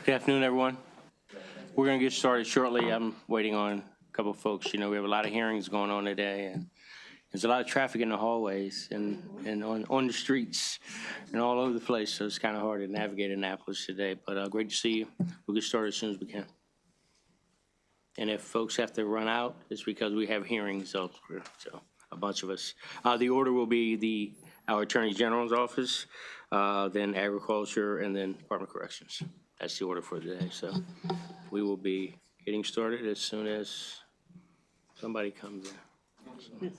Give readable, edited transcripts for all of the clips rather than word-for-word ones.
Good afternoon, everyone. We're going to get started shortly. I'm waiting on a couple of folks. You know, we have a lot of hearings going on today, and there's a lot of traffic in the hallways and on the streets and all over the place, so it's kind of hard to navigate Annapolis today. But great to see you. We'll get started as soon as we can. And if folks have to run out, it's because we have hearings elsewhere, so a bunch of us. The order will be our Attorney General's office, then Agriculture, and then Department of Corrections. That's the order for today. So we will be getting started as soon as somebody comes in.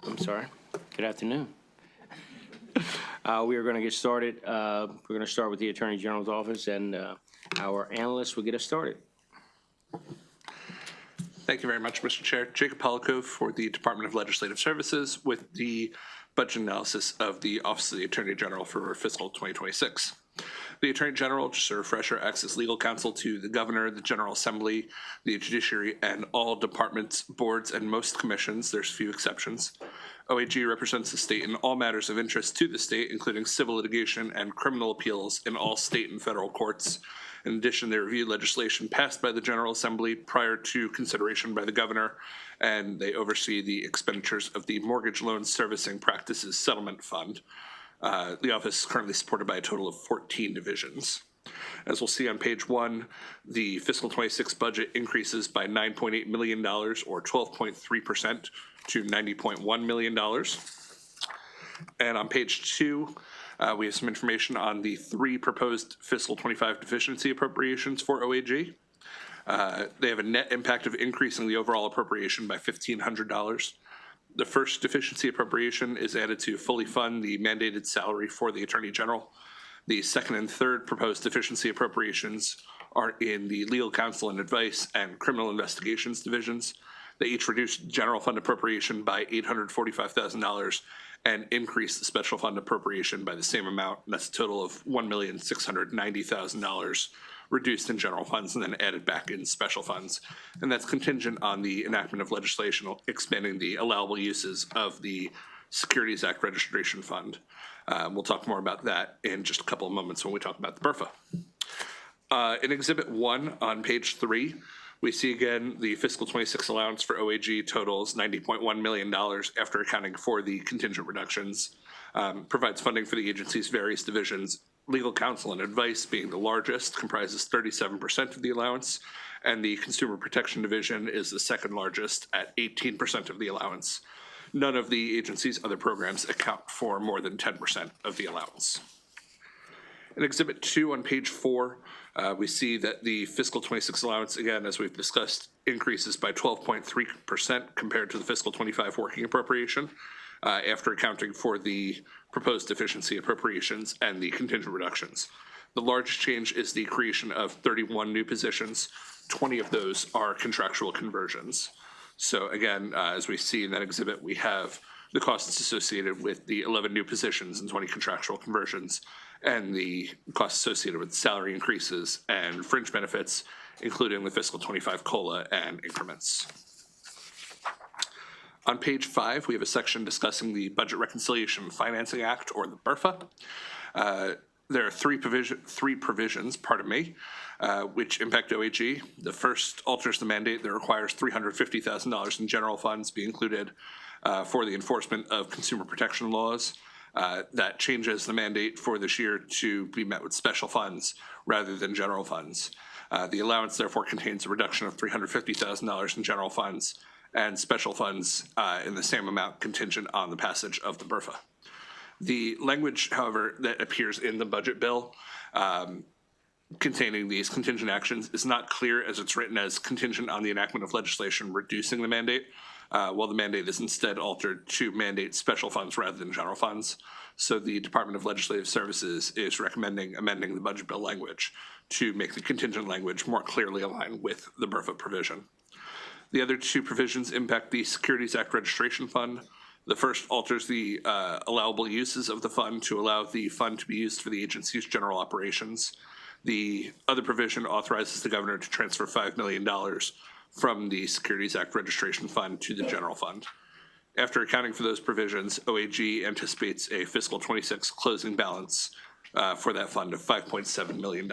I'm sorry. Good afternoon. We are going to get started. We're going to start with the Attorney General's office, and our analyst will get us started. Thank you very much, Mr. Chair. Jacob Polikov for the Department of Legislative Services with the budget analysis of the Office of the Attorney General for fiscal 2026. The Attorney General, just a refresher, acts as legal counsel to the Governor, the General Assembly, the Judiciary, and all departments, boards, and most commissions. There's few exceptions. OAG represents the state in all matters of interest to the state, including civil litigation and criminal appeals in all state and federal courts. In addition, they review legislation passed by the General Assembly prior to consideration by the Governor, and they oversee the expenditures of the Mortgage Loan Servicing Practices Settlement Fund. The office is currently supported by a total of 14 divisions. As we'll see on page 1, the fiscal 26 budget increases by $9.8 million, or 12.3%, to $90.1 million. And on page 2, we have some information on the 3 proposed fiscal 25 deficiency appropriations for OAG. They have a net impact of increasing the overall appropriation by $1,500. The first deficiency appropriation is added to fully fund the mandated salary for the Attorney General. The second and third proposed deficiency appropriations are in the legal counsel and advice and criminal investigations divisions. They each reduce general fund appropriation by $845,000 and increase the special fund appropriation by the same amount. And that's a total of $1,690,000 reduced in general funds and then added back in special funds. And that's contingent on the enactment of legislation expanding the allowable uses of the Securities Act Registration Fund. We'll talk more about that in just a couple of moments when we talk about the BRFA. In Exhibit 1 on page 3, we see again the fiscal 26 allowance for OAG totals $90.1 million after accounting for the contingent reductions, provides funding for the agency's various divisions. Legal counsel and advice being the largest, comprises 37% of the allowance, and the Consumer Protection Division is the second largest at 18% of the allowance. None of the agency's other programs account for more than 10% of the allowance. In Exhibit 2 on page 4, we see that the fiscal 26 allowance, again, as we've discussed, increases by 12.3% compared to the fiscal 25 working appropriation, after accounting for the proposed deficiency appropriations and the contingent reductions. The largest change is the creation of 31 new positions. 20 of those are contractual conversions. So again, as we see in that exhibit, we have the costs associated with the 11 new positions and 20 contractual conversions, and the costs associated with salary increases and fringe benefits, including the fiscal 25 COLA and increments. On page 5, we have a section discussing the Budget Reconciliation and Financing Act, or the BRFA. There are three provisions, which impact OAG. The first alters the mandate that requires $350,000 in general funds be included for the enforcement of consumer protection laws. That changes the mandate for this year to be met with special funds rather than general funds. The allowance therefore contains a reduction of $350,000 in general funds and special funds in the same amount contingent on the passage of the BRFA. The language, however, that appears in the budget bill containing these contingent actions is not clear, as it's written as contingent on the enactment of legislation reducing the mandate, while the mandate is instead altered to mandate special funds rather than general funds. So the Department of Legislative Services is recommending amending the budget bill language to make the contingent language more clearly aligned with the BRFA provision. The other two provisions impact the Securities Act Registration Fund. The first alters the allowable uses of the fund to allow the fund to be used for the agency's general operations. The other provision authorizes the governor to transfer $5 million from the Securities Act Registration Fund to the general fund. After accounting for those provisions, OAG anticipates a fiscal 26 closing balance for that fund of $5.7 million.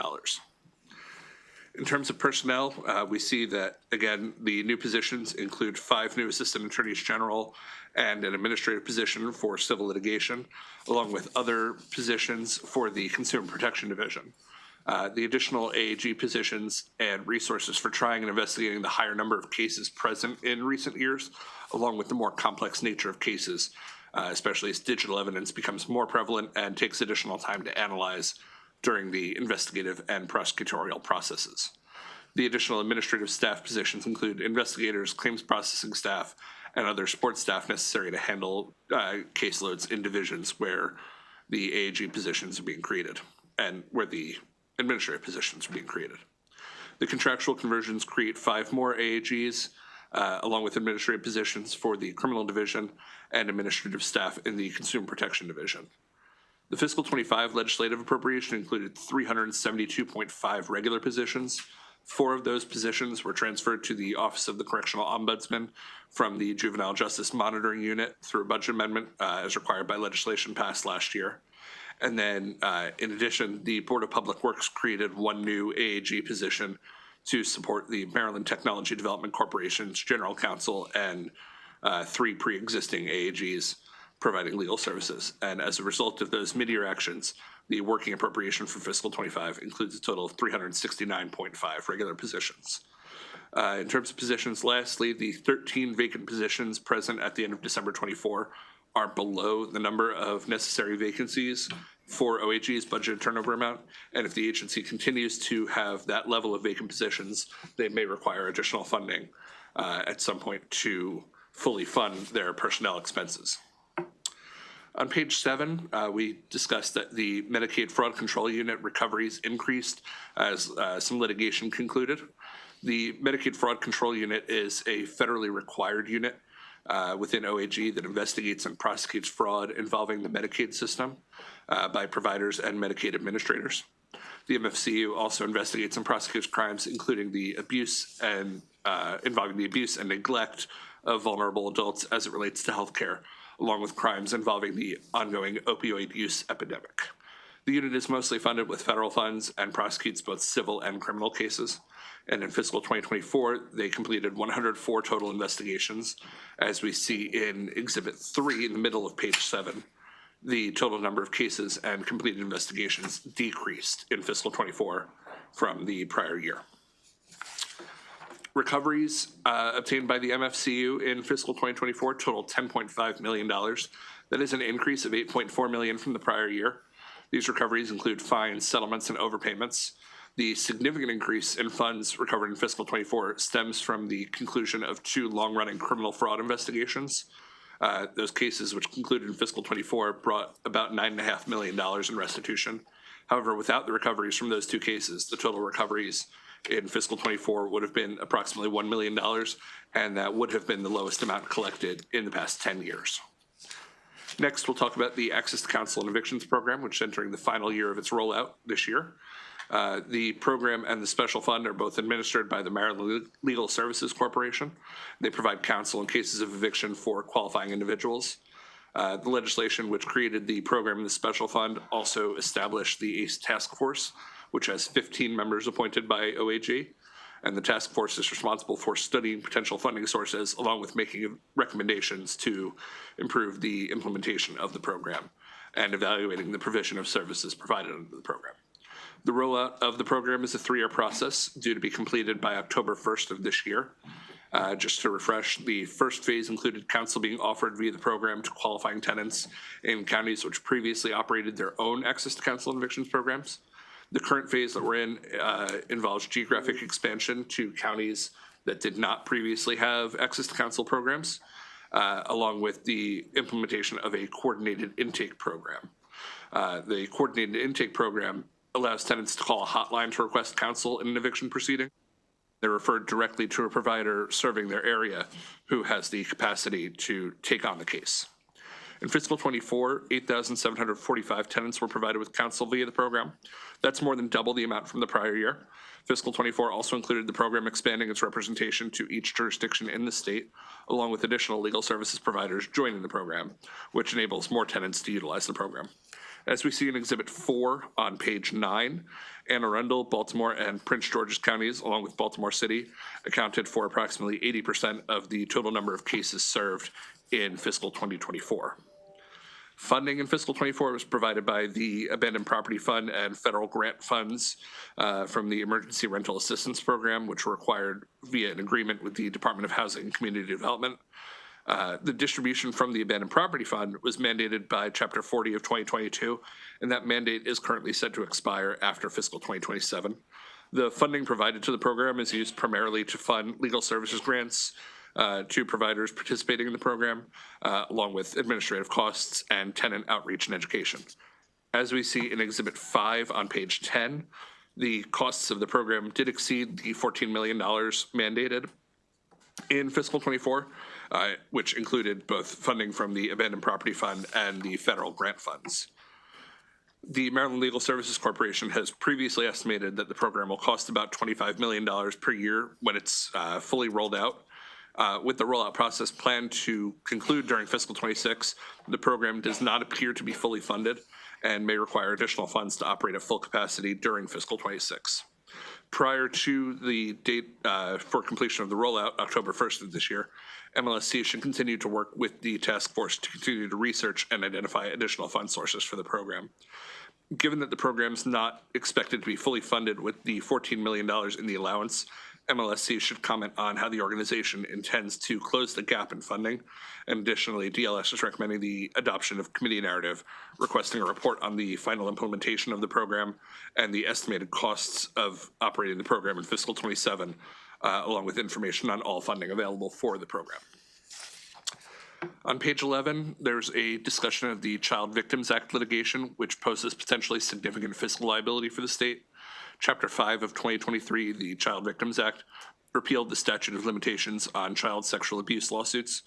In terms of personnel, we see that, again, the new positions include 5 new assistant attorneys general and an administrative position for civil litigation, along with other positions for the Consumer Protection Division. The additional AAG positions and resources for trying and investigating the higher number of cases present in recent years, along with the more complex nature of cases, especially as digital evidence becomes more prevalent and takes additional time to analyze during the investigative and prosecutorial processes. The additional administrative staff positions include investigators, claims processing staff, and other support staff necessary to handle caseloads in divisions where the AAG positions are being created and where the administrative positions are being created. The contractual conversions create 5 more AAGs, along with administrative positions for the criminal division and administrative staff in the consumer protection division. The fiscal 25 legislative appropriation included 372.5 regular positions. 4 of those positions were transferred to the Office of the Correctional Ombudsman from the Juvenile Justice Monitoring Unit through a budget amendment as required by legislation passed last year. And then, in addition, the Board of Public Works created 1 new AAG position to support the Maryland Technology Development Corporation's General Counsel and 3 pre-existing AAGs providing legal services. And as a result of those mid-year actions, the working appropriation for fiscal 25 includes a total of 369.5 regular positions. In terms of positions, lastly, the 13 vacant positions present at the end of December 24 are below the number of necessary vacancies for OAG's budgeted turnover amount. And if the agency continues to have that level of vacant positions, they may require additional funding at some point to fully fund their personnel expenses. On page 7, we discussed that the Medicaid Fraud Control Unit recoveries increased as some litigation concluded. The Medicaid Fraud Control Unit is a federally required unit within OAG that investigates and prosecutes fraud involving the Medicaid system by providers and Medicaid administrators. The MFCU also investigates and prosecutes crimes including the abuse and involving the abuse and neglect of vulnerable adults as it relates to healthcare, along with crimes involving the ongoing opioid use epidemic. The unit is mostly funded with federal funds and prosecutes both civil and criminal cases. And in fiscal 2024, they completed 104 total investigations. As we see in Exhibit 3 in the middle of page 7, the total number of cases and completed investigations decreased in fiscal 24 from the prior year. Recoveries obtained by the MFCU in fiscal 2024 totaled $10.5 million. That is an increase of $8.4 million from the prior year. These recoveries include fines, settlements, and overpayments. The significant increase in funds recovered in fiscal 24 stems from the conclusion of 2 long-running criminal fraud investigations. Those cases, which concluded in fiscal 24, brought about $9.5 million in restitution. However, without the recoveries from those 2 cases, the total recoveries in fiscal 24 would have been approximately $1 million, and that would have been the lowest amount collected in the past 10 years. Next, we'll talk about the Access to Counsel and Evictions Program, which is entering the final year of its rollout this year. The program and the special fund are both administered by the Maryland Legal Services Corporation. They provide counsel in cases of eviction for qualifying individuals. The legislation which created the program and the special fund also established the ACE Task Force, which has 15 members appointed by OAG. And the task force is responsible for studying potential funding sources along with making recommendations to improve the implementation of the program and evaluating the provision of services provided under the program. The rollout of the program is a 3-year process due to be completed by October 1st of this year. Just to refresh, the first phase included counsel being offered via the program to qualifying tenants in counties which previously operated their own access to counsel and evictions programs. The current phase that we're in involves geographic expansion to counties that did not previously have access to counsel programs, along with the implementation of a coordinated intake program. The coordinated intake program allows tenants to call a hotline to request counsel in an eviction proceeding. They're referred directly to a provider serving their area who has the capacity to take on the case. In fiscal 24, 8,745 tenants were provided with counsel via the program. That's more than double the amount from the prior year. Fiscal 24 also included the program expanding its representation to each jurisdiction in the state, along with additional legal services providers joining the program, which enables more tenants to utilize the program. As we see in Exhibit 4 on page 9, Anne Arundel, Baltimore, and Prince George's counties, along with Baltimore City, accounted for approximately 80% of the total number of cases served in fiscal 2024. Funding in fiscal 24 was provided by the Abandoned Property Fund and federal grant funds from the Emergency Rental Assistance Program, which were acquired via an agreement with the Department of Housing and Community Development. The distribution from the Abandoned Property Fund was mandated by Chapter 40 of 2022, and that mandate is currently set to expire after fiscal 2027. The funding provided to the program is used primarily to fund legal services grants, to providers participating in the program, along with administrative costs and tenant outreach and education. As we see in Exhibit 5 on page 10, the costs of the program did exceed the $14 million mandated in fiscal 24, which included both funding from the Abandoned Property Fund and the federal grant funds. The Maryland Legal Services Corporation has previously estimated that the program will cost about $25 million per year when it's fully rolled out. With the rollout process planned to conclude during fiscal 26, the program does not appear to be fully funded and may require additional funds to operate at full capacity during fiscal 26. Prior to the date for completion of the rollout, October 1st of this year, MLSC should continue to work with the task force to continue to research and identify additional fund sources for the program. Given that the program is not expected to be fully funded with the $14 million in the allowance, MLSC should comment on how the organization intends to close the gap in funding. And additionally, DLS is recommending the adoption of committee narrative, requesting a report on the final implementation of the program and the estimated costs of operating the program in fiscal 27, along with information on all funding available for the program. On page 11, there's a discussion of the Child Victims Act litigation, which poses potentially significant fiscal liability for the state. Chapter 5 of 2023, the Child Victims Act, repealed the statute of limitations on child sexual abuse lawsuits.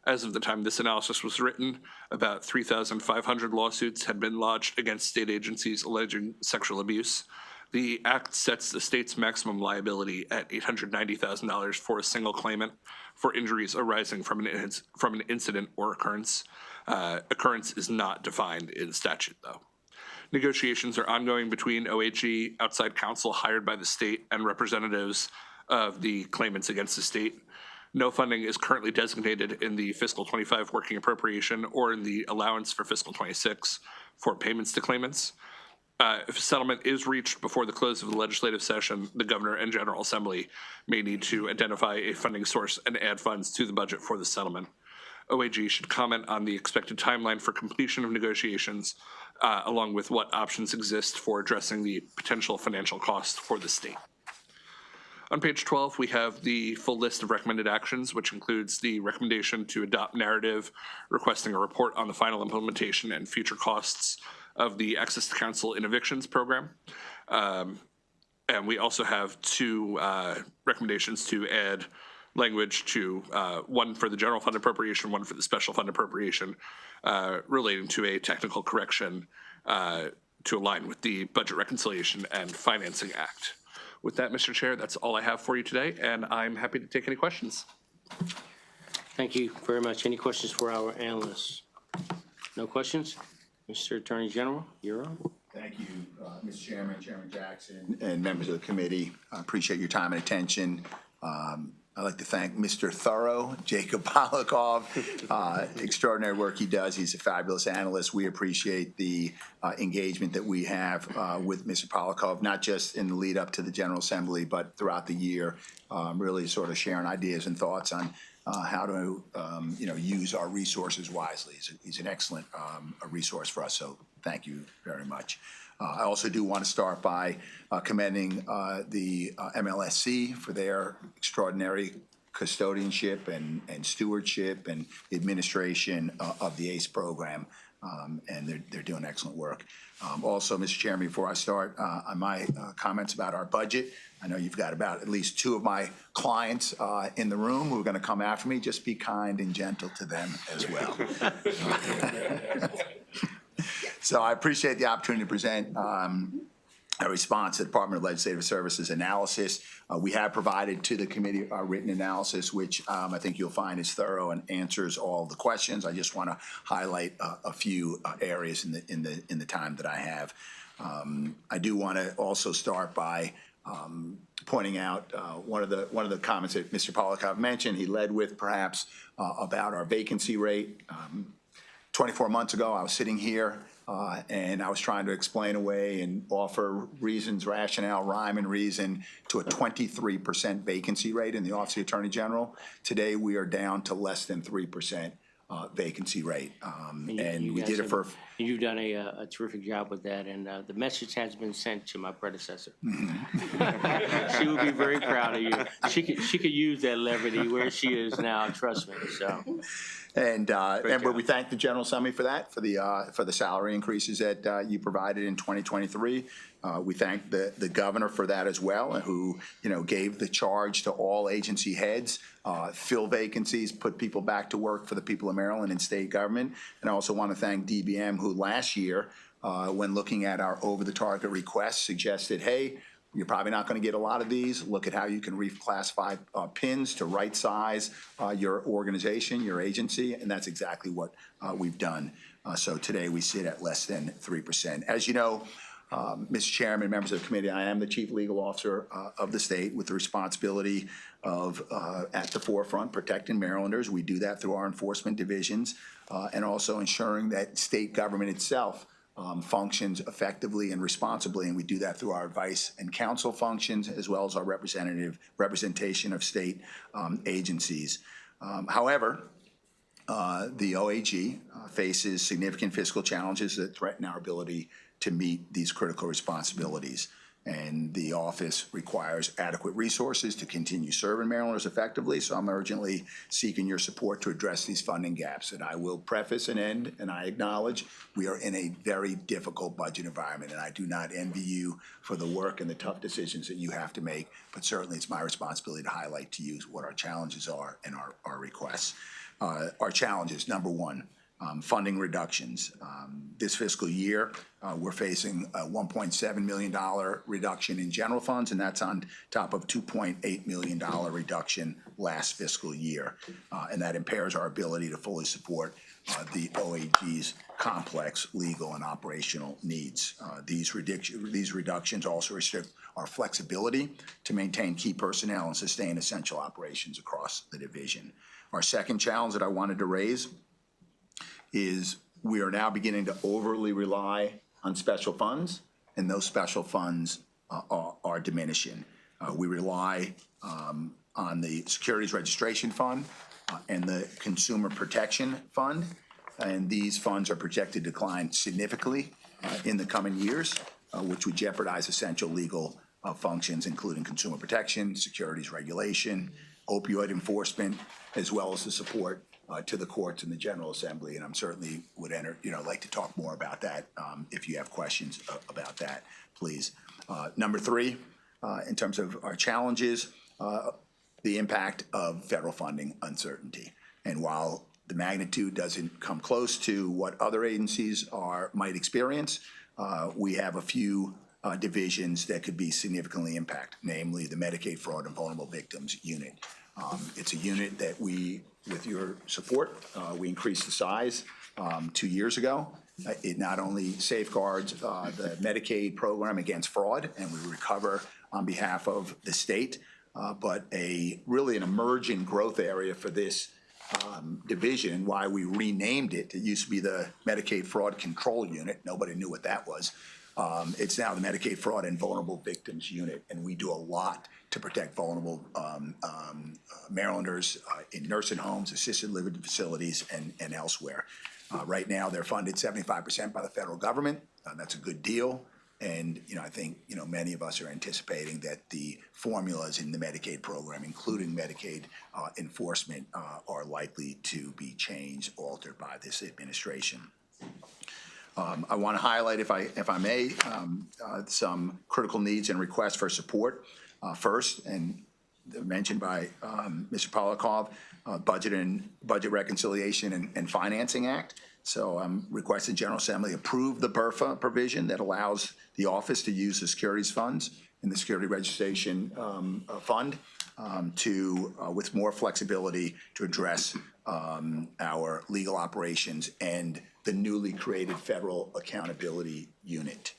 As of the time this analysis was written, about 3,500 lawsuits had been lodged against state agencies alleging sexual abuse. The act sets the state's maximum liability at $890,000 for a single claimant for injuries arising from an incident or occurrence. Occurrence is not defined in statute, though. Negotiations are ongoing between OAG, outside counsel hired by the state, and representatives of the claimants against the state. No funding is currently designated in the fiscal 25 working appropriation or in the allowance for fiscal 26 for payments to claimants. If a settlement is reached before the close of the legislative session, the Governor and General Assembly may need to identify a funding source and add funds to the budget for the settlement. OAG should comment on the expected timeline for completion of negotiations, along with what options exist for addressing the potential financial costs for the state. On page 12, we have the full list of recommended actions, which includes the recommendation to adopt narrative, requesting a report on the final implementation and future costs of the Access to Counsel in Evictions program. And we also have two recommendations to add language to one for the general fund appropriation, one for the special fund appropriation, relating to a technical correction to align with the Budget Reconciliation and Financing Act. With that, Mr. Chair, that's all I have for you today, and I'm happy to take any questions. Thank you very much. Any questions for our analysts? No questions? Mr. Attorney General, you're on. Thank you, Mr. Chairman, Chairman Jackson, and members of the committee. I appreciate your time and attention. I'd like to thank Mr. Thorough, Jacob Polakov, extraordinary work he does. He's a fabulous analyst. We appreciate the engagement that we have with Mr. Polakov, not just in the lead up to the General Assembly, but throughout the year, really sort of sharing ideas and thoughts on how to use our resources wisely. He's an excellent resource for us, so thank you very much. I also do want to start by commending the MLSC for their extraordinary custodianship and stewardship and administration of the ACE program, and they're doing excellent work. Also, Mr. Chairman, before I start on my comments about our budget, I know you've got about at least two of my clients in the room who are going to come after me. Just be kind and gentle to them as well. So I appreciate the opportunity to present a response to the Department of Legislative Services analysis. We have provided to the committee our written analysis, which I think you'll find is thorough and answers all the questions. I just want to highlight a few areas in the time that I have. I do want to also start by pointing out one of the comments that Mr. Polakov mentioned. He led with perhaps about our vacancy rate. 24 months ago, I was sitting here and I was trying to explain away and offer reasons, rationale, rhyme and reason to a 23% vacancy rate in the Office of the Attorney General. Today, we are down to less than 3%. vacancy rate. You We guys did it have- for, You've done a terrific job with that, and the message has been sent to my predecessor. She would be very proud of you. She could use that levity where she is now, trust me, so. and job. we thank the General Assembly for that, for the salary increases that you provided in 2023. We thank the governor for that as well, who gave the charge to all agency heads, fill vacancies, put people back to work for the people of Maryland and state government. And I also want to thank DBM, who last year, when looking at our over-the-target requests, suggested, hey, you're probably not going to get a lot of these. Look at how you can reclassify PINs to right size your organization, your agency, and that's exactly what we've done. So today we sit at less than 3%. As you know, Mr. Chairman, members of the committee, I am the Chief Legal Officer of the state with the responsibility of, at the forefront, protecting Marylanders. We do that through our enforcement divisions and also ensuring that state government itself functions effectively and responsibly, and we do that through our advice and counsel functions as well as our representation of state agencies. However, the OAG faces significant fiscal challenges that threaten our ability to meet these critical responsibilities. And the office requires adequate resources to continue serving Marylanders effectively, so I'm urgently seeking your support to address these funding gaps. And I will preface and end, and I acknowledge we are in a very difficult budget environment, and I do not envy you for the work and the tough decisions that you have to make, but certainly it's my responsibility to highlight to you what our challenges are and our requests. Our challenges, number one, funding reductions. This fiscal year, we're facing a $1.7 million reduction in general funds, and that's on top of $2.8 million reduction last fiscal year. And that impairs our ability to fully support the OAG's complex legal and operational needs. These reductions also restrict our flexibility to maintain key personnel and sustain essential operations across the division. Our second challenge that I wanted to raise is we are now beginning to overly rely on special funds, and those special funds are diminishing. We rely on the Securities Registration Fund and the Consumer Protection Fund, and these funds are projected to decline significantly in the coming years, which would jeopardize essential legal functions, including consumer protection, securities regulation, opioid enforcement, as well as the support to the courts and the General Assembly, and I'm certainly would like to talk more about that if you have questions about that, please. Number three, in terms of our challenges, the impact of federal funding uncertainty. And while the magnitude doesn't come close to what other agencies might experience, we have a few divisions that could be significantly impacted, namely the Medicaid Fraud and Vulnerable Victims Unit. It's a unit that we, with your support, we increased the size 2 years ago. It not only safeguards the Medicaid program against fraud, and we recover on behalf of the state, but really an emerging growth area for this division, why we renamed it. It used to be the Medicaid Fraud Control Unit. Nobody knew what that was. It's now the Medicaid Fraud and Vulnerable Victims Unit, and we do a lot to protect vulnerable Marylanders in nursing homes, assisted living facilities, and elsewhere. Right now, they're funded 75% by the federal government. That's a good deal. And, I think, many of us are anticipating that the formulas in the Medicaid program, including Medicaid enforcement, are likely to be changed, altered by this administration. I want to highlight, if I may, some critical needs and requests for support. First, and mentioned by Mr. Polakov, Budget Reconciliation and Financing Act. So I'm requesting General Assembly approve the BRFA provision that allows the office to use the securities funds in the Security Registration Fund with more flexibility to address our legal operations and the newly created Federal Accountability Unit.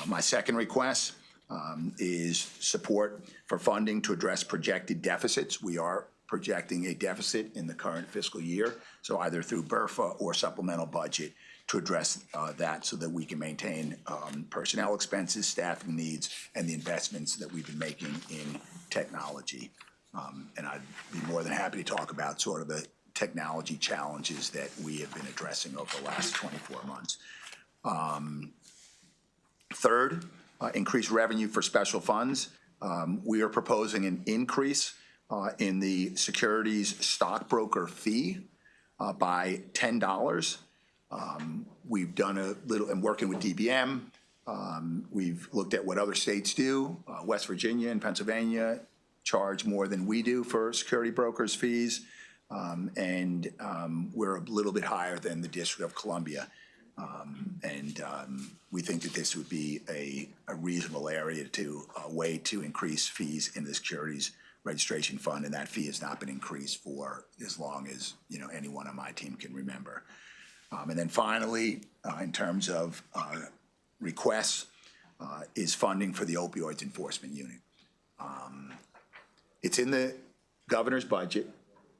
My second request is support for funding to address projected deficits. We are projecting a deficit in the current fiscal year, so either through BRFA or supplemental budget to address that so that we can maintain personnel expenses, staffing needs, and the investments that we've been making in technology. And I'd be more than happy to talk about sort of the technology challenges that we have been addressing over the last 24 months. Third, increased revenue for special funds. We are proposing an increase in the securities stockbroker fee by $10. We've done a little, and working with DBM, we've looked at what other states do. West Virginia and Pennsylvania charge more than we do for security brokers' fees, and we're a little bit higher than the District of Columbia. We think that this would be a reasonable area to way to increase fees in the securities registration fund, and that fee has not been increased for as long as anyone on my team can remember. And then finally, in terms of requests, is funding for the opioids enforcement unit. It's in the governor's budget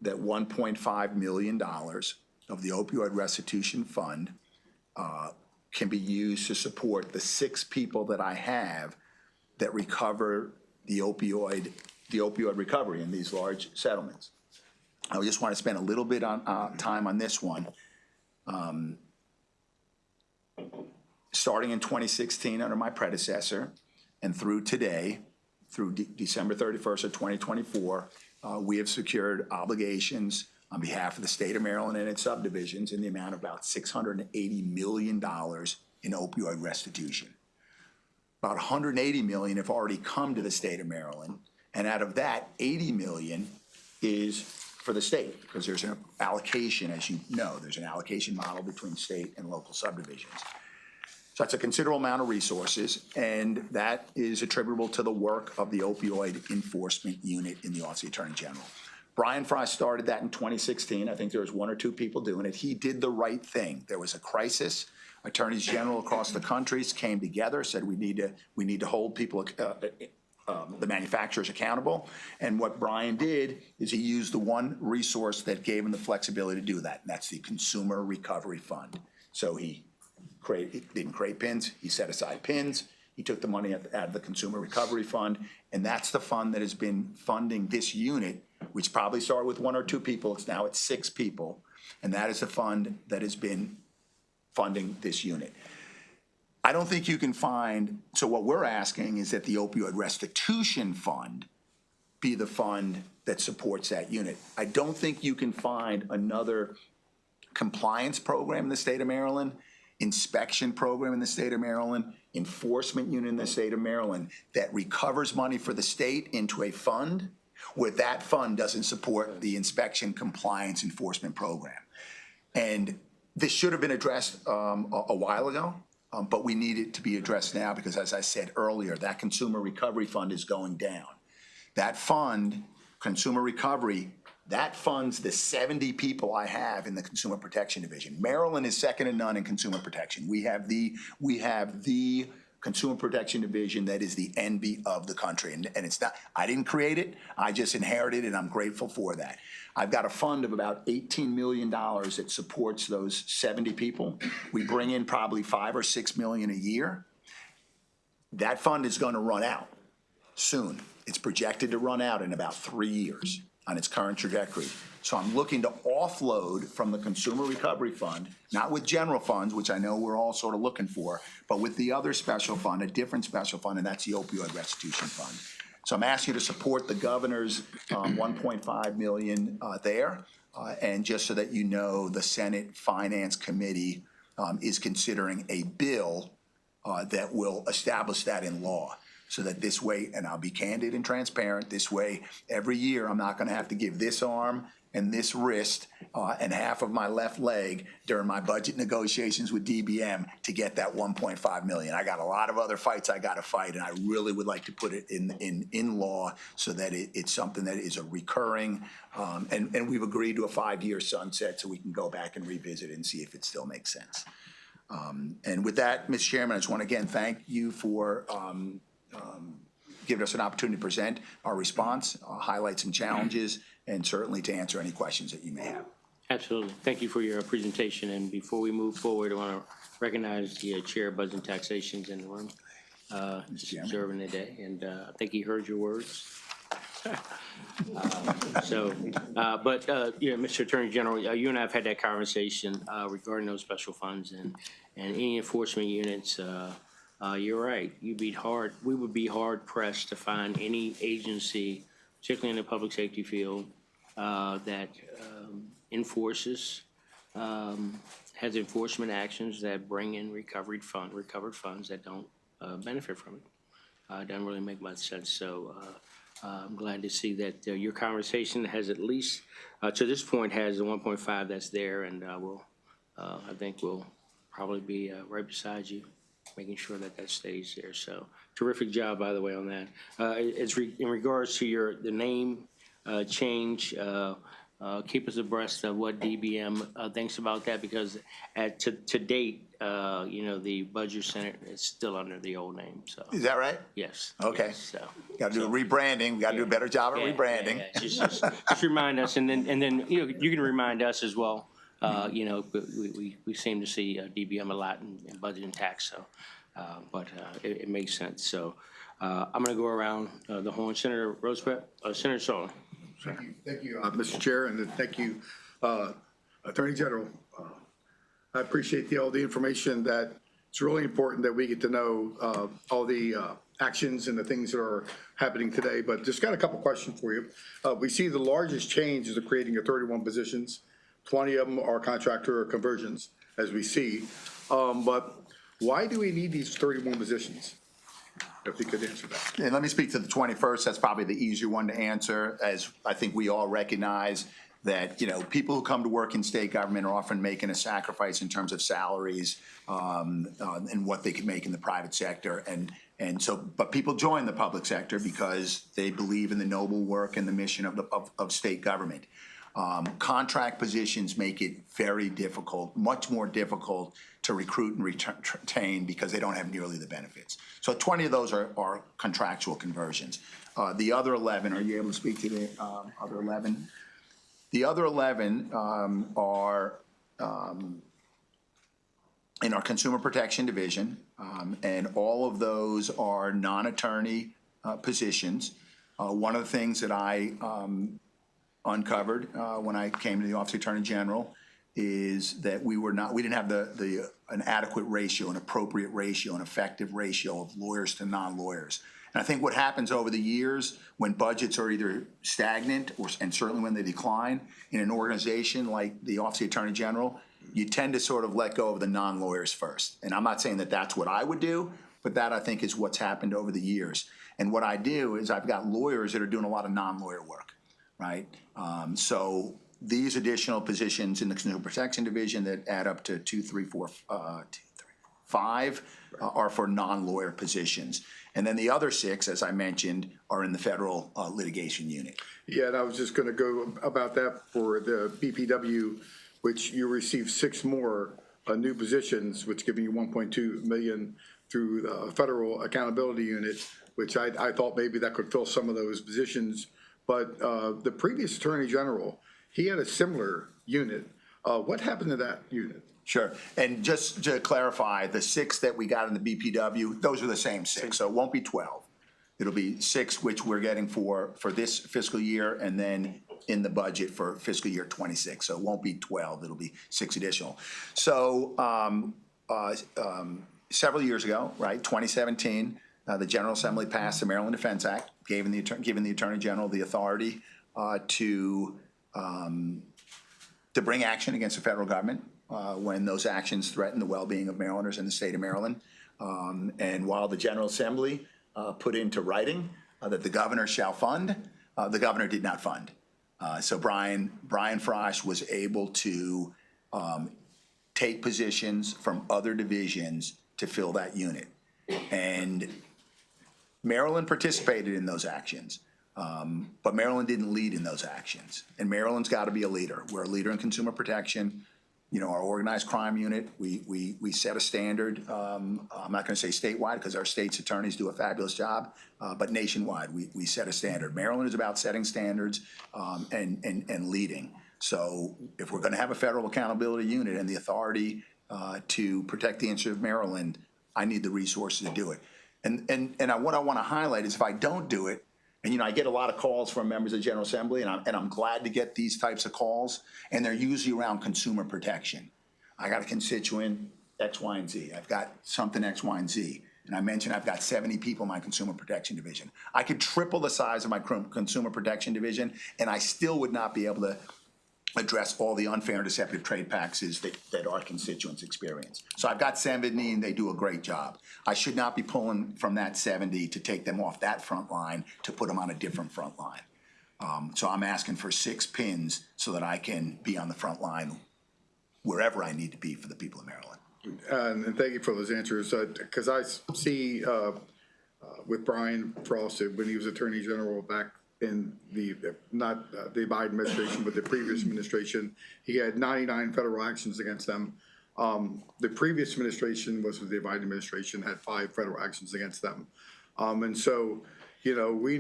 that $1.5 million of the opioid restitution fund can be used to support the 6 people that I have that recover the opioid recovery in these large settlements. I just want to spend a little bit on time on this one. Starting in 2016 under my predecessor and through today, through December 31st of 2024, we have secured obligations on behalf of the state of Maryland and its subdivisions in the amount of about $680 million in opioid restitution. About $180 million have already come to the state of Maryland, and out of that, $80 million is for the state, because there's an allocation, as you know, there's an allocation model between state and local subdivisions. So that's a considerable amount of resources, and that is attributable to the work of the opioid enforcement unit in the Office of the Attorney General. Brian Fry started that in 2016. I think there was 1 or 2 people doing it. He did the right thing. There was a crisis. Attorneys general across the country came together, said we need to hold people, the manufacturers accountable. And what Brian did is he used the one resource that gave him the flexibility to do that, and that's the Consumer Recovery Fund. So he didn't create PINs. He set aside PINs. He took the money out of the Consumer Recovery Fund, and that's the fund that has been funding this unit, which probably started with 1 or 2 people. It's now at 6 people, and that is the fund that has been funding this unit. I don't think you can find, so what we're asking is that the opioid restitution fund be the fund that supports that unit. I don't think you can find another compliance program in the state of Maryland, inspection program in the state of Maryland, enforcement unit in the state of Maryland that recovers money for the state into a fund where that fund doesn't support the inspection, compliance, enforcement program. And this should have been addressed a while ago, but we need it to be addressed now because, as I said earlier, that Consumer Recovery Fund is going down. That fund, Consumer Recovery, that funds the 70 people I have in the Consumer Protection Division. Maryland is second to none in consumer protection. We have the Consumer Protection Division that is the envy of the country. And it's not, I didn't create it, I just inherited it, and I'm grateful for that. I've got a fund of about $18 million that supports those 70 people. We bring in probably $5 or $6 million a year. That fund is going to run out soon. It's projected to run out in about 3 years on its current trajectory. So I'm looking to offload from the Consumer Recovery Fund, not with general funds, which I know we're all sort of looking for, but with the other special fund, a different special fund, and that's the Opioid Restitution Fund. So I'm asking you to support the governor's $1.5 million there. And just so that you know, the Senate Finance Committee is considering a bill that will establish that in law. So that this way, and I'll be candid and transparent, this way every year I'm not going to have to give this arm and this wrist and half of my left leg during my budget negotiations with DBM to get that $1.5 million. I got a lot of other fights I got to fight, and I really would like to put it in law so that it's something that is a recurring, and we've agreed to a 5-year sunset so we can go back and revisit it and see if it still makes sense. And with that, Mr. Chairman, I just want to again thank you for giving us an opportunity to present our response, highlight some challenges, and certainly to answer any questions that you may have. Absolutely. Thank you for your presentation. And before we move forward, I want to recognize the Chair of Budget and Taxations in the room, observing the day. And I think he heard your words. Mr. Attorney General, you and I have had that conversation regarding those special funds and any enforcement units. You're right. We would be hard pressed to find any agency, particularly in the public safety field, that enforces, has enforcement actions that bring in recovered funds that don't benefit from it. It doesn't really make much sense. So I'm glad to see that your conversation has at least, to this point, has the 1.5 that's there, and I think we'll probably be right beside you, making sure that that stays there. So terrific job, by the way, on that. In regards to the name change, keep us abreast of what DBM thinks about that, because to date, the Budget Center is still under the old name. So Is that right? yes. Okay. Yes, so Got to do a rebranding. We got to do a better job at rebranding. Yeah. Just remind us, and then you can remind us as well. We seem to see DBM a lot in budget and tax, so it makes sense. So I'm going to go around the horn. Senator Roosevelt, Senator Sullivan. Thank you, Mr. Chair, and thank you, Attorney General. I appreciate all the information. That it's really important that we get to know all the actions and the things that are happening today. But just got a couple questions for you. We see the largest change is the creating of 31 positions. 20 of them are contractor or conversions, as we see. But why do we need these 31 positions? If you could answer that. And let me speak to the 21st. That's probably the easier one to answer, as I think we all recognize that, people who come to work in state government are often making a sacrifice in terms of salaries and what they can make in the private sector. But people join the public sector because they believe in the noble work and the mission of state government. Contract positions make it very difficult, much more difficult to recruit and retain because they don't have nearly the benefits. So 20 of those are contractual conversions. The other 11, are you able to speak to the other 11? The other 11 are in our Consumer Protection Division, and all of those are non-attorney positions. One of the things that I uncovered when I came to the Office of Attorney General is that we didn't have an adequate ratio, an appropriate ratio, an effective ratio of lawyers to non-lawyers. And I think what happens over the years when budgets are either stagnant and certainly when they decline in an organization like the Office of Attorney General, you tend to sort of let go of the non-lawyers first. And I'm not saying that that's what I would do, but that I think is what's happened over the years. And what I do is I've got lawyers that are doing a lot of non-lawyer work, right? So these additional positions in the Consumer Protection Division that add up to 5 are for non-lawyer positions. And then the other 6, as I mentioned, are in the federal litigation unit. Yeah, and I was just going to go about that for the BPW, which you received 6 more new positions, which giving you $1.2 million through the Federal Accountability Unit, which I thought maybe that could fill some of those positions. But the previous Attorney General, he had a similar unit. What happened to that unit? Sure. And just to clarify, the 6 that we got in the BPW, those are the same 6. So it won't be 12. It'll be 6, which we're getting for this fiscal year, and then in the budget for fiscal year 26. So it won't be 12. It'll be 6 additional. So several years ago, right, 2017, the General Assembly passed the Maryland Defense Act, giving the Attorney General the authority to bring action against the federal government when those actions threaten the well-being of Marylanders in the state of Maryland. And while the General Assembly put into writing that the governor shall fund, the governor did not fund. So Brian Frosch was able to take positions from other divisions to fill that unit. And Maryland participated in those actions, but Maryland didn't lead in those actions. And Maryland's got to be a leader. We're a leader in consumer protection. Our organized crime unit, we set a standard. I'm not going to say statewide because our state's attorneys do a fabulous job, but nationwide, we set a standard. Maryland is about setting standards and leading. So if we're going to have a federal accountability unit and the authority to protect the interests of Maryland, I need the resources to do it. And what I want to highlight is if I don't do it, And, I get a lot of calls from members of the General Assembly, and I'm glad to get these types of calls, and they're usually around consumer protection. I got a constituent, X, Y, and Z. I've got something X, Y, and Z. And I mentioned I've got 70 people in my consumer protection division. I could triple the size of my consumer protection division, and I still would not be able to address all the unfair and deceptive trade practices that our constituents experience. So I've got 70, and they do a great job. I should not be pulling from that 70 to take them off that front line to put them on a different front line. So I'm asking for 6 pins so that I can be on the front line wherever I need to be for the people of Maryland. And thank you for those answers, because I see with Brian Frost, when he was Attorney General back in not the Biden administration, but the previous administration, he had 99 federal actions against them. The previous administration was the Biden administration, had 5 federal actions against them. And so, we're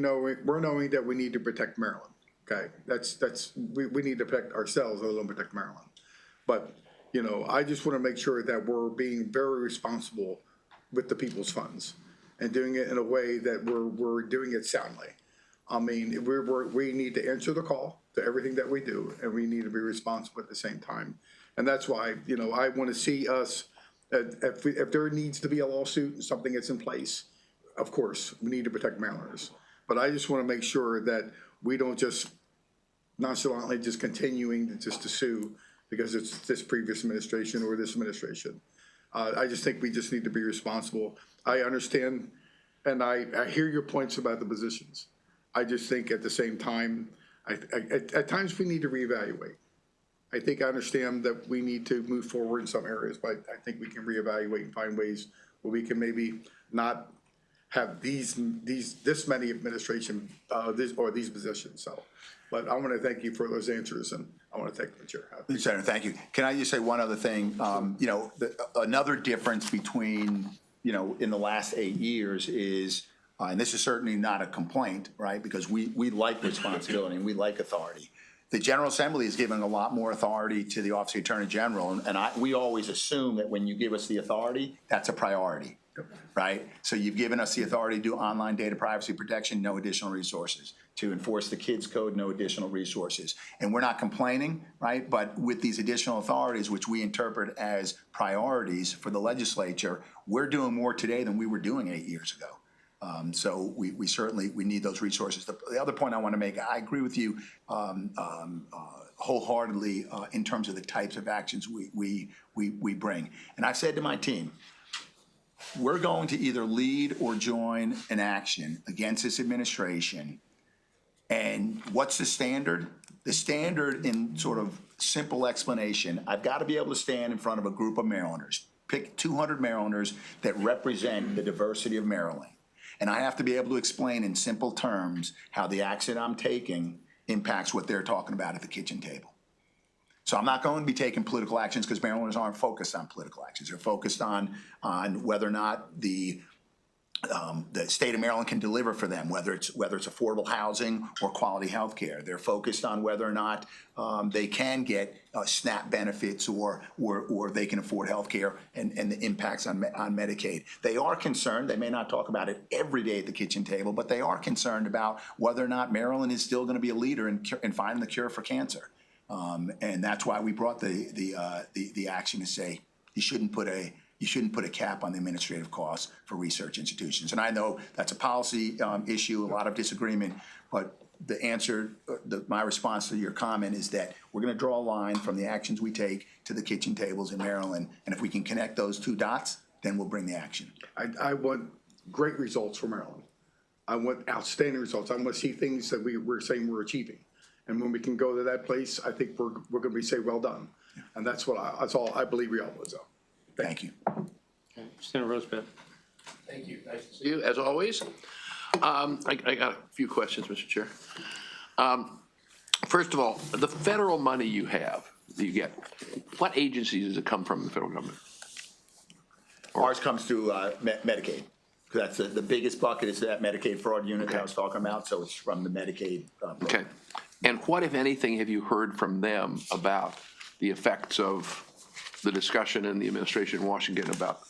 knowing that we need to protect Maryland. Okay, we need to protect ourselves, let alone protect Maryland. But I just want to make sure that we're being very responsible with the people's funds and doing it in a way that we're doing it soundly. I mean, we need to answer the call to everything that we do, and we need to be responsible at the same time. And that's why, I want to see us, if there needs to be a lawsuit and something that's in place, of course, we need to protect Marylanders. But I just want to make sure that we don't just nonchalantly just continuing to sue because it's this previous administration or this administration. I just think we just need to be responsible. I understand, and I hear your points about the positions. I just think at the same time, at times we need to reevaluate. I think I understand that we need to move forward in some areas, but I think we can reevaluate and find ways where we can maybe not have this many administration these positions. So, but I want to thank you for those answers, and I want to thank the chair. Senator, thank you. Can I just say one other thing? Another difference between in the last 8 years is, and this is certainly not a complaint, right? Because we like responsibility and we like authority. The General Assembly is giving a lot more authority to the Office of the Attorney General, and we always assume that when you give us the authority, that's a priority. Right? So you've given us the authority to do online data privacy protection, no additional resources. To enforce the kids code, no additional resources. And we're not complaining, right? But with these additional authorities, which we interpret as priorities for the legislature, we're doing more today than we were doing 8 years ago. So we certainly need those resources. The other point I want to make, I agree with you wholeheartedly in terms of the types of actions we bring. And I've said to my team, we're going to either lead or join an action against this administration. And what's the standard? The standard, in sort of simple explanation, I've got to be able to stand in front of a group of Marylanders, pick 200 Marylanders that represent the diversity of Maryland. And I have to be able to explain in simple terms how the action I'm taking impacts what they're talking about at the kitchen table. So I'm not going to be taking political actions because Marylanders aren't focused on political actions. They're focused on whether or not the state of Maryland can deliver for them, whether it's affordable housing or quality health care. They're focused on whether or not they can get SNAP benefits or they can afford health care and the impacts on Medicaid. They are concerned, they may not talk about it every day at the kitchen table, but they are concerned about whether or not Maryland is still going to be a leader in finding the cure for cancer. And that's why we brought the action to say you shouldn't put a cap on the administrative costs for research institutions. And I know that's a policy issue, a lot of disagreement, but the answer, my response to your comment is that we're going to draw a line from the actions we take to the kitchen tables in Maryland. And if we can connect those 2 dots, then we'll bring the action. I want great results for Maryland. I want outstanding results. I want to see things that we're saying we're achieving. And when we can go to that place, I think we're going to say, well done. Yeah. And that's all I believe we all will. So, thank you. Okay. Senator Roosevelt. Thank you. Nice to see you, as always. I got a few questions, Mr. Chair. First of all, the federal money you get, what agencies does it come from, the federal government? Ours comes through Medicaid. That's the biggest bucket is that Medicaid fraud unit that I was talking about. So it's from the Medicaid. Okay. And what, if anything, have you heard from them about the effects of the discussion in the administration in Washington about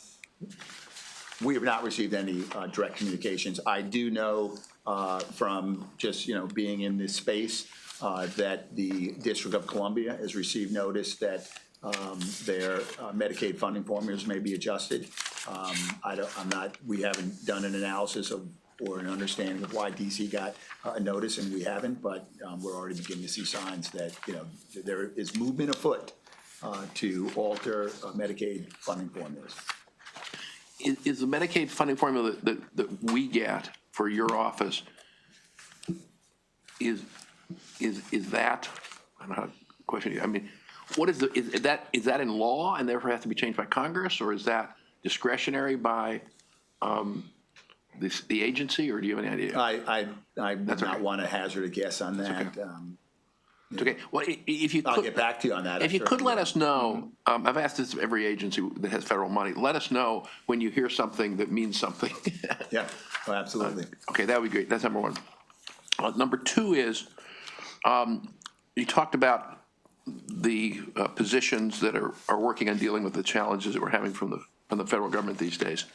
We have not received any direct communications. I do know from just, being in this space that the District of Columbia has received notice that their Medicaid funding formulas may be adjusted. We haven't done an analysis of or an understanding of why DC got a notice, and we haven't, but we're already beginning to see signs that, there is movement afoot to alter Medicaid funding formulas. Is the Medicaid funding formula that we get for your office, is that, I don't know how to question you, I mean, what is that in law and therefore has to be changed by Congress, or is that discretionary by the agency, or do you have any idea? I would not want to hazard a guess on that. It's okay. Well, if you could, I'll get back to you on that. if you could let us know, I've asked this of every agency that has federal money, let us know when you hear something that means something. Yeah, oh, absolutely. Okay, that would be great. That's number one. Number two is, you talked about the positions that are working on dealing with the challenges that we're having from the federal government these days.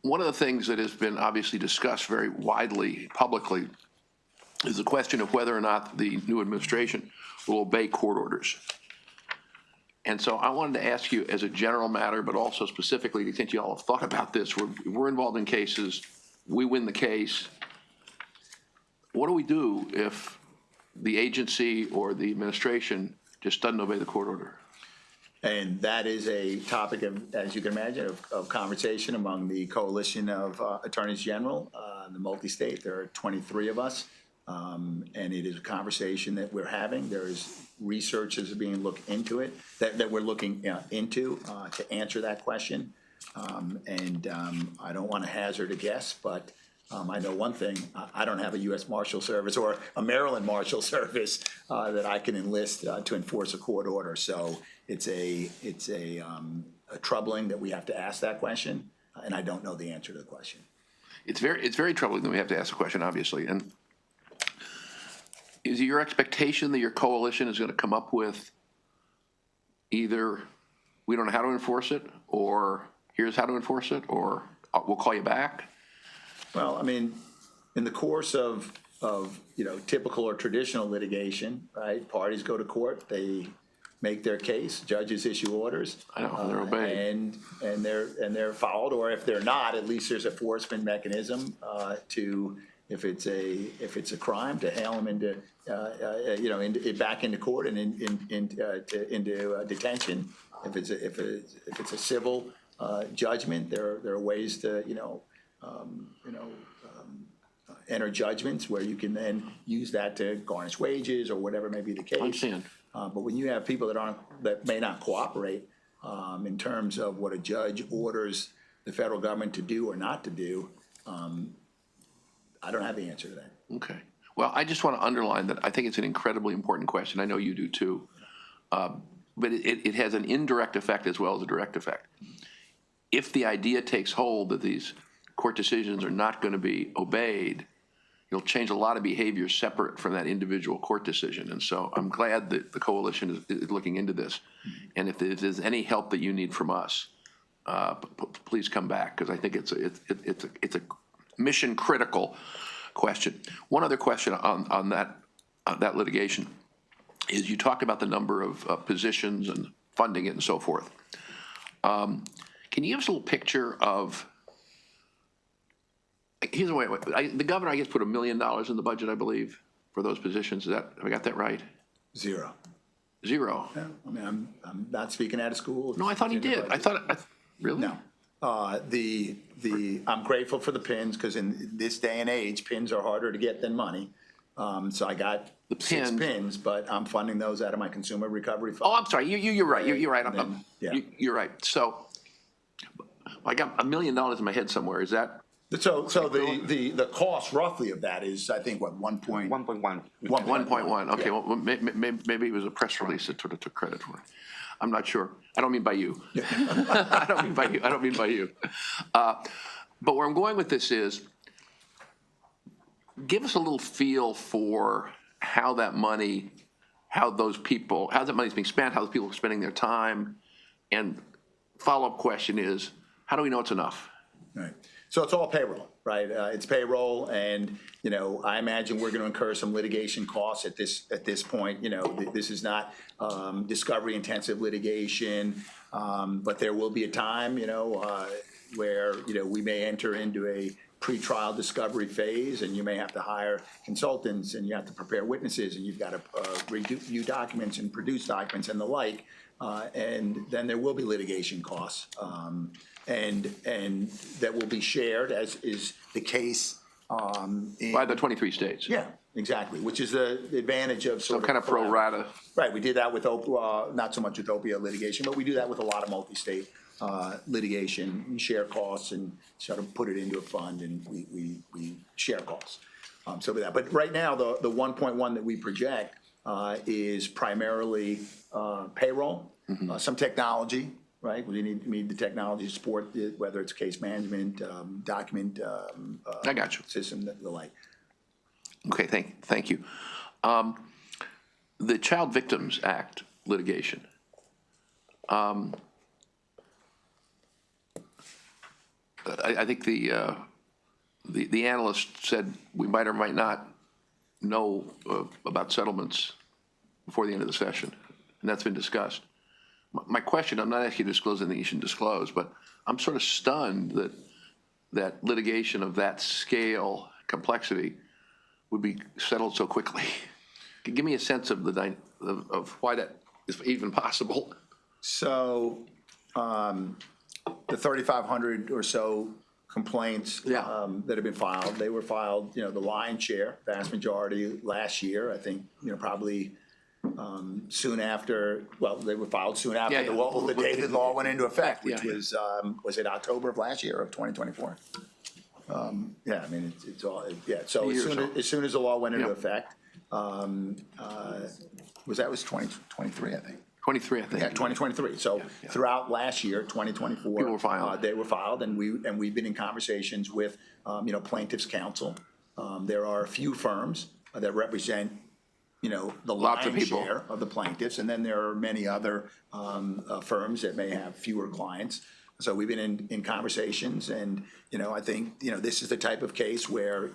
One of the things that has been obviously discussed very widely publicly is the question of whether or not the new administration will obey court orders. And so I wanted to ask you as a general matter, but also specifically, I think you all have thought about this. We're involved in cases, we win the case. What do we do if the agency or the administration just doesn't obey the court order? And that is a topic of, as you can imagine, of conversation among the coalition of attorneys general, the multi-state. There are 23 of us, and it is a conversation that we're having. There is research that's being looked into it, that we're looking into to answer that question. I don't want to hazard a guess, but I know one thing, I don't have a U.S. Marshal Service or a Maryland Marshal Service that I can enlist to enforce a court order. So it's a troubling that we have to ask that question, and I don't know the answer to the question. It's very troubling that we have to ask a question, obviously. And is it your expectation that your coalition is going to come up with either we don't know how to enforce it, or here's how to enforce it, or we'll call you back? Well, I mean, in the course of typical or traditional litigation, right? Parties go to court, they make their case, judges issue orders. I know, they're obeyed. And they're followed, or if they're not, at least there's a enforcement mechanism to, if it's a crime, to hail them into back into court and into detention. If it's a civil judgment, there are ways to enter judgments where you can then use that to garnish wages or whatever may be the case. I understand. But when you have people that may not cooperate in terms of what a judge orders the federal government to do or not to do, I don't have the answer to that. Okay. Well, I just want to underline that I think it's an incredibly important question. I know you do too. But it has an indirect effect as well as a direct effect. If the idea takes hold that these court decisions are not going to be obeyed, you'll change a lot of behavior separate from that individual court decision. And so I'm glad that the coalition is looking into this. And if there's any help that you need from us, please come back, because I think it's a mission critical question. One other question on that litigation is, you talked about the number of positions and funding it and so forth. Can you give us a little picture of? Here's the way. The governor, I guess, put $1 million in the budget, I believe, for those positions. Have I got that right? Zero. Zero. Yeah, I mean, I'm not speaking out of school. No, I thought he did. Really? No. I'm grateful for the pins, because in this day and age, pins are harder to get than money. So I got the 6 pins, but I'm funding those out of my consumer recovery fund. Oh, I'm sorry. You're right. You're right. Yeah. You're right. So I got $1 million in my head somewhere. Is that? So the cost roughly of that is, I think, what, 1.1? 1.1. Okay. Well, maybe it was a press release that sort of took credit for it. I'm not sure. I don't mean by you. I don't mean by you. But where I'm going with this is, give us a little feel for how that money, how that money is being spent, how those people are spending their time, And follow-up question is, how do we know it's enough? Right. So it's all payroll, right? It's payroll, and, I imagine we're going to incur some litigation costs at this point. This is not discovery-intensive litigation, but there will be a time, where, we may enter into a pretrial discovery phase, and you may have to hire consultants, and you have to prepare witnesses, and you've got to review documents and produce documents and the like. And then there will be litigation costs, and that will be shared, as is the case. By the 23 states. Yeah, exactly, which is the advantage of Some kind of pro rata. Right, we did that with not so much with opioid litigation, but we do that with a lot of multi-state litigation. We share costs and sort of put it into a fund, and we share costs. So with that, but right now, the 1.1 that we project is primarily payroll, some technology, right? We need the technology to support it, whether it's case management, document I got you. system, the like. Okay, thank you. The Child Victims Act litigation. I think the analyst said we might or might not know about settlements before the end of the session, and that's been discussed. My question, I'm not asking you to disclose anything you shouldn't disclose, but I'm sort of stunned that litigation of that scale, complexity, would be settled so quickly. Give me a sense of of why that is even possible. So, the 3,500 or so complaints that have been filed, they were filed, the lion's share, vast majority last year. I think, probably soon after. Well, they were filed soon after the day the law went into effect, which was it October of last year, of 2024? I mean, it's all So as soon as the law went into effect, was 2023, I think. 23, I think. Yeah, 2023. So throughout last year, 2024, People were filed. They were filed, and we've been in conversations with plaintiffs' counsel. There are a few firms that represent the lion's share of the plaintiffs, and then there are many other firms that may have fewer clients. So we've been in conversations, and I think this is the type of case where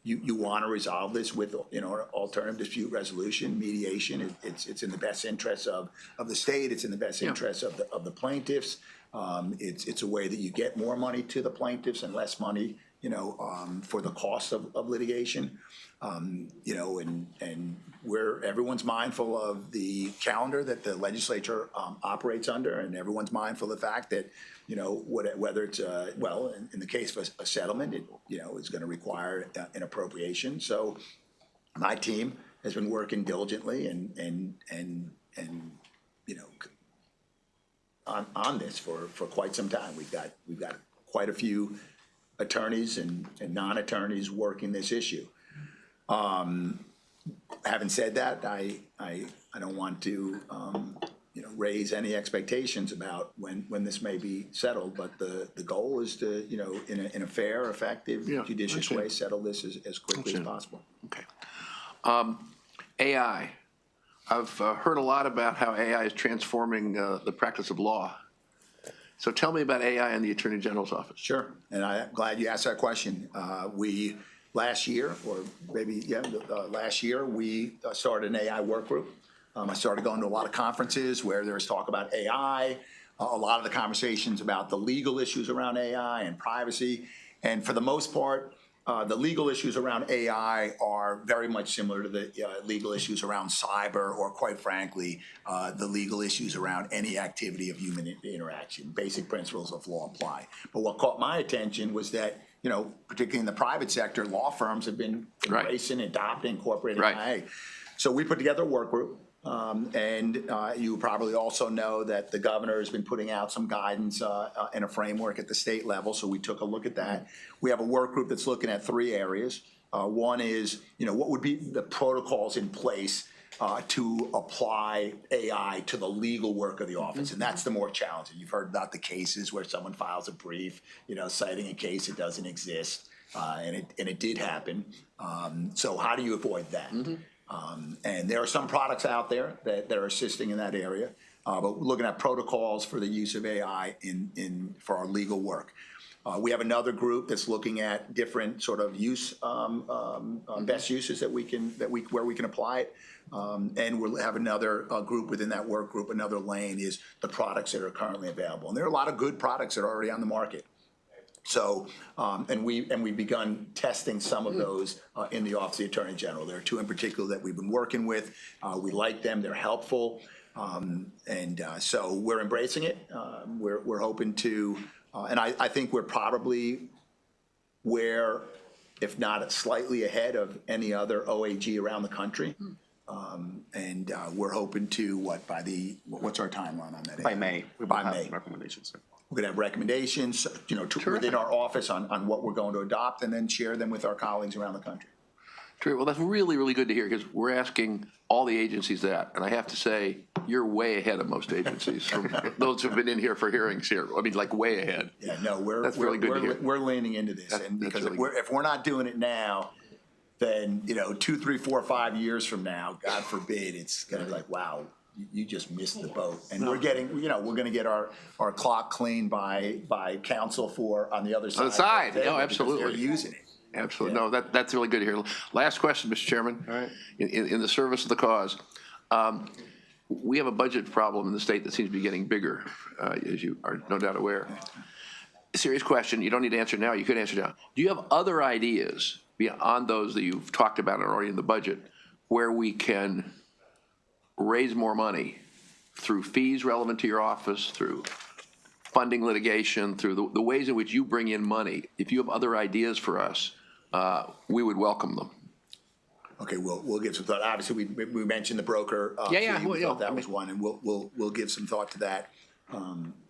you want to resolve this with alternative dispute resolution, mediation. It's in the best interest of the state. It's in the best interest of the plaintiffs. It's a way that you get more money to the plaintiffs and less money for the cost of litigation. And everyone's mindful of the calendar that the legislature operates under, and everyone's mindful of the fact that whether it's in the case of a settlement, it is going to require an appropriation. So my team has been working diligently and on this for quite some time. We've got quite a few attorneys and non-attorneys working this issue. Having said that, I don't want to raise any expectations about when this may be settled, but the goal is to in a fair, effective, judicious way settle this as quickly as possible. Okay. AI. I've heard a lot about how AI is transforming the practice of law. So tell me about AI in the Attorney General's office. Sure, and I'm glad you asked that question. Last year, we started an AI work group. I started going to a lot of conferences where there was talk about AI, a lot of the conversations about the legal issues around AI and privacy. And for the most part, the legal issues around AI are very much similar to the legal issues around cyber, or quite frankly, the legal issues around any activity of human interaction. Basic principles of law apply. But what caught my attention was that, particularly in the private sector, law firms have been embracing, adopting, incorporating AI. So we put together a work group. And you probably also know that the governor has been putting out some guidance and a framework at the state level. So we took a look at that. We have a work group that's looking at three areas. One is, what would be the protocols in place to apply AI to the legal work of the office, and that's the more challenging. You've heard about the cases where someone files a brief, citing a case that doesn't exist, and it did happen. So how do you avoid that? And there are some products out there that are assisting in that area. but we're looking at protocols for the use of AI for our legal work. We have another group that's looking at different sort of use, best uses where we can apply it. And we'll have another group within that work group, another lane is the products that are currently available. And there are a lot of good products that are already on the market. So, and we've begun testing some of those in the Office of the Attorney General. There are two in particular that we've been working with. We like them, they're helpful. So we're embracing it. We're hoping to, and I think we're probably where, if not slightly ahead of any other OAG around the country. We're hoping to, what's our timeline on that? By May. By May. Recommendations. We're gonna have recommendations, within our office on what we're going to adopt and then share them with our colleagues around the country. Terrific. Well, that's really, really good to hear because we're asking all the agencies that. And I have to say, you're way ahead of most agencies. From those who've been in here for hearings here. I mean, like way ahead. Yeah, no, That's really good to hear. we're leaning into this. And because really if we're not doing it now, then, 2, 3, 4, 5 years from now, God forbid, it's gonna be like, wow, you just missed the boat. And we're getting, we're gonna get our clock cleaned by counsel on the other side. On the side, of the table no, because absolutely. They're using it. Absolutely. No, that's really good to hear. Last question, Mr. Chairman. All right. In the service of the cause, we have a budget problem in the state that seems to be getting bigger, as you are no doubt aware. Serious question. You don't need to answer now. You could answer now. Do you have other ideas beyond those that you've talked about already in the budget where we can raise more money through fees relevant to your office, through funding litigation, through the ways in which you bring in money? If you have other ideas for us, we would welcome them. Okay, we'll give some thought. Obviously, we mentioned the broker. Yeah. fee. We thought that was one, and we'll give some thought to that.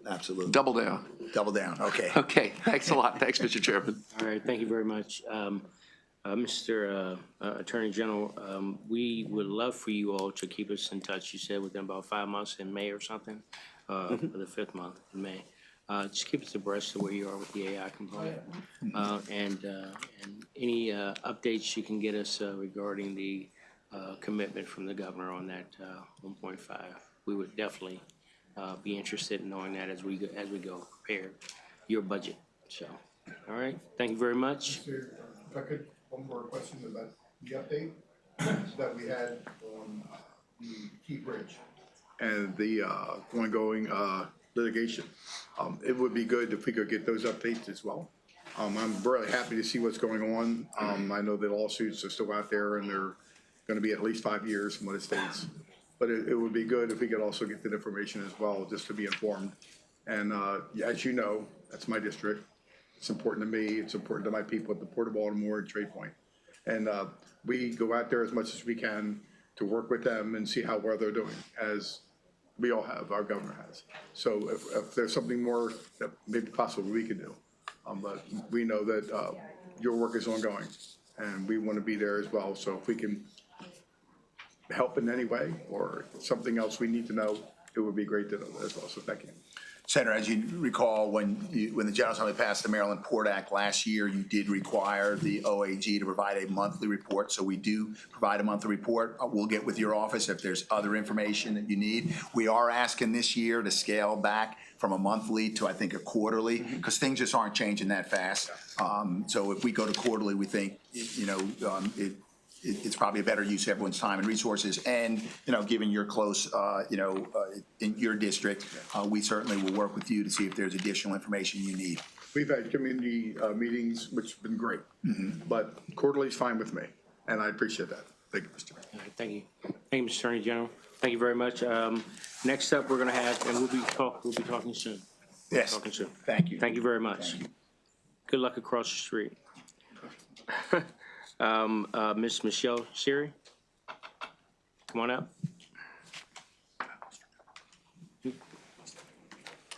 Absolutely. Double down. Double down, okay. Okay, thanks a lot. Thanks, Mr. Chairman. All right, thank you very much. Mr. Attorney General, we would love for you all to keep us in touch. You said within about 5 months in May or something, for the 5th month in May. Just keep us abreast of where you are with the AI component. And any updates you can get us regarding the commitment from the governor on that 1.5. We would definitely be interested in knowing that as we go prepare your budget. So, all right, thank you very much. If I could, one more question about the update that we had on the Key Bridge and the ongoing litigation. It would be good if we could get those updates as well. I'm really happy to see what's going on. I know the lawsuits are still out there and they're gonna be at least 5 years from what it states. But it would be good if we could also get that information as well, just to be informed. And as you know, that's my district. It's important to me. It's important to my people at the Port of Baltimore and Trade Point. And we go out there as much as we can to work with them and see how well they're doing, as we all have, our governor has. So if there's something more that may be possible we could do. But we know that your work is ongoing and we want to be there as well. So if we can help in any way or something else we need to know, it would be great to know that as well. So thank you. Senator, as you recall, when the General Assembly passed the Maryland Port Act last year, you did require the OAG to provide a monthly report. So we do provide a monthly report. We'll get with your office if there's other information that you need. We are asking this year to scale back from a monthly to, I think, a quarterly, because things just aren't changing that fast. So if we go to quarterly, we think, it's probably a better use of everyone's time and resources. And, given your close, in your district, we certainly will work with you to see if there's additional information you need. We've had community meetings, which have been great, but quarterly is fine with me, and I appreciate that. Thank you, Mr. Mayor. All right, thank you. Thank you, Mr. Attorney General. Thank you very much. Next up, we're going to have, and we'll be talking soon. Yes, Talking soon. thank you. Thank you very much. Good luck across the street. Ms. Michelle Siri, come on up.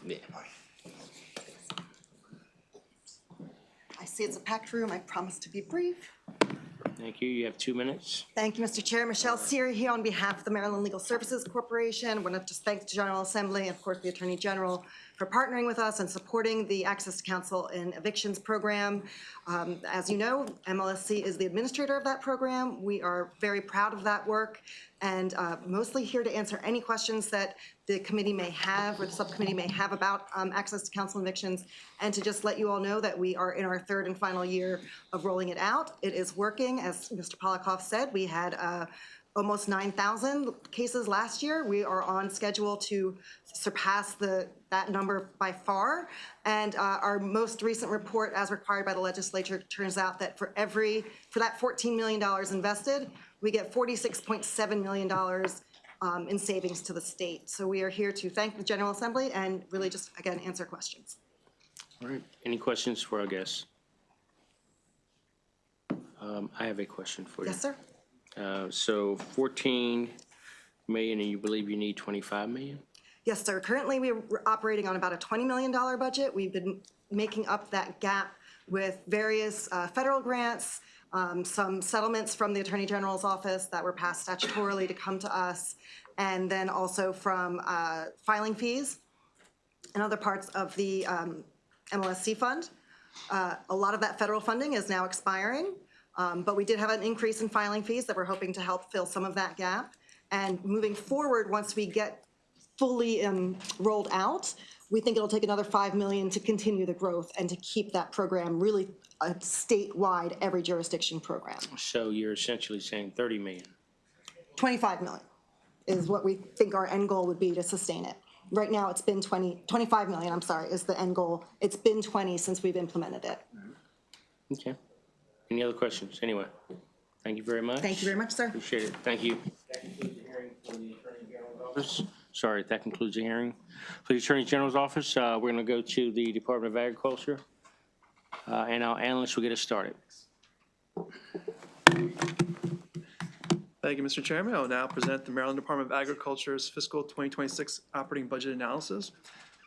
Yeah. I see it's a packed room. I promise to be brief. Thank you. You have 2 minutes. Thank you, Mr. Chair. Michelle Siri here on behalf of the Maryland Legal Services Corporation. I want to just thank the General Assembly and, of course, the Attorney General for partnering with us and supporting the Access to Counsel in Evictions program. As you know, MLSC is the administrator of that program. We are very proud of that work. and mostly here to answer any questions that the committee may have or the subcommittee may have about access to council evictions, and to just let you all know that we are in our third and final year of rolling it out. It is working. As Mr. Polikoff said, we had almost 9,000 cases last year. We are on schedule to surpass that number by far. And our most recent report, as required by the legislature, turns out that for that $14 million invested, we get $46.7 million in savings to the state. So we are here to thank the General Assembly and really just, again, answer questions. All right. Any questions for our guests? I have a question for you. Yes, sir. So 14 million, and you believe you need 25 million? Yes, sir. Currently, we're operating on about a $20 million budget. We've been making up that gap with various federal grants, some settlements from the Attorney General's office that were passed statutorily to come to us, and then also from filing fees and other parts of the MLSC fund. A lot of that federal funding is now expiring, but we did have an increase in filing fees that we're hoping to help fill some of that gap. And moving forward, once we get fully rolled out, we think it'll take another $5 million to continue the growth and to keep that program really a statewide, every jurisdiction program. So you're essentially saying 30 million? 25 million is what we think our end goal would be to sustain it. Right now, it's been 25 million, I'm sorry, is the end goal. It's been 20 since we've implemented it. Okay. Any other questions? Anyway, thank you very much. Thank you very much, sir. Appreciate it. Thank you. That concludes the hearing for the Attorney General's office. Sorry, that concludes the hearing for the Attorney General's office. We're going to go to the Department of Agriculture, and our analyst will get us started. Thank you, Mr. Chairman. I will now present the Maryland Department of Agriculture's fiscal 2026 operating budget analysis.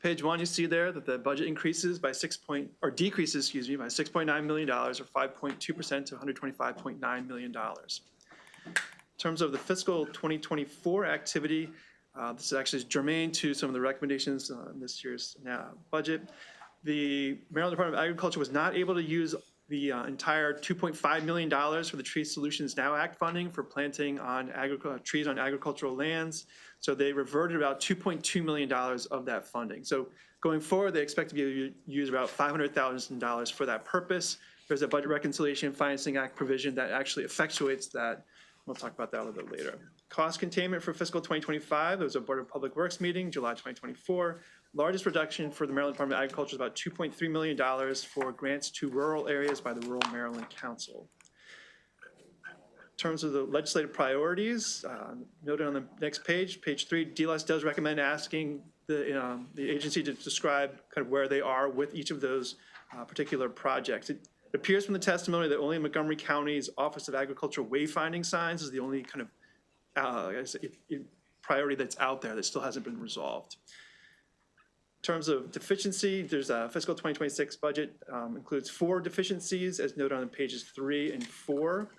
Page 1, you see there that the budget decreases by $6.9 million, or 5.2% to $125.9 million. In terms of the fiscal 2024 activity, this is actually germane to some of the recommendations in this year's budget. The Maryland Department of Agriculture was not able to use the entire $2.5 million for the Tree Solutions Now Act funding for planting on trees on agricultural lands. So they reverted about $2.2 million of that funding. So going forward, they expect to be able to use about $500,000 for that purpose. There's a Budget Reconciliation Financing Act provision that actually effectuates that. We'll talk about that a little bit later. Cost containment for fiscal 2025, there was a Board of Public Works meeting, July 2024. Largest reduction for the Maryland Department of Agriculture is about $2.3 million for grants to rural areas by the Rural Maryland Council. In terms of the legislative priorities, noted on the next page, page 3, DLS does recommend asking the agency to describe kind of where they are with each of those particular projects. It appears from the testimony that only Montgomery County's Office of Agricultural Wayfinding Signs is the only kind of priority that's out there that still hasn't been resolved. In terms of deficiency, there's a fiscal 2026 budget includes 4 deficiencies as noted on pages 3 and 4.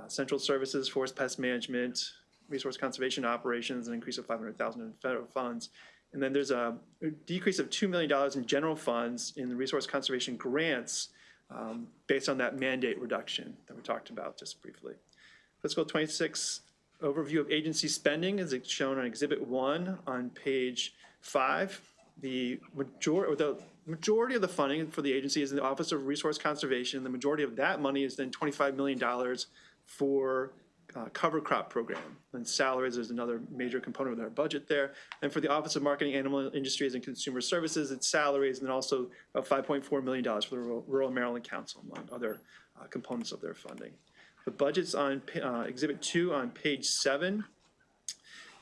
Central services, forest pest management, resource conservation operations, an increase of $500,000 in federal funds. And then there's a decrease of $2 million in general funds in the resource conservation grants based on that mandate reduction that we talked about just briefly. Fiscal 26 overview of agency spending is shown on Exhibit 1 on page 5. The majority of the funding for the agency is in the Office of Resource Conservation. The majority of that money is then $25 million for cover crop program. And salaries is another major component of their budget there. And for the Office of Marketing, Animal Industries, and Consumer Services, it's salaries, and then also about $5.4 million for the Rural Maryland Council, among other components of their funding. The budget's on Exhibit 2 on page 7.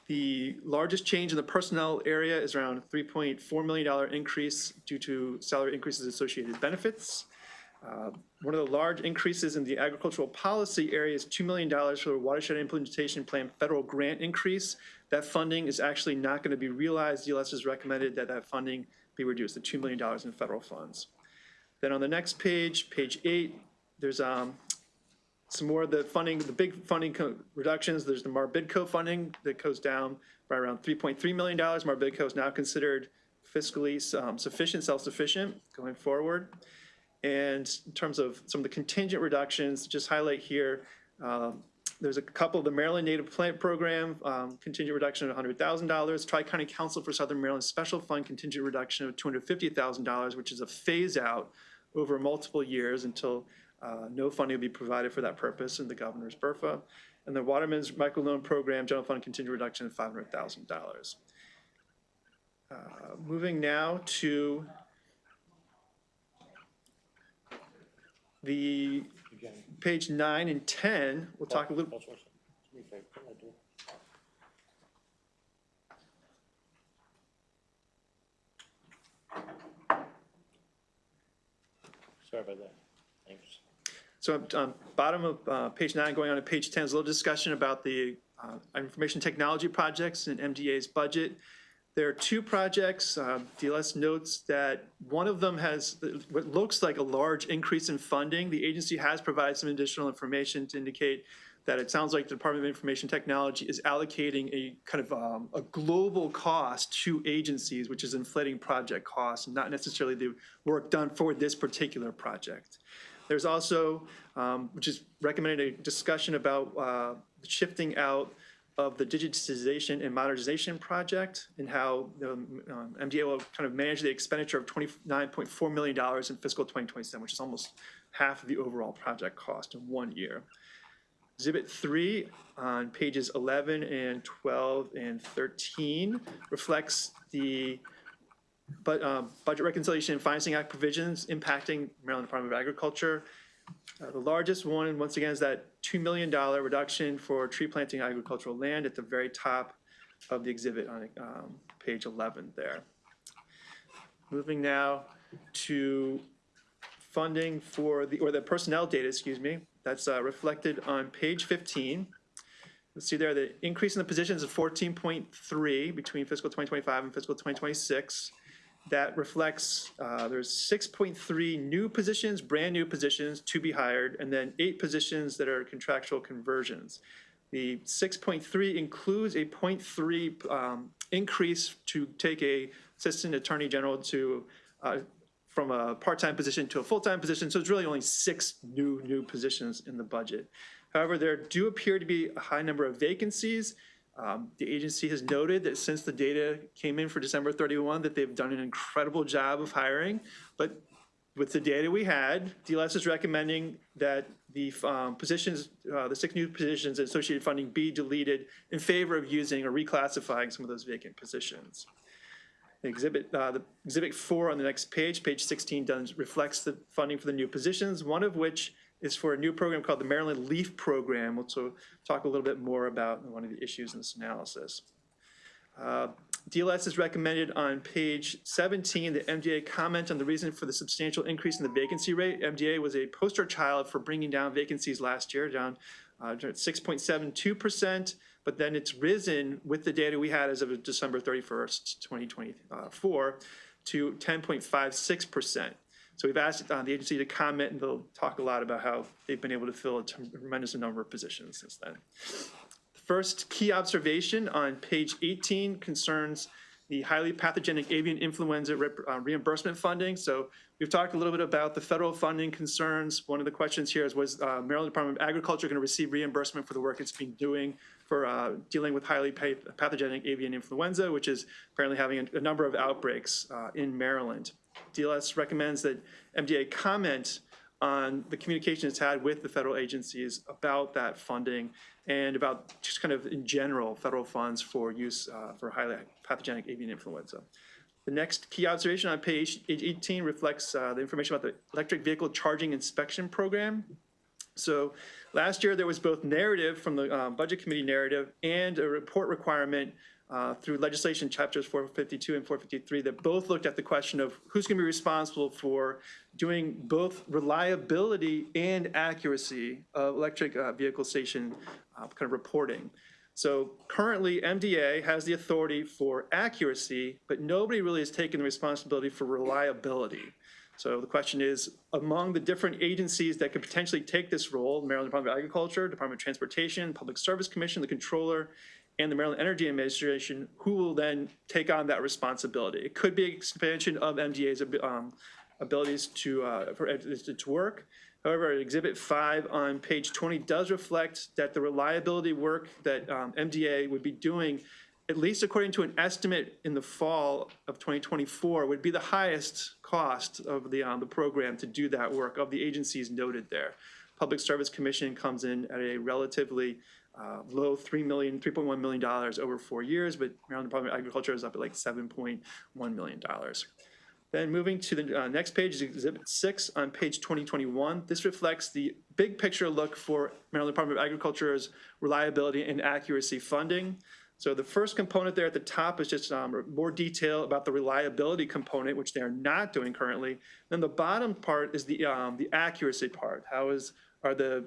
The largest change in the personnel area is around a $3.4 million increase due to salary increases associated benefits. One of the large increases in the agricultural policy area is $2 million for the Watershed Implementation Plan federal grant increase. That funding is actually not going to be realized. DLS has recommended that that funding be reduced to $2 million in federal funds. Then on the next page, page 8, there's some more of the funding, the big funding reductions. There's the Marbidco funding that goes down by around $3.3 million. Marbidco is now considered fiscally sufficient, self-sufficient going forward. And in terms of some of the contingent reductions, just highlight here, There's a couple of the Maryland Native Plant Program, contingent reduction of $100,000. Tri-County Council for Southern Maryland Special Fund contingent reduction of $250,000, which is a phase out over multiple years until no funding will be provided for that purpose in the governor's BRFA. And the Waterman's Microloan Program General Fund contingent reduction of $500,000. Moving now to the page 9 and 10, we'll talk a little. Sorry about that. Thanks. So on bottom of page 9, going on to page 10, is a little discussion about the information technology projects in MDA's budget. There are 2 projects. DLS notes that one of them has what looks like a large increase in funding. The agency has provided some additional information to indicate that it sounds like the Department of Information Technology is allocating a kind of a global cost to agencies, which is inflating project costs, not necessarily the work done for this particular project. There's also, which is recommended, a discussion about shifting out of the digitization and modernization project and how the MDA will kind of manage the expenditure of $29.4 million in fiscal 2027, which is almost half of the overall project cost in 1 year. Exhibit 3 on pages 11 and 12 and 13 reflects the Budget Reconciliation and Financing Act provisions impacting Maryland Department of Agriculture. The largest one, once again, is that $2 million reduction for tree planting agricultural land at the very top of the exhibit on page 11 there. Moving now to funding for the personnel data, excuse me, that's reflected on page 15. You'll see there the increase in the positions of 14.3 between fiscal 2025 and fiscal 2026. That reflects there's 6.3 new positions, brand new positions to be hired, and then 8 positions that are contractual conversions. The 6.3 includes a 0.3 increase to take a assistant attorney general to from a part-time position to a full-time position. So it's really only 6 new positions in the budget. However, there do appear to be a high number of vacancies. The agency has noted that since the data came in for December 31, that they've done an incredible job of hiring. But with the data we had, DLS is recommending that the positions, the 6 new positions and associated funding be deleted in favor of using or reclassifying some of those vacant positions. The exhibit 4 on the next page, page 16, reflects the funding for the new positions, one of which is for a new program called the Maryland LEAF Program, which we'll talk a little bit more about in one of the issues in this analysis. DLS has recommended on page 17 that MDA comment on the reason for the substantial increase in the vacancy rate. MDA was a poster child for bringing down vacancies last year, down at 6.72%, but then it's risen with the data we had as of December 31st, 2024 to 10.56%. So we've asked the agency to comment, and they'll talk a lot about how they've been able to fill a tremendous number of positions since then. The first key observation on page 18 concerns the highly pathogenic avian influenza reimbursement funding. So we've talked a little bit about the federal funding concerns. One of the questions here is, was Maryland Department of Agriculture going to receive reimbursement for the work it's been doing for dealing with highly pathogenic avian influenza, which is apparently having a number of outbreaks in Maryland. DLS recommends that MDA comment on the communication it's had with the federal agencies about that funding and about just kind of in general federal funds for use for highly pathogenic avian influenza. The next key observation on page 18 reflects the information about the electric vehicle charging inspection program. So last year there was both narrative from the Budget Committee narrative and a report requirement through legislation chapters 452 and 453 that both looked at the question of who's going to be responsible for doing both reliability and accuracy of electric vehicle station kind of reporting. So currently MDA has the authority for accuracy, but nobody really has taken the responsibility for reliability. So the question is, among the different agencies that could potentially take this role, Maryland Department of Agriculture, Department of Transportation, Public Service Commission, the Controller, and the Maryland Energy Administration, who will then take on that responsibility? It could be expansion of MDA's abilities to work. However, Exhibit 5 on page 20 does reflect that the reliability work that MDA would be doing, at least according to an estimate in the fall of 2024, would be the highest cost of the program to do that work of the agencies noted there. Public Service Commission comes in at a relatively low $3.1 million over 4 years, but Maryland Department of Agriculture is up at like $7.1 million. Then moving to the next page is Exhibit 6 on page 2021. This reflects the big picture look for Maryland Department of Agriculture's reliability and accuracy funding. So the first component there at the top is just more detail about the reliability component, which they are not doing currently. Then the bottom part is the accuracy part. Are the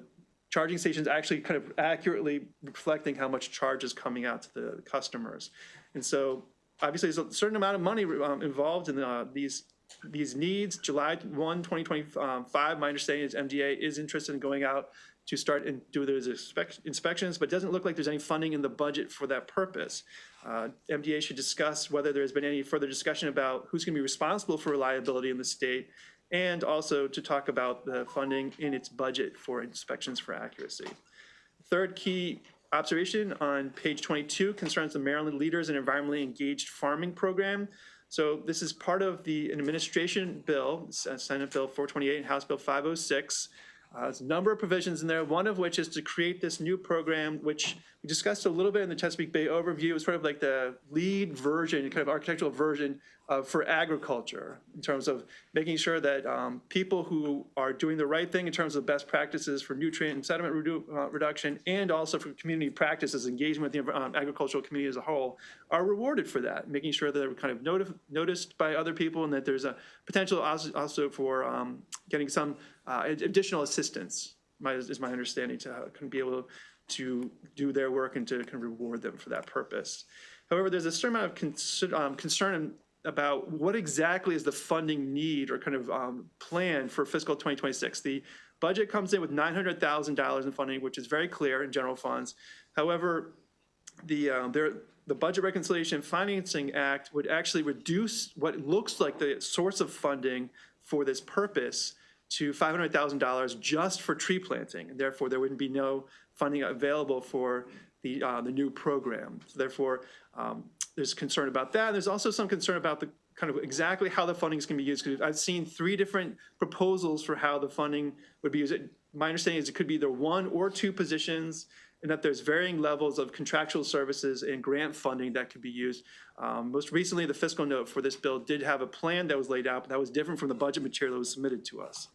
charging stations actually kind of accurately reflecting how much charge is coming out to the customers? And so obviously there's a certain amount of money involved in these needs. July 1, 2025, my understanding is MDA is interested in going out to start and do those inspections, but it doesn't look like there's any funding in the budget for that purpose. MDA should discuss whether there's been any further discussion about who's going to be responsible for reliability in the state, and also to talk about the funding in its budget for inspections for accuracy. Third key observation on page 22 concerns the Maryland Leaders in Environmentally Engaged Farming Program. So this is part of the administration bill, Senate Bill 428 and House Bill 506. There's a number of provisions in there, one of which is to create this new program, which we discussed a little bit in the Chesapeake Bay overview. It's sort of like the lead version, kind of architectural version for agriculture, in terms of making sure that people who are doing the right thing in terms of best practices for nutrient and sediment reduction, and also for community practices, engagement with the agricultural community as a whole, are rewarded for that, making sure that they're kind of noticed by other people, and that there's a potential also for getting some additional assistance, is my understanding, to kind of be able to do their work and to kind of reward them for that purpose. However, there's a certain amount of concern about what exactly is the funding need or kind of plan for fiscal 2026. The budget comes in with $900,000 in funding, which is very clear in general funds. However, the Budget Reconciliation Financing Act would actually reduce what looks like the source of funding for this purpose to $500,000 just for tree planting, and therefore there wouldn't be no funding available for the new program. So therefore, there's concern about that. And there's also some concern about the kind of exactly how the funding is going to be used, because I've seen 3 different proposals for how the funding would be used. My understanding is it could be either 1 or 2 positions, and that there's varying levels of contractual services and grant funding that could be used. Most recently, the fiscal note for this bill did have a plan that was laid out, but that was different from the budget material that was submitted to us.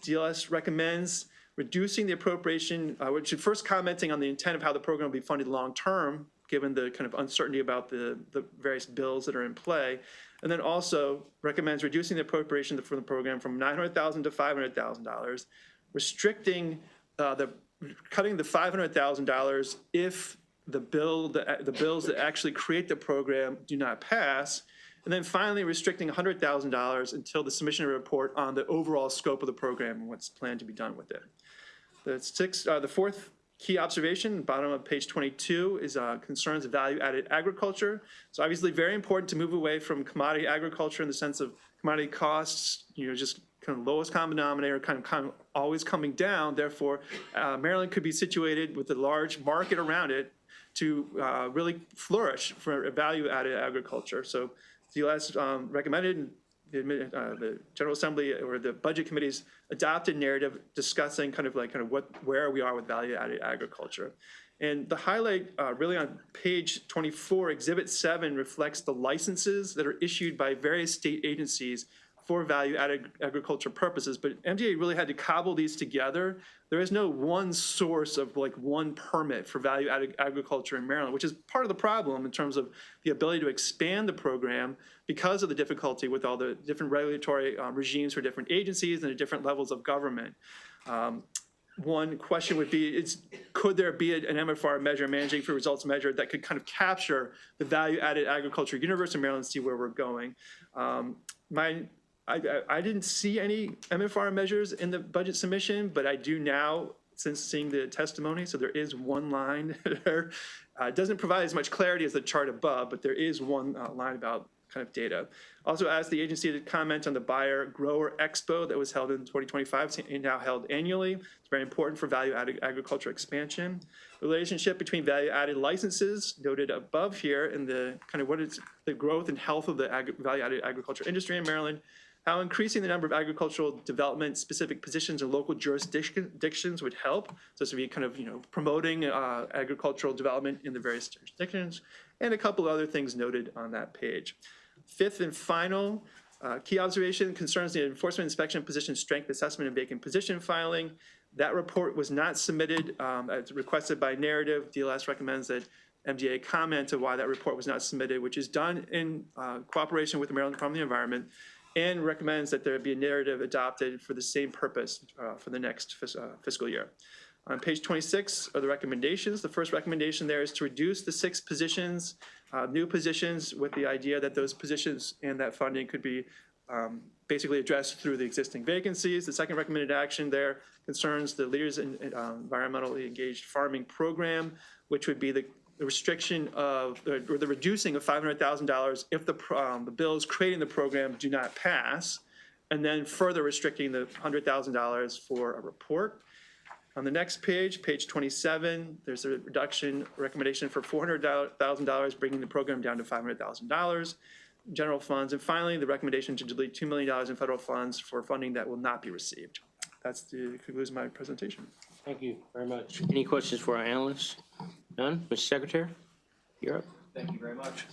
DLS recommends reducing the appropriation, which is first commenting on the intent of how the program will be funded long-term, given the kind of uncertainty about the various bills that are in play, and then also recommends reducing the appropriation for the program from $900,000 to $500,000, restricting cutting the $500,000 if the bills that actually create the program do not pass, and then finally restricting $100,000 until the submission of a report on the overall scope of the program and what's planned to be done with it. The fourth key observation, bottom of page 22, is concerns of value-added agriculture. So obviously very important to move away from commodity agriculture in the sense of commodity costs, just kind of lowest common denominator, kind of always coming down. Therefore, Maryland could be situated with a large market around it to really flourish for value-added agriculture. So DLS recommended, the General Assembly or the Budget Committee's adopted narrative discussing where we are with value-added agriculture. And the highlight really on page 24, Exhibit 7 reflects the licenses that are issued by various state agencies for value-added agriculture purposes, but MDA really had to cobble these together. There is no one source of one permit for value-added agriculture in Maryland, which is part of the problem in terms of the ability to expand the program because of the difficulty with all the different regulatory regimes for different agencies and the different levels of government. One question would be, could there be an MFR measure, managing for results measure, that could kind of capture the value-added agriculture universe in Maryland and see where we're going? I didn't see any MFR measures in the budget submission, but I do now, since seeing the testimony. So there is one line there. It doesn't provide as much clarity as the chart above, but there is one line about kind of data. Also asked the agency to comment on the Buyer Grower Expo that was held in 2025. It's now held annually. It's very important for value-added agriculture expansion. The relationship between value-added licenses noted above here and the kind of what is the growth and health of the value-added agriculture industry in Maryland, how increasing the number of agricultural development specific positions in local jurisdictions would help. So this would be kind of, promoting agricultural development in the various jurisdictions, and a couple of other things noted on that page. Fifth and final, key observation concerns the enforcement inspection position strength assessment and vacant position filing. That report was not submitted as requested by narrative. DLS recommends that MDA comment on why that report was not submitted, which is done in cooperation with the Maryland Department of the Environment, and recommends that there be a narrative adopted for the same purpose for the next fiscal year. On page 26 are the recommendations. The first recommendation there is to reduce the 6 positions, new positions, with the idea that those positions and that funding could be basically addressed through the existing vacancies. The second recommended action there concerns the Leaders in Environmentally Engaged Farming Program, which would be the restriction of, or the reducing of $500,000 if the bills creating the program do not pass, and then further restricting the $100,000 for a report. On the next page, page 27, there's a reduction recommendation for $400,000, bringing the program down to $500,000. General funds, and finally, the recommendation to delete $2 million in federal funds for funding that will not be received. That's the conclusion of my presentation. Thank you very much. Any questions for our analysts? None? Mr. Secretary, you're up. Thank you very much.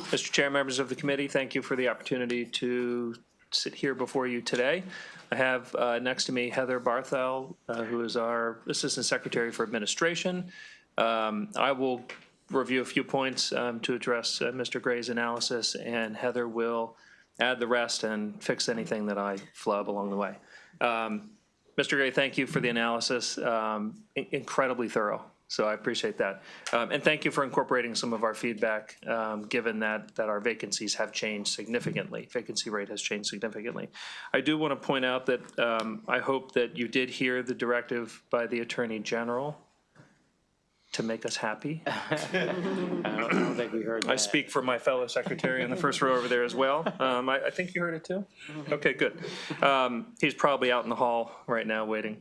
Mr. Chair, members of the committee, thank you for the opportunity to sit here before you today. I have next to me Heather Barthel, who is our Assistant Secretary for Administration. I will review a few points to address Mr. Gray's analysis, and Heather will add the rest and fix anything that I flub along the way. Mr. Gray, thank you for the analysis. Incredibly thorough. So I appreciate that. And thank you for incorporating some of our feedback, given that our vacancies have changed significantly. Vacancy rate has changed significantly. I do want to point out that I hope that you did hear the directive by the Attorney General to make us happy. I don't think we heard that. I speak for my fellow secretary in the first row over there as well. I think you heard it too? Okay, good. He's probably out in the hall right now waiting.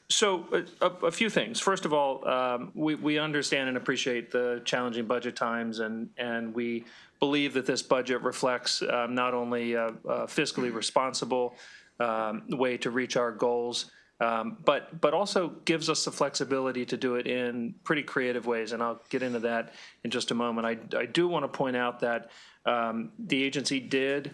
So a few things. First of all, we understand and appreciate the challenging budget times, and we believe that this budget reflects not only a fiscally responsible way to reach our goals, but also gives us the flexibility to do it in pretty creative ways, and I'll get into that in just a moment. I do want to point out that the agency did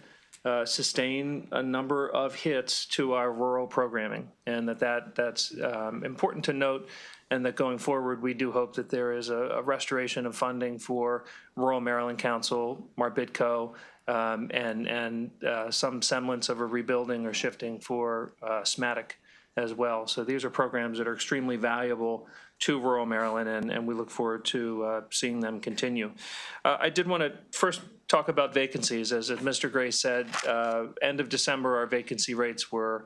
sustain a number of hits to our rural programming, and that's important to note, and that going forward, we do hope that there is a restoration of funding for Rural Maryland Council, Marbitco, and some semblance of a rebuilding or shifting for SMATIC as well. So these are programs that are extremely valuable to rural Maryland, and we look forward to seeing them continue. I did want to first talk about vacancies. As Mr. Gray said, end of December, our vacancy rates were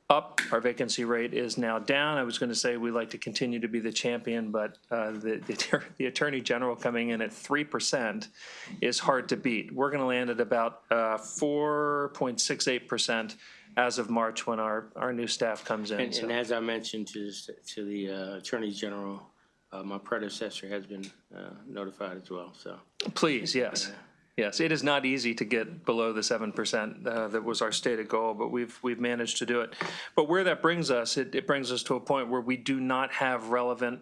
up. Our vacancy rate is now down. I was going to say we like to continue to be the champion, but the Attorney General coming in at 3% is hard to beat. We're going to land at about 4.68% as of March when our new staff comes in. And as I mentioned to the Attorney General, my predecessor has been notified as well. So please, yes. Yes, it is not easy to get below the 7%. That was our stated goal, but we've managed to do it. But where that brings us, it brings us to a point where we do not have relevant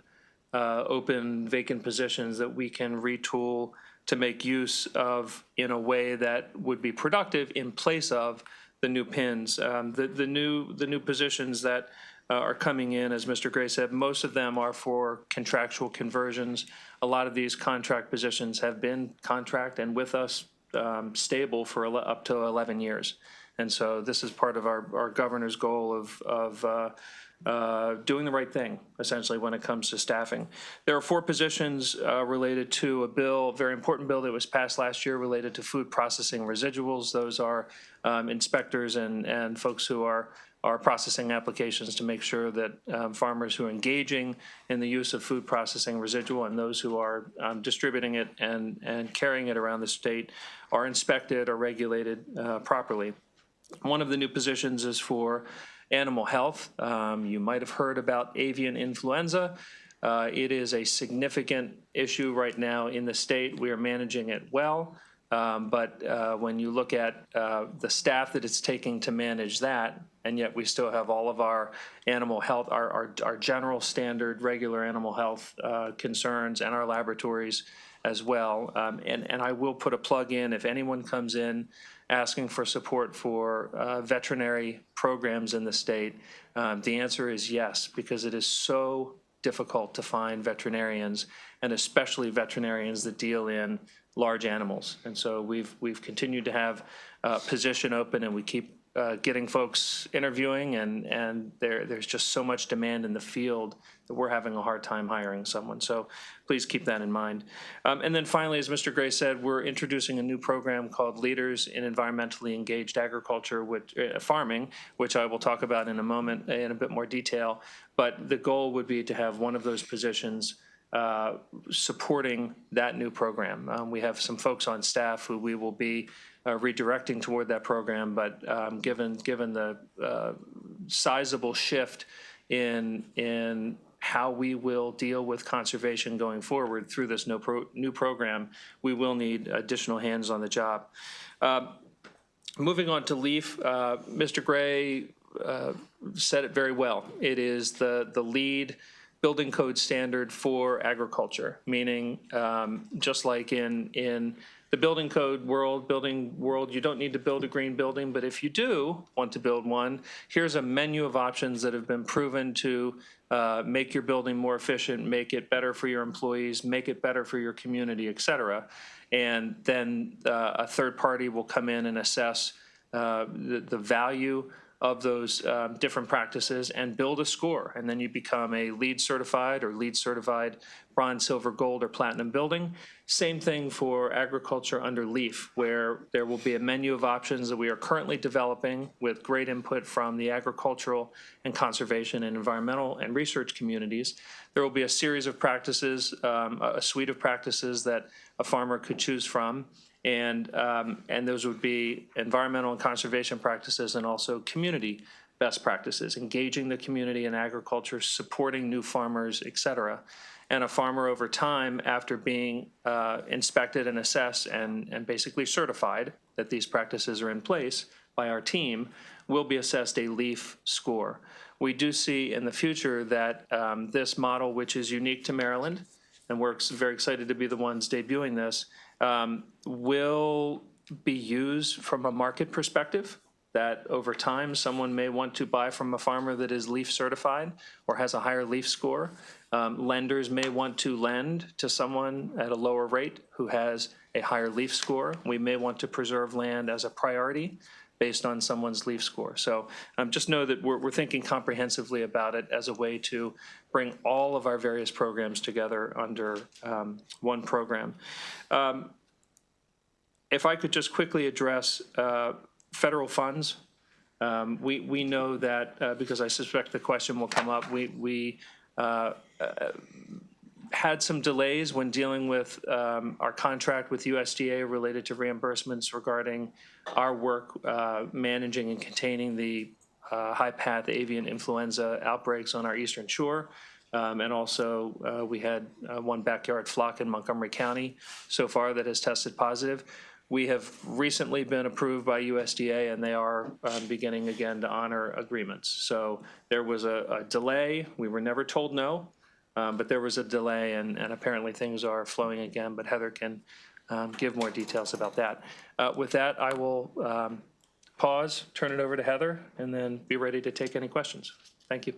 open vacant positions that we can retool to make use of in a way that would be productive in place of the new PINs. The new positions that are coming in, as Mr. Gray said, most of them are for contractual conversions. A lot of these contract positions have been contract and with us stable for up to 11 years. And so this is part of our governor's goal of doing the right thing, essentially, when it comes to staffing. There are 4 positions related to a bill, a very important bill that was passed last year related to food processing residuals. Those are inspectors and folks who are our processing applications to make sure that farmers who are engaging in the use of food processing residual and those who are distributing it and carrying it around the state are inspected or regulated properly. One of the new positions is for animal health. You might have heard about avian influenza. It is a significant issue right now in the state. We are managing it well. But when you look at the staff that it's taking to manage that, and yet we still have all of our animal health, our general standard regular animal health concerns and our laboratories as well. And I will put a plug in if anyone comes in asking for support for veterinary programs in the state. The answer is yes, because it is so difficult to find veterinarians, and especially veterinarians that deal in large animals. And so we've continued to have a position open, and we keep getting folks interviewing, and there's just so much demand in the field that we're having a hard time hiring someone. So please keep that in mind. And then finally, as Mr. Gray said, we're introducing a new program called Leaders in Environmentally Engaged Agriculture, farming, which I will talk about in a moment in a bit more detail. But the goal would be to have one of those positions supporting that new program. We have some folks on staff who we will be redirecting toward that program, but given the sizable shift in how we will deal with conservation going forward through this new program, we will need additional hands on the job. Moving on to LEAF, Mr. Gray said it very well. It is the lead building code standard for agriculture, meaning just like in the building code world, you don't need to build a green building, but if you do want to build one, here's a menu of options that have been proven to make your building more efficient, make it better for your employees, make it better for your community, et cetera. And then a third party will come in and assess the value of those different practices and build a score. And then you become a LEED certified or LEED certified bronze, silver, gold, or platinum building. Same thing for agriculture under LEAF, where there will be a menu of options that we are currently developing with great input from the agricultural and conservation and environmental and research communities. There will be a series of practices, a suite of practices that a farmer could choose from. And those would be environmental and conservation practices and also community best practices, engaging the community in agriculture, supporting new farmers, et cetera. And a farmer over time, after being inspected and assessed and basically certified that these practices are in place by our team, will be assessed a LEAF score. We do see in the future that this model, which is unique to Maryland, and we're very excited to be the ones debuting this, will be used from a market perspective, that over time someone may want to buy from a farmer that is LEAF certified or has a higher LEAF score. Lenders may want to lend to someone at a lower rate who has a higher LEAF score. We may want to preserve land as a priority based on someone's LEAF score. So just know that we're thinking comprehensively about it as a way to bring all of our various programs together under one program. If I could just quickly address federal funds. We know that, because I suspect the question will come up, we had some delays when dealing with our contract with USDA related to reimbursements regarding our work managing and containing the high-path avian influenza outbreaks on our eastern shore. And also we had one backyard flock in Montgomery County so far that has tested positive. We have recently been approved by USDA, and they are beginning again to honor agreements. So there was a delay. We were never told no, but there was a delay, and apparently things are flowing again. But Heather can give more details about that. With that, I will pause, turn it over to Heather, and then be ready to take any questions. Thank you.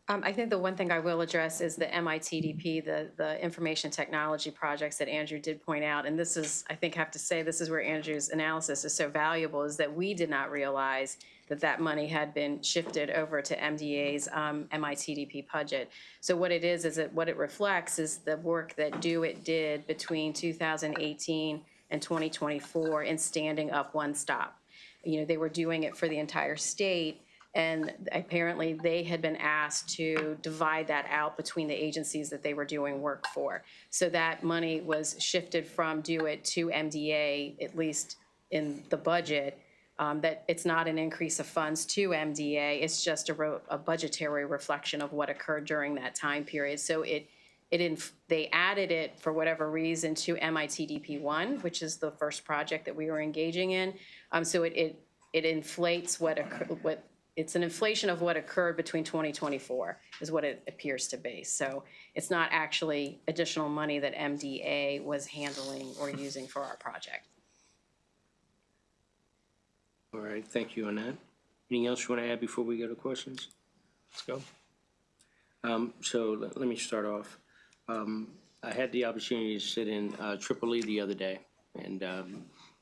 I think the one thing I will address is the MITDP, the information technology projects that Andrew did point out. And this is, I think, have to say, this is where Andrew's analysis is so valuable, is that we did not realize that that money had been shifted over to MDA's MITDP budget. So what it is that what it reflects is the work that DoIT did between 2018 and 2024 in standing up One Stop. You know, they were doing it for the entire state. And apparently they had been asked to divide that out between the agencies that they were doing work for. So that money was shifted from Do It to MDA, at least in the budget. That it's not an increase of funds to MDA, it's just a budgetary reflection of what occurred during that time period. So they added it for whatever reason to MITDP1, which is the first project that we were engaging in. So it inflates it's an inflation of what occurred between 2024 is what it appears to be. So it's not actually additional money that MDA was handling or using for our project. All right, thank you on that. Anything else you want to add before we go to questions? Let's go. So let me start off. I had the opportunity to sit in Tripoli the other day and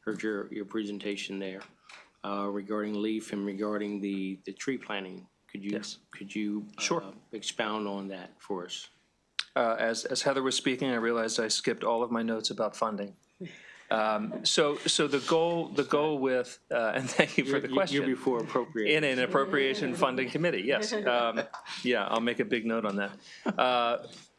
heard your presentation there regarding LEAF and regarding the tree planting. Could you Sure. Expound on that for us? As Heather was speaking, I realized I skipped all of my notes about funding. So the goal with, and thank you for the question. You're before appropriate. In an appropriation funding committee, yes. Yeah, I'll make a big note on that.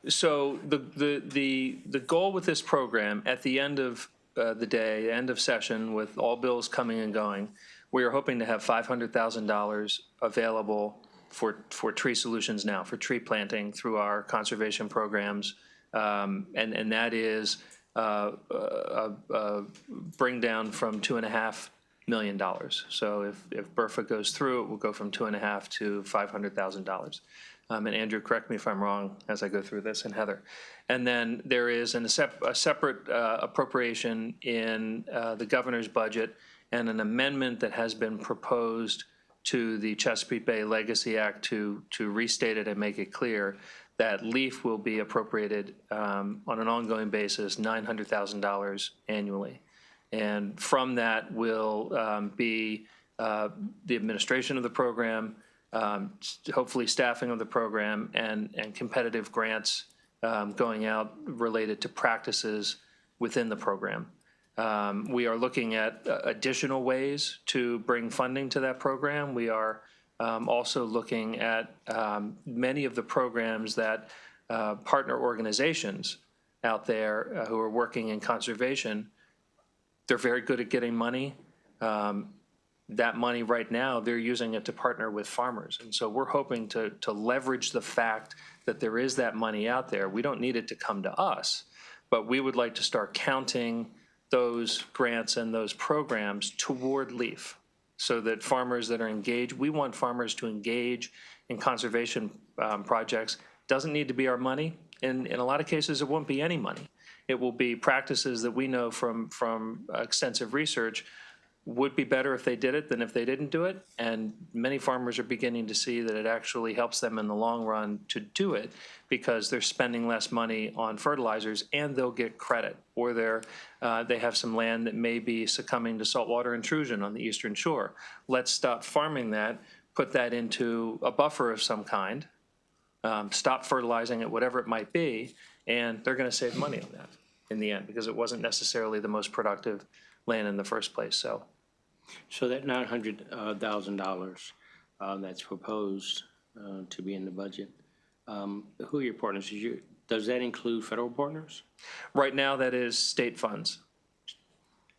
So the goal with this program, at the end of the day, end of session, with all bills coming and going, we are hoping to have $500,000 available for tree solutions now, for tree planting through our conservation programs. And that is bring down from $2.5 million. So if BRFA goes through, it will go from $2.5 to $500,000. And Andrew, correct me if I'm wrong as I go through this, and Heather. And then there is a separate appropriation in the governor's budget and an amendment that has been proposed to the Chesapeake Bay Legacy Act to restate it and make it clear that LEAF will be appropriated on an ongoing basis, $900,000 annually. And from that will be the administration of the program, hopefully staffing of the program, and competitive grants going out related to practices within the program. We are looking at additional ways to bring funding to that program. We are also looking at many of the programs that partner organizations out there who are working in conservation. They're very good at getting money. That money right now, they're using it to partner with farmers. And so we're hoping to leverage the fact that there is that money out there. We don't need it to come to us, but we would like to start counting those grants and those programs toward LEAF so that farmers that are engaged, we want farmers to engage in conservation projects. Doesn't need to be our money. In a lot of cases, it won't be any money. It will be practices that we know from extensive research would be better if they did it than if they didn't do it. And many farmers are beginning to see that it actually helps them in the long run to do it because they're spending less money on fertilizers and they'll get credit. Or they have some land that may be succumbing to saltwater intrusion on the eastern shore. Let's stop farming that, put that into a buffer of some kind, stop fertilizing it, whatever it might be, and they're going to save money on that in the end because it wasn't necessarily the most productive land in the first place. So that $900,000 that's proposed to be in the budget, who are your partners? Does that include federal partners? Right now, that is state funds.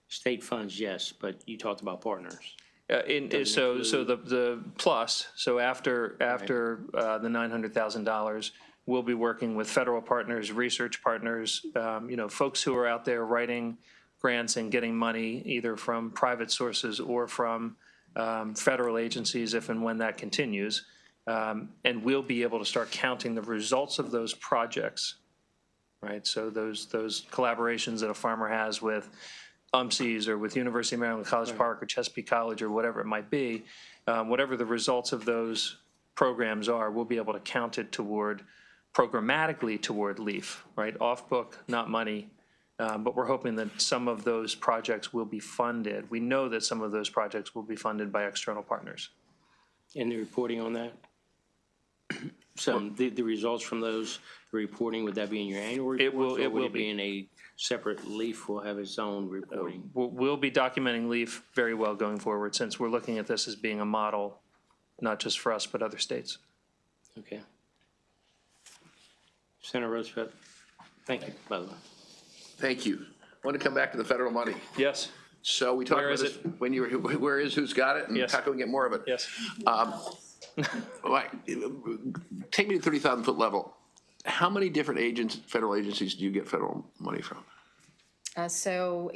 State funds, yes, but you talked about partners. So the plus, so after the $900,000, we'll be working with federal partners, research partners, folks who are out there writing grants and getting money either from private sources or from federal agencies if and when that continues. And we'll be able to start counting the results of those projects, right? So those collaborations that a farmer has with UMCs or with University of Maryland College Park or Chesapeake College or whatever it might be, whatever the results of those programs are, we'll be able to count it programmatically toward LEAF, right? Off book, not money. But we're hoping that some of those projects will be funded. We know that some of those projects will be funded by external partners. And the reporting on that? The results from those reporting, would that be in your annual report? It will be in a separate LEAF will have its own reporting? We'll be documenting LEAF very well going forward since we're looking at this as being a model not just for us, but other states. Okay. Senator Roosevelt, thank you, by the way. Thank you. I want to come back to the federal money. Yes, So we talked Where about is this, when you were, where is, who's got it, and Yes. how can we get more of it? yes. Like, take me to 30,000-foot level. How many different federal agencies do you get federal money from? So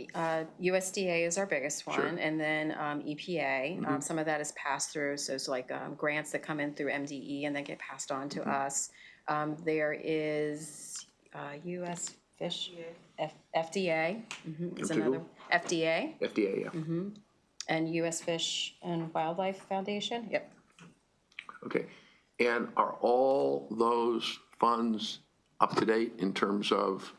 USDA is our biggest Sure. one, and then EPA. Some of that is passed through, so it's like grants that come in through MDE and then get passed on to us. There is US Fish, FDA is To who? another, FDA, FDA, yeah. and US Fish and Wildlife Foundation, yep. Okay. And are all those funds up to date in terms of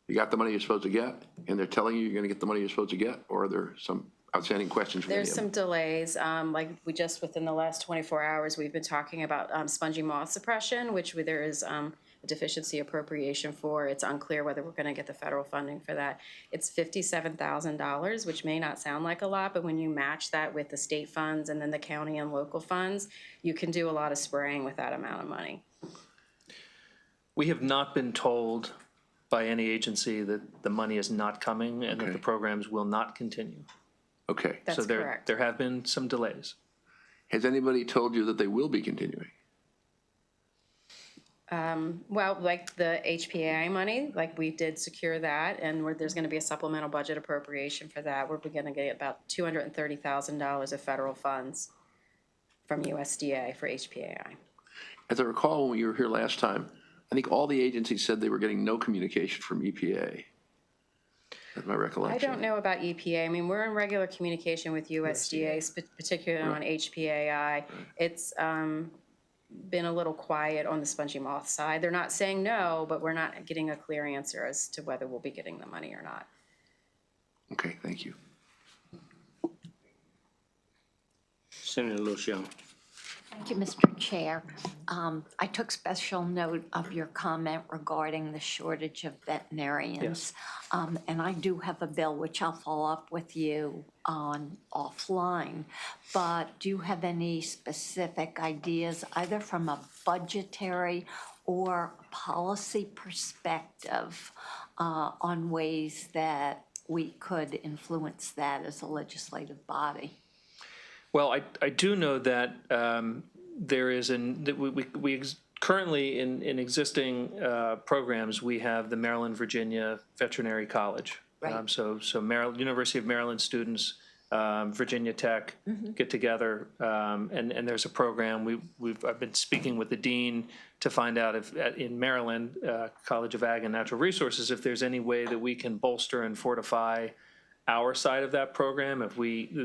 you got the money you're supposed to get, and they're telling you you're going to get the money you're supposed to get, or are there some outstanding questions from any There's of some them? delays, like we just, within the last 24 hours, we've been talking about spongy moth suppression, which there is a deficiency appropriation for. It's unclear whether we're gonna get the federal funding for that. It's $57,000, which may not sound like a lot, but when you match that with the state funds and then the county and local funds, you can do a lot of spraying with that amount of money. We have not been told by any agency that the money is not coming and that Okay. the programs will not continue. Okay. That's So correct. there have been some delays. Has anybody told you that they will be continuing? Well, like the HPAI money, like we did secure that, and there's gonna be a supplemental budget appropriation for that. We're gonna get about $230,000 of federal funds from USDA for HPAI. As I recall, when you were here last time, I think all the agencies said they were getting no communication from EPA. That's my I recollection. don't know about EPA. I mean, we're in regular communication with USDA, particularly on HPAI. It's been a little quiet on the spongy moth side. They're not saying no, but we're not getting a clear answer as to whether we'll be getting the money or not. Okay, thank you. Senator LaShaw. Thank you, Mr. Chair. I took special note of your comment regarding the shortage of veterinarians. And I do have a bill which I'll follow up with you on offline. But do you have any specific ideas, either from a budgetary or policy perspective, on ways that we could influence that as a legislative body? Well, I do know that there is currently in existing programs, we have the Maryland, Virginia Veterinary College. Right. So Maryland, University of Maryland students, Virginia Tech get together, and there's a program. I've been speaking with the dean to find out if in Maryland, College of Ag and Natural Resources, if there's any way that we can bolster and fortify our side of that program. If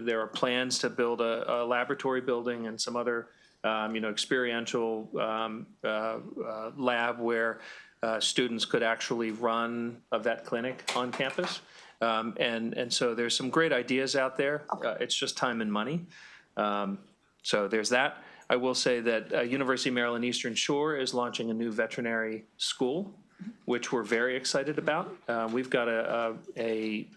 there are plans to build a laboratory building and some other, experiential lab where students could actually run a vet clinic on campus. And so there's some great ideas out there. It's just time and money. So there's that. I will say that University of Maryland Eastern Shore is launching a new veterinary school, which we're very excited about. We've got a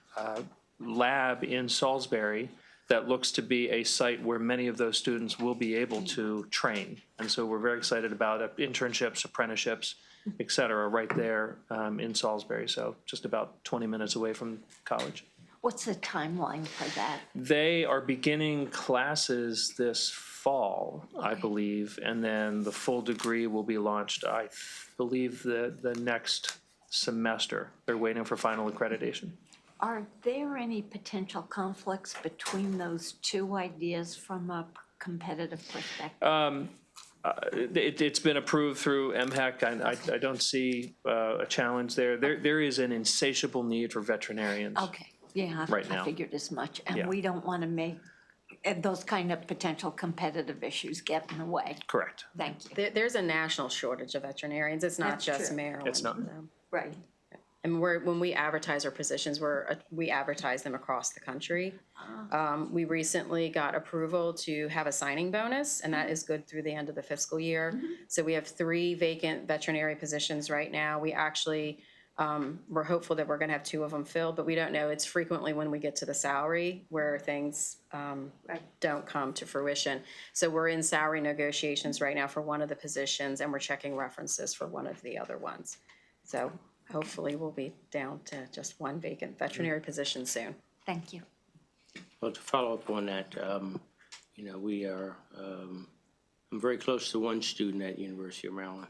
lab in Salisbury that looks to be a site where many of those students will be able to train. And so we're very excited about internships, apprenticeships, et cetera, right there in Salisbury. So just about 20 minutes away from college. What's the timeline for that? They are beginning classes this fall, I believe, and then the full degree will be launched, I believe, the next semester. They're waiting for final accreditation. Are there any potential conflicts between those two ideas from a competitive perspective? It's been approved through MHEC. I don't see a challenge there. There is an insatiable need for veterinarians. Okay, yeah, Right now. I figured as much. Yeah. And we don't want to make those kind of potential competitive issues get in the way. Correct. Thank you. There's a national shortage of veterinarians. It's not That's just true. Maryland. It's not. So. Right. And when we advertise our positions, we advertise them across the country. We recently got approval to have a signing bonus, and that is good through the end of the fiscal year. So we have 3 vacant veterinary positions right now. We actually We're hopeful that we're going to have 2 of them filled, but we don't know. It's frequently when we get to the salary where things don't come to fruition. So we're in salary negotiations right now for one of the positions, and we're checking references for one of the other ones. So hopefully we'll be down to just 1 vacant veterinary position soon. Thank you. Well, to follow up on that, we are, I'm very close to one student at University of Maryland.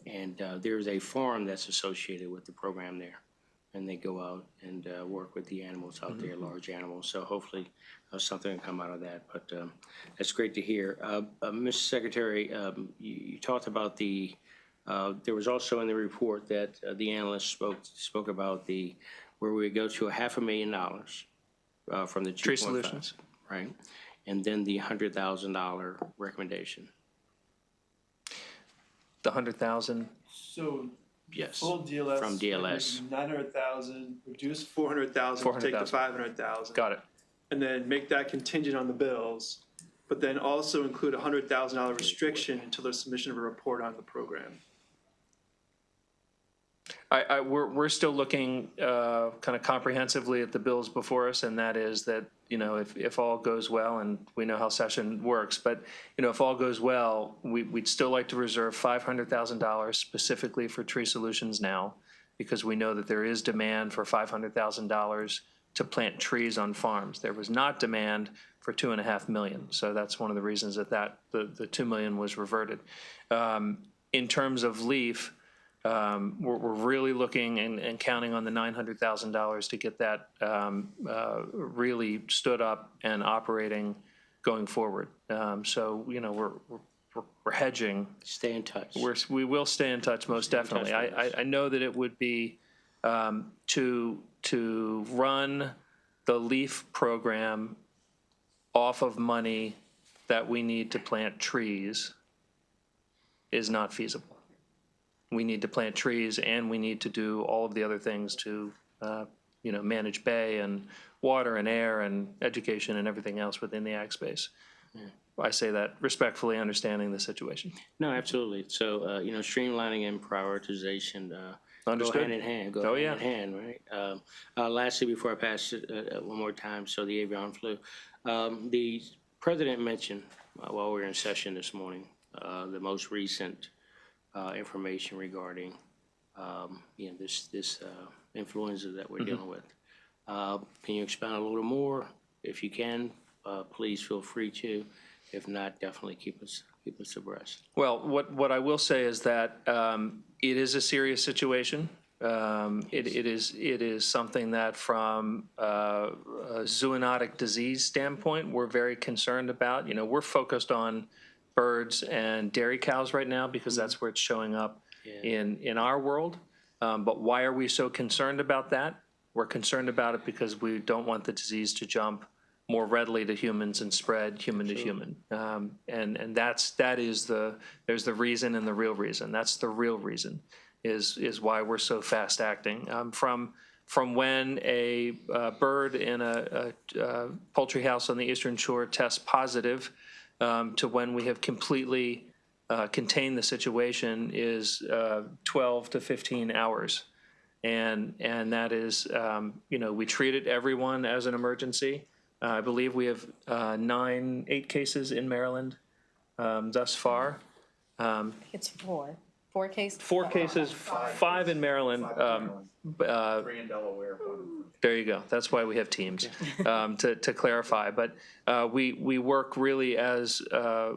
And there's a farm that's associated with the program there. And they go out and work with the animals out there, large animals. So hopefully something will come out of that. But that's great to hear. Mr. Secretary, you talked about there was also in the report that the analyst spoke about where we go to $500,000 from the Tree 2.5, Solutions. right? And then the $100,000 recommendation. The 100,000, So Yes. full DLS. From DLS. 900,000, reduce 400,000, take the 500,000. got it. And then make that contingent on the bills, but then also include a $100,000 restriction until the submission of a report on the program. We're still looking kind of comprehensively at the bills before us, and that is that, if all goes well, and we know how session works, but, if all goes well, we'd still like to reserve $500,000 specifically for Tree Solutions now, because we know that there is demand for $500,000 to plant trees on farms. There was not demand for $2.5 million, so that's one of the reasons that the $2 million was reverted. In terms of LEAF, we're really looking and counting on the $900,000 to get that really stood up and operating going forward. So we're hedging. Stay in touch. We will stay in touch, most definitely. I know that it would be to run the LEAF program off of money that we need to plant trees is not feasible. We need to plant trees, and we need to do all of the other things to, manage bay and water and air and education and everything else within the ag space. Yeah. I say that respectfully, understanding the situation. No, absolutely. So, streamlining and prioritization Understood. go hand in hand. Go hand in hand, right? Lastly, before I pass it one more time, so the avian flu. The president mentioned while we were in session this morning the most recent information regarding this influenza that we're dealing with. Can you expound a little more? If you can, please feel free to. If not, definitely keep us abreast. Well, what I will say is that it is a serious situation. It is something that from a zoonotic disease standpoint, we're very concerned about. We're focused on birds and dairy cows right now because that's where it's showing up in our world. But why are we so concerned about that? We're concerned about it because we don't want the disease to jump more readily to humans and spread human to human. And there's the reason and the real reason. That's the real reason is why we're so fast acting. From when a bird in a poultry house on the Eastern Shore tests positive to when we have completely contained the situation is 12 to 15 hours. And that is, we treated everyone as an emergency. I believe we have 8 cases in Maryland thus far. It's 4. 4 cases? 4 cases, 5 in Maryland. 3 in Delaware. There you go. That's why we have teams, to clarify. But we work really as a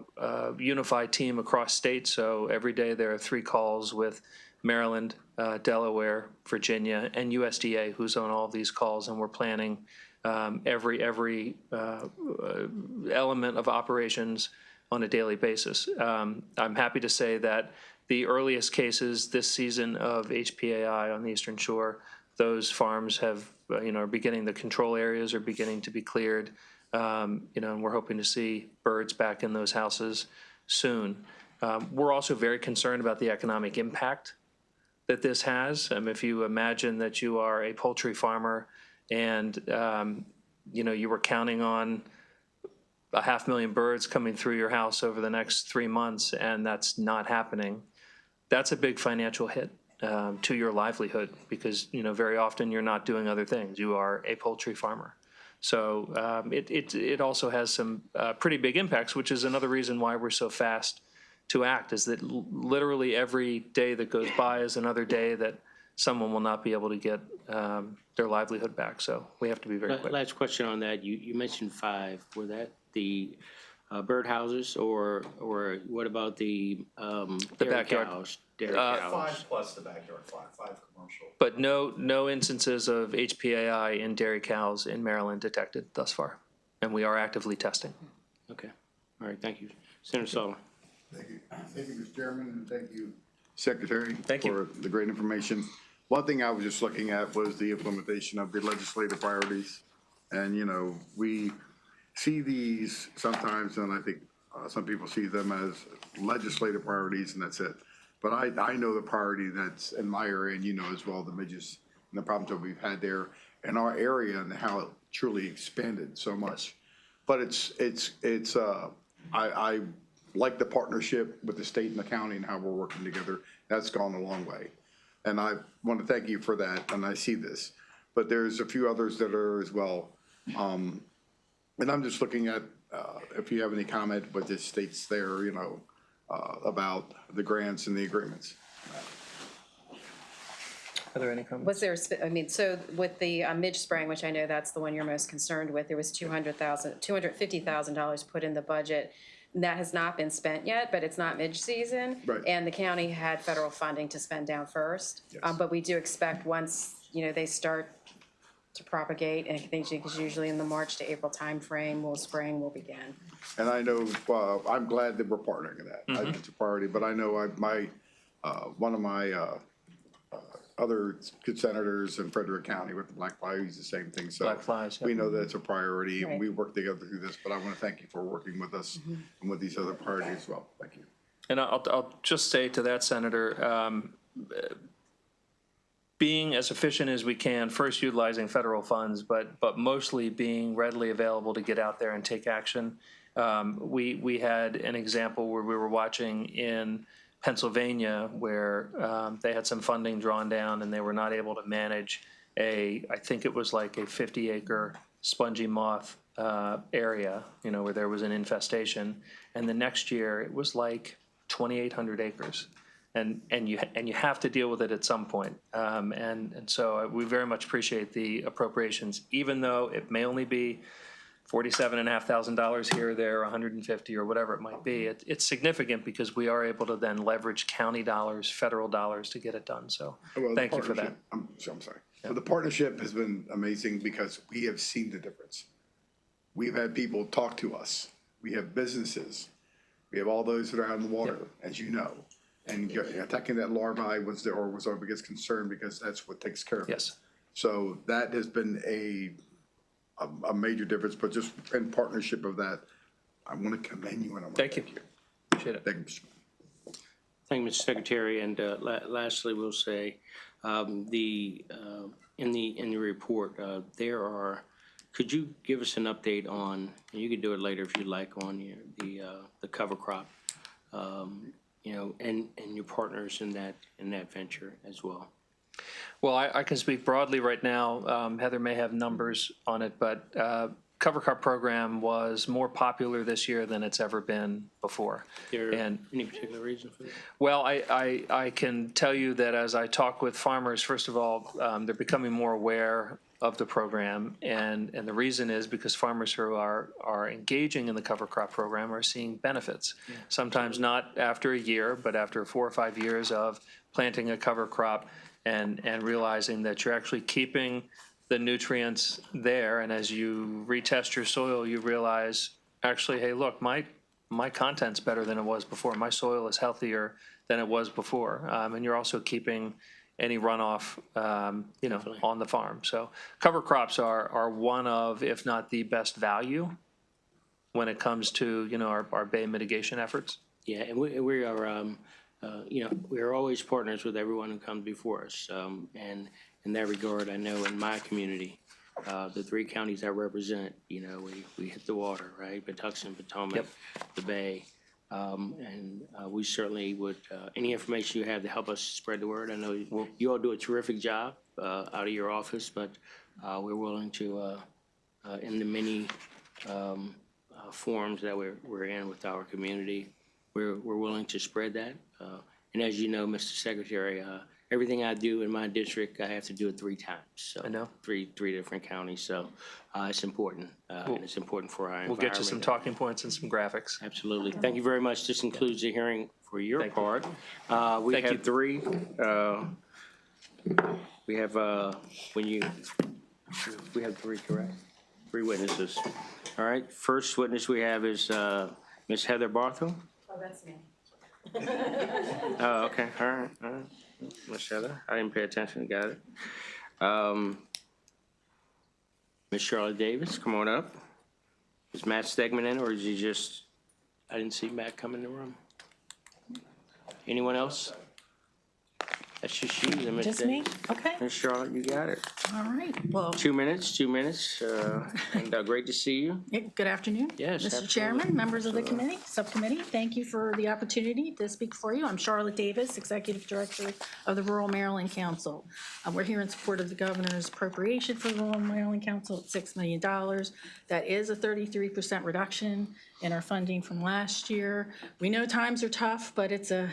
unified team across states. So every day there are 3 calls with Maryland, Delaware, Virginia, and USDA, who's on all of these calls, and we're planning every element of operations on a daily basis. I'm happy to say that the earliest cases this season of HPAI on the Eastern Shore, those farms have, are beginning, the control areas are beginning to be cleared, and we're hoping to see birds back in those houses soon. We're also very concerned about the economic impact that this has. If you imagine that you are a poultry farmer and, you were counting on 500,000 birds coming through your house over the next 3 months, and that's not happening, that's a big financial hit. to your livelihood, because, very often you're not doing other things. You are a poultry farmer. So it also has some pretty big impacts, which is another reason why we're so fast to act, is that literally every day that goes by is another day that someone will not be able to get their livelihood back. So we have to be very quick. Last question on that. You mentioned 5. Were that the birdhouses, or what about the dairy backyard. cows? Dairy cows. 5 plus the backyard flat, 5 commercial. But no instances of HPAI in dairy cows in Maryland detected thus far, and we are actively testing. Okay. All right. Thank you, Senator Sullivan. Thank you. Thank you, Mr. Chairman, and thank you, Secretary, Thank you. for the great information. One thing I was just looking at was the implementation of the legislative priorities. And, we see these sometimes, and I think some people see them as legislative priorities, and that's it. But I know the priority that's in my area, and as well, the midges and the problems that we've had there in our area and how it truly expanded so much. But I like the partnership with the state and the county and how we're working together. That's gone a long way. And I want to thank you for that, and I see this. But there's a few others that are as well. And I'm just looking at, if you have any comment, what this states there, about the grants and the agreements. Are there any comments? Was there, so with the midge spraying, which I know that's the one you're most concerned with, there was $250,000 put in the budget. That has not been spent yet, but it's not midge season. Right. And the county had federal funding to spend down first. Yes. But we do expect once, they start to propagate, and I think it's usually in the March to April timeframe, spraying will begin. And I know, I'm glad that we're partnering in that. I think it's a priority, but I know one of my other good senators in Frederick County with the black fly, he's the same thing. So Black flies, yeah. we know that's a priority, and Right. we work together through this, but I want to thank you for working with us and with these other priorities as well. Thank you. And I'll just say to that, Senator, being as efficient as we can, first utilizing federal funds, but mostly being readily available to get out there and take action. We had an example where we were watching in Pennsylvania where they had some funding drawn down and they were not able to manage I think it was like a 50-acre spongy moth area, where there was an infestation. And the next year it was like 2,800 acres. And you have to deal with it at some point. And so we very much appreciate the appropriations, even though it may only be $47,500 here or there, $150 or whatever it might be. It's significant because we are able to then leverage county dollars, federal dollars to get it done. So Well, thank you for that. I'm sorry. But the partnership has been amazing because we have seen the difference. We've had people talk to us. We have businesses. We have all those that are out in the water, as you know. And attacking that larvae was our biggest concern because that's what takes care of it. Yes. So that has been a major difference, but just in partnership of that, I want to commend you and I want to Thank you. Appreciate it. Thank you, Mr. Thank you, Mr. Secretary. And lastly, we'll say in the report could you give us an update on, and you can do it later if you like, on the cover crop, and your partners in that venture as well? Well, I can speak broadly right now. Heather may have numbers on it, but cover crop program was more popular this year than it's ever been before. Any particular reason for that? Well, I can tell you that as I talk with farmers, first of all, they're becoming more aware of the program, and the reason is because farmers who are engaging in the cover crop program are seeing benefits. Yeah. Sometimes not after a year, but after 4 or 5 years of planting a cover crop and realizing that you're actually keeping the nutrients there, and as you retest your soil, you realize, actually, hey, look, my content's better than it was before. My soil is healthier than it was before, and you're also keeping any runoff, on the farm. So cover crops are one of, if not the best value when it comes to, our bay mitigation efforts. Yeah, and we are, we are always partners with everyone who comes before us. And in that regard, I know in my community, the 3 counties I represent, we hit the water, right? Patuxent, Potomac, the Bay. And we certainly would, any information you have to help us spread the word. I know you all do a terrific job out of your office, but we're willing to, in the many forums that we're in with our community, we're willing to spread that. And as you know, Mr. Secretary, everything I do in my district, I have to do it 3 times. So I know. Three different counties. So it's important, and it's important for our environment. We'll get you some talking points and some graphics. Absolutely. Thank you very much. This concludes the hearing for your Thank you. part. We Thank you. have 3. We have, we have 3, correct? 3 witnesses. All right. First witness we have is Ms. Heather Barthel. Oh, that's me. Oh, okay. All right. Ms. Heather, I didn't pay attention. Got it. Ms. Charlotte Davis, come on up. Is Matt Stegman in, or is he just, I didn't see Matt come in the room. Anyone else? That's just you, then, Ms. Just me? Davis. Okay, Ms. Charlotte, you got it. all right. Well, 2 minutes, and great to see you. good afternoon. Yes, Mr. absolutely. Chairman, members of the committee, subcommittee, thank you for the opportunity to speak for you. I'm Charlotte Davis, Executive Director of the Rural Maryland Council. We're here in support of the governor's appropriation for the Rural Maryland Council at $6 million. That is a 33% reduction in our funding from last year. We know times are tough, but it's a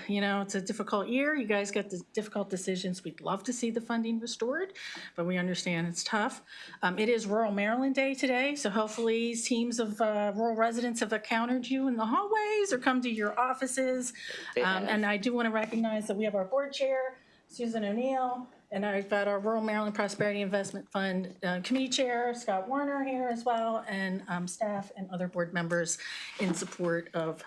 difficult year. You guys got the difficult decisions. We'd love to see the funding restored, but we understand it's tough. It is Rural Maryland Day today, so hopefully teams of rural residents have encountered you in the hallways or come to your offices. And I do want to recognize that we have our board chair, Susan O'Neill, and I've got our Rural Maryland Prosperity Investment Fund Committee Chair, Scott Warner, here as well, and staff and other board members in support of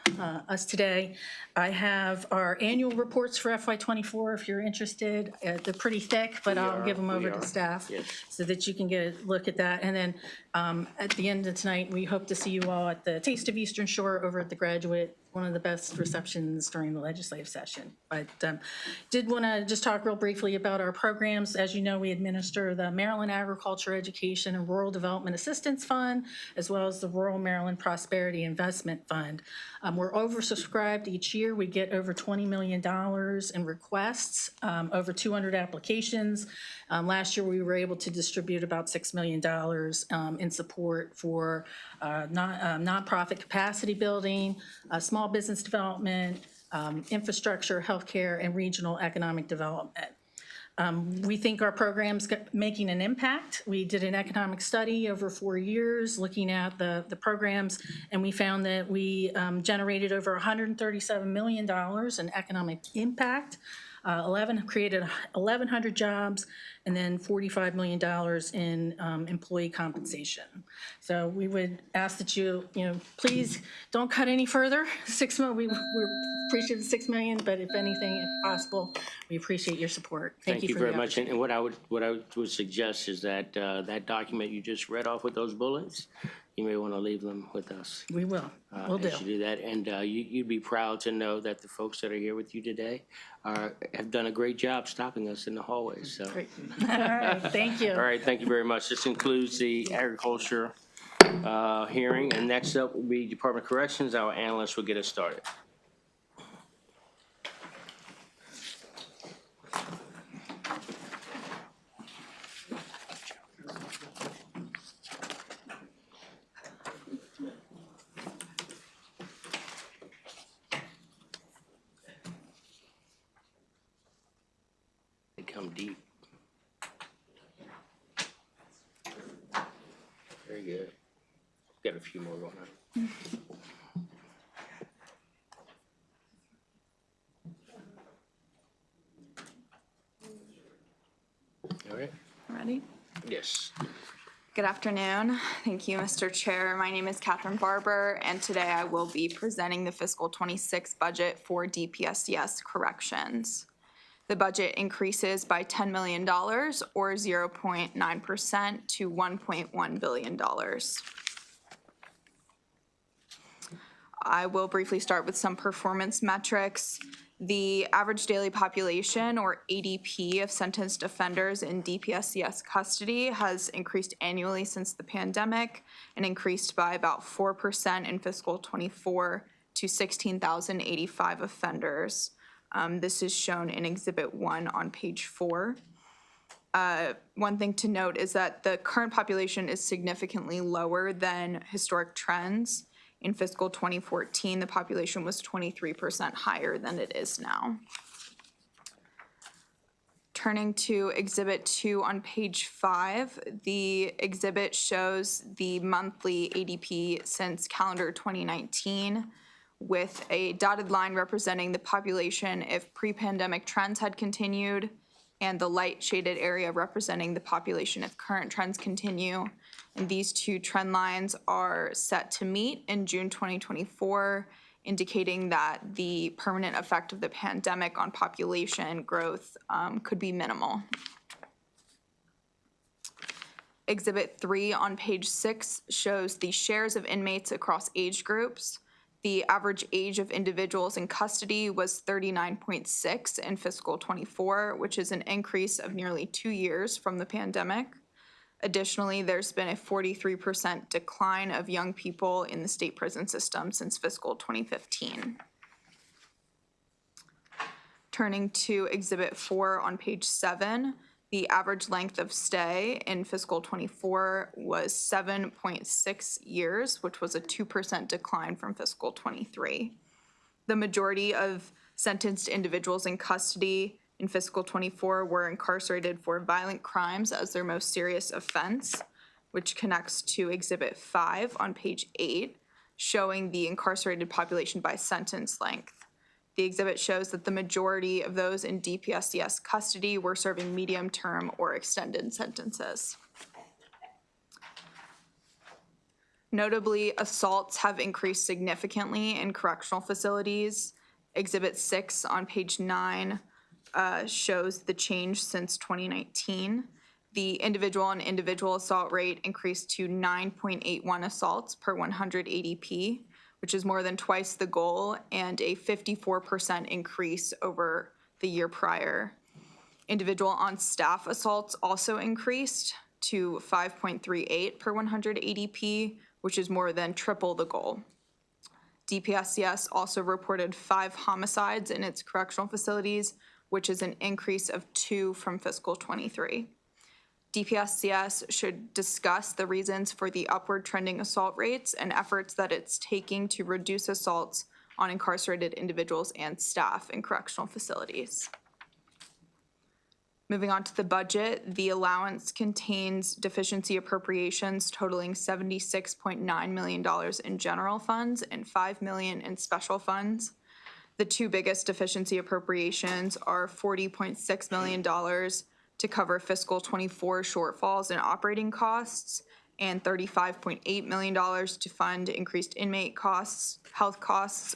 us today. I have our annual reports for FY24 if you're interested. They're pretty thick, but I'll give them over to staff so that you can get a look at that. And then at the end of tonight, we hope to see you all at the Taste of Eastern Shore over at the Graduate, one of the best receptions during the legislative session. But did want to just talk real briefly about our programs. As you know, we administer the Maryland Agriculture Education and Rural Development Assistance Fund, as well as the Rural Maryland Prosperity Investment Fund. We're oversubscribed each year. We get over $20 million in requests, over 200 applications. Last year, we were able to distribute about $6 million in support for nonprofit capacity building, small business development, infrastructure, healthcare, and regional economic development. We think our program's making an impact. We did an economic study over 4 years looking at the programs, and we found that we generated over $137 million in economic impact, created 1,100 jobs, and then $45 million in employee compensation. So we would ask that you please don't cut any further. We appreciate the $6 million, but if anything, if possible, we appreciate your support. Thank you for very the much. And what I would suggest is that that document you just read off with those bullets, you may want to leave them with us. We will. We'll do. As you do that, and you'd be proud to know that the folks that are here with you today have done a great job stopping us in the hallways. So. Great. All right. Thank you. All right. Thank you very much. This concludes the agriculture hearing, and next up will be Department of Corrections. Our analyst will get us started. They come deep. Very good. Got a few more going on. All right. Ready? Yes. Good afternoon. Thank you, Mr. Chair. My name is Catherine Barber, and today I will be presenting the fiscal 26 budget for DPSCS corrections. The budget increases by $10 million or 0.9% to $1.1 billion. I will briefly start with some performance metrics. The average daily population, or ADP, of sentenced offenders in DPSCS custody has increased annually since the pandemic and increased by about 4% in fiscal 24 to 16,085 offenders. This is shown in Exhibit 1 on page 4. One thing to note is that the current population is significantly lower than historic trends. In fiscal 2014, the population was 23% higher than it is now. Turning to Exhibit 2 on page 5, the exhibit shows the monthly ADP since calendar 2019, with a dotted line representing the population if pre-pandemic trends had continued, and the light shaded area representing the population if current trends continue. And these two trend lines are set to meet in June 2024, indicating that the permanent effect of the pandemic on population growth could be minimal. Exhibit 3 on page 6 shows the shares of inmates across age groups. The average age of individuals in custody was 39.6 in fiscal 24, which is an increase of nearly 2 years from the pandemic. Additionally, there's been a 43% decline of young people in the state prison system since fiscal 2015. Turning to Exhibit 4 on page 7, the average length of stay in fiscal 24 was 7.6 years, which was a 2% decline from fiscal 23. The majority of sentenced individuals in custody in fiscal 24 were incarcerated for violent crimes as their most serious offense, which connects to Exhibit 5 on page 8, showing the incarcerated population by sentence length. The exhibit shows that the majority of those in DPSCS custody were serving medium-term or extended sentences. Notably, assaults have increased significantly in correctional facilities. Exhibit 6 on page 9 shows the change since 2019. The individual on individual assault rate increased to 9.81 assaults per 100 ADP, which is more than twice the goal and a 54% increase over the year prior. Individual on staff assaults also increased to 5.38 per 100 ADP, which is more than triple the goal. DPSCS also reported 5 homicides in its correctional facilities, which is an increase of 2 from fiscal 23. DPSCS should discuss the reasons for the upward trending assault rates and efforts that it's taking to reduce assaults on incarcerated individuals and staff in correctional facilities. Moving on to the budget, the allowance contains deficiency appropriations totaling $76.9 million in general funds and $5 million in special funds. The two biggest deficiency appropriations are $40.6 million to cover fiscal 24 shortfalls in operating costs and $35.8 million to fund increased inmate costs, health costs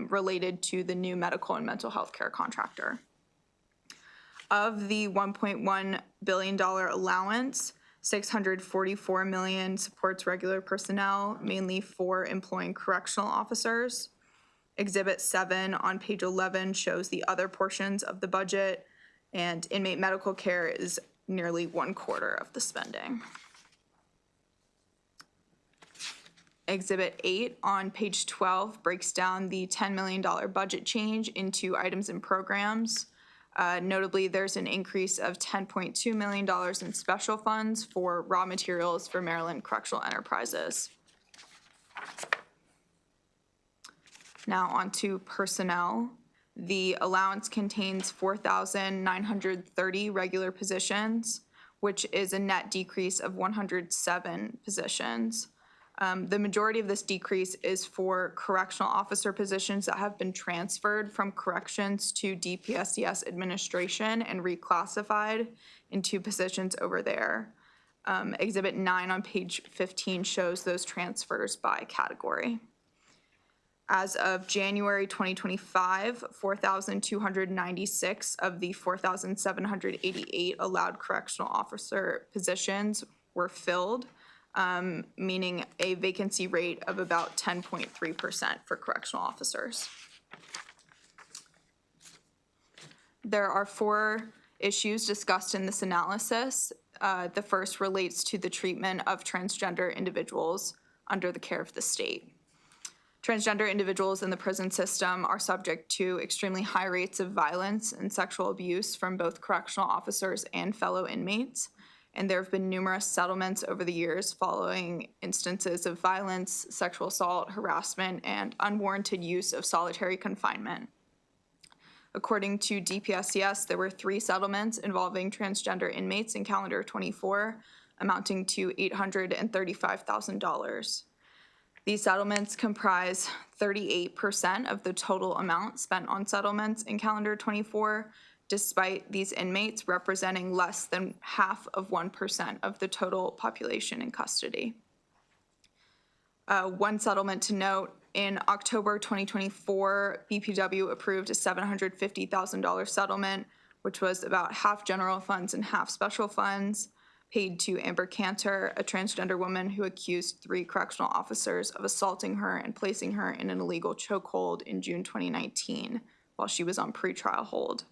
related to the new medical and mental health care contractor. Of the $1.1 billion allowance, $644 million supports regular personnel, mainly for employing correctional officers. Exhibit 7 on page 11 shows the other portions of the budget, and inmate medical care is nearly 1/4 of the spending. Exhibit 8 on page 12 breaks down the $10 million budget change into items and programs. Notably, there's an increase of $10.2 million in special funds for raw materials for Maryland Correctional Enterprises. Now on to personnel. The allowance contains 4,930 regular positions, which is a net decrease of 107 positions. The majority of this decrease is for correctional officer positions that have been transferred from corrections to DPSCS administration and reclassified into positions over there. Exhibit 9 on page 15 shows those transfers by category. As of January 2025, 4,296 of the 4,788 allowed correctional officer positions were filled, meaning a vacancy rate of about 10.3% for correctional officers. There are 4 issues discussed in this analysis. The first relates to the treatment of transgender individuals under the care of the state. Transgender individuals in the prison system are subject to extremely high rates of violence and sexual abuse from both correctional officers and fellow inmates. And there have been numerous settlements over the years following instances of violence, sexual assault, harassment, and unwarranted use of solitary confinement. According to DPSCS, there were 3 settlements involving transgender inmates in calendar 24, amounting to $835,000. These settlements comprise 38% of the total amount spent on settlements in calendar 24, despite these inmates representing less than half of 1% of the total population in custody. One settlement to note, in October 2024, BPW approved a $750,000 settlement, which was about half general funds and half special funds, paid to Amber Cantor, a transgender woman who accused 3 correctional officers of assaulting her and placing her in an illegal chokehold in June 2019 while she was on pretrial hold.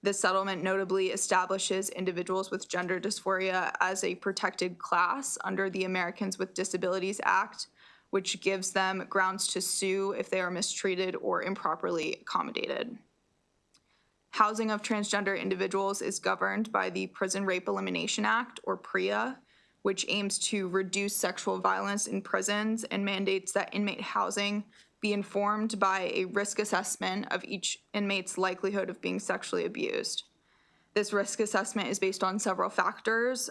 This settlement notably establishes individuals with gender dysphoria as a protected class under the Americans with Disabilities Act, which gives them grounds to sue if they are mistreated or improperly accommodated. Housing of transgender individuals is governed by the Prison Rape Elimination Act, or PREA, which aims to reduce sexual violence in prisons and mandates that inmate housing be informed by a risk assessment of each inmate's likelihood of being sexually abused. This risk assessment is based on several factors,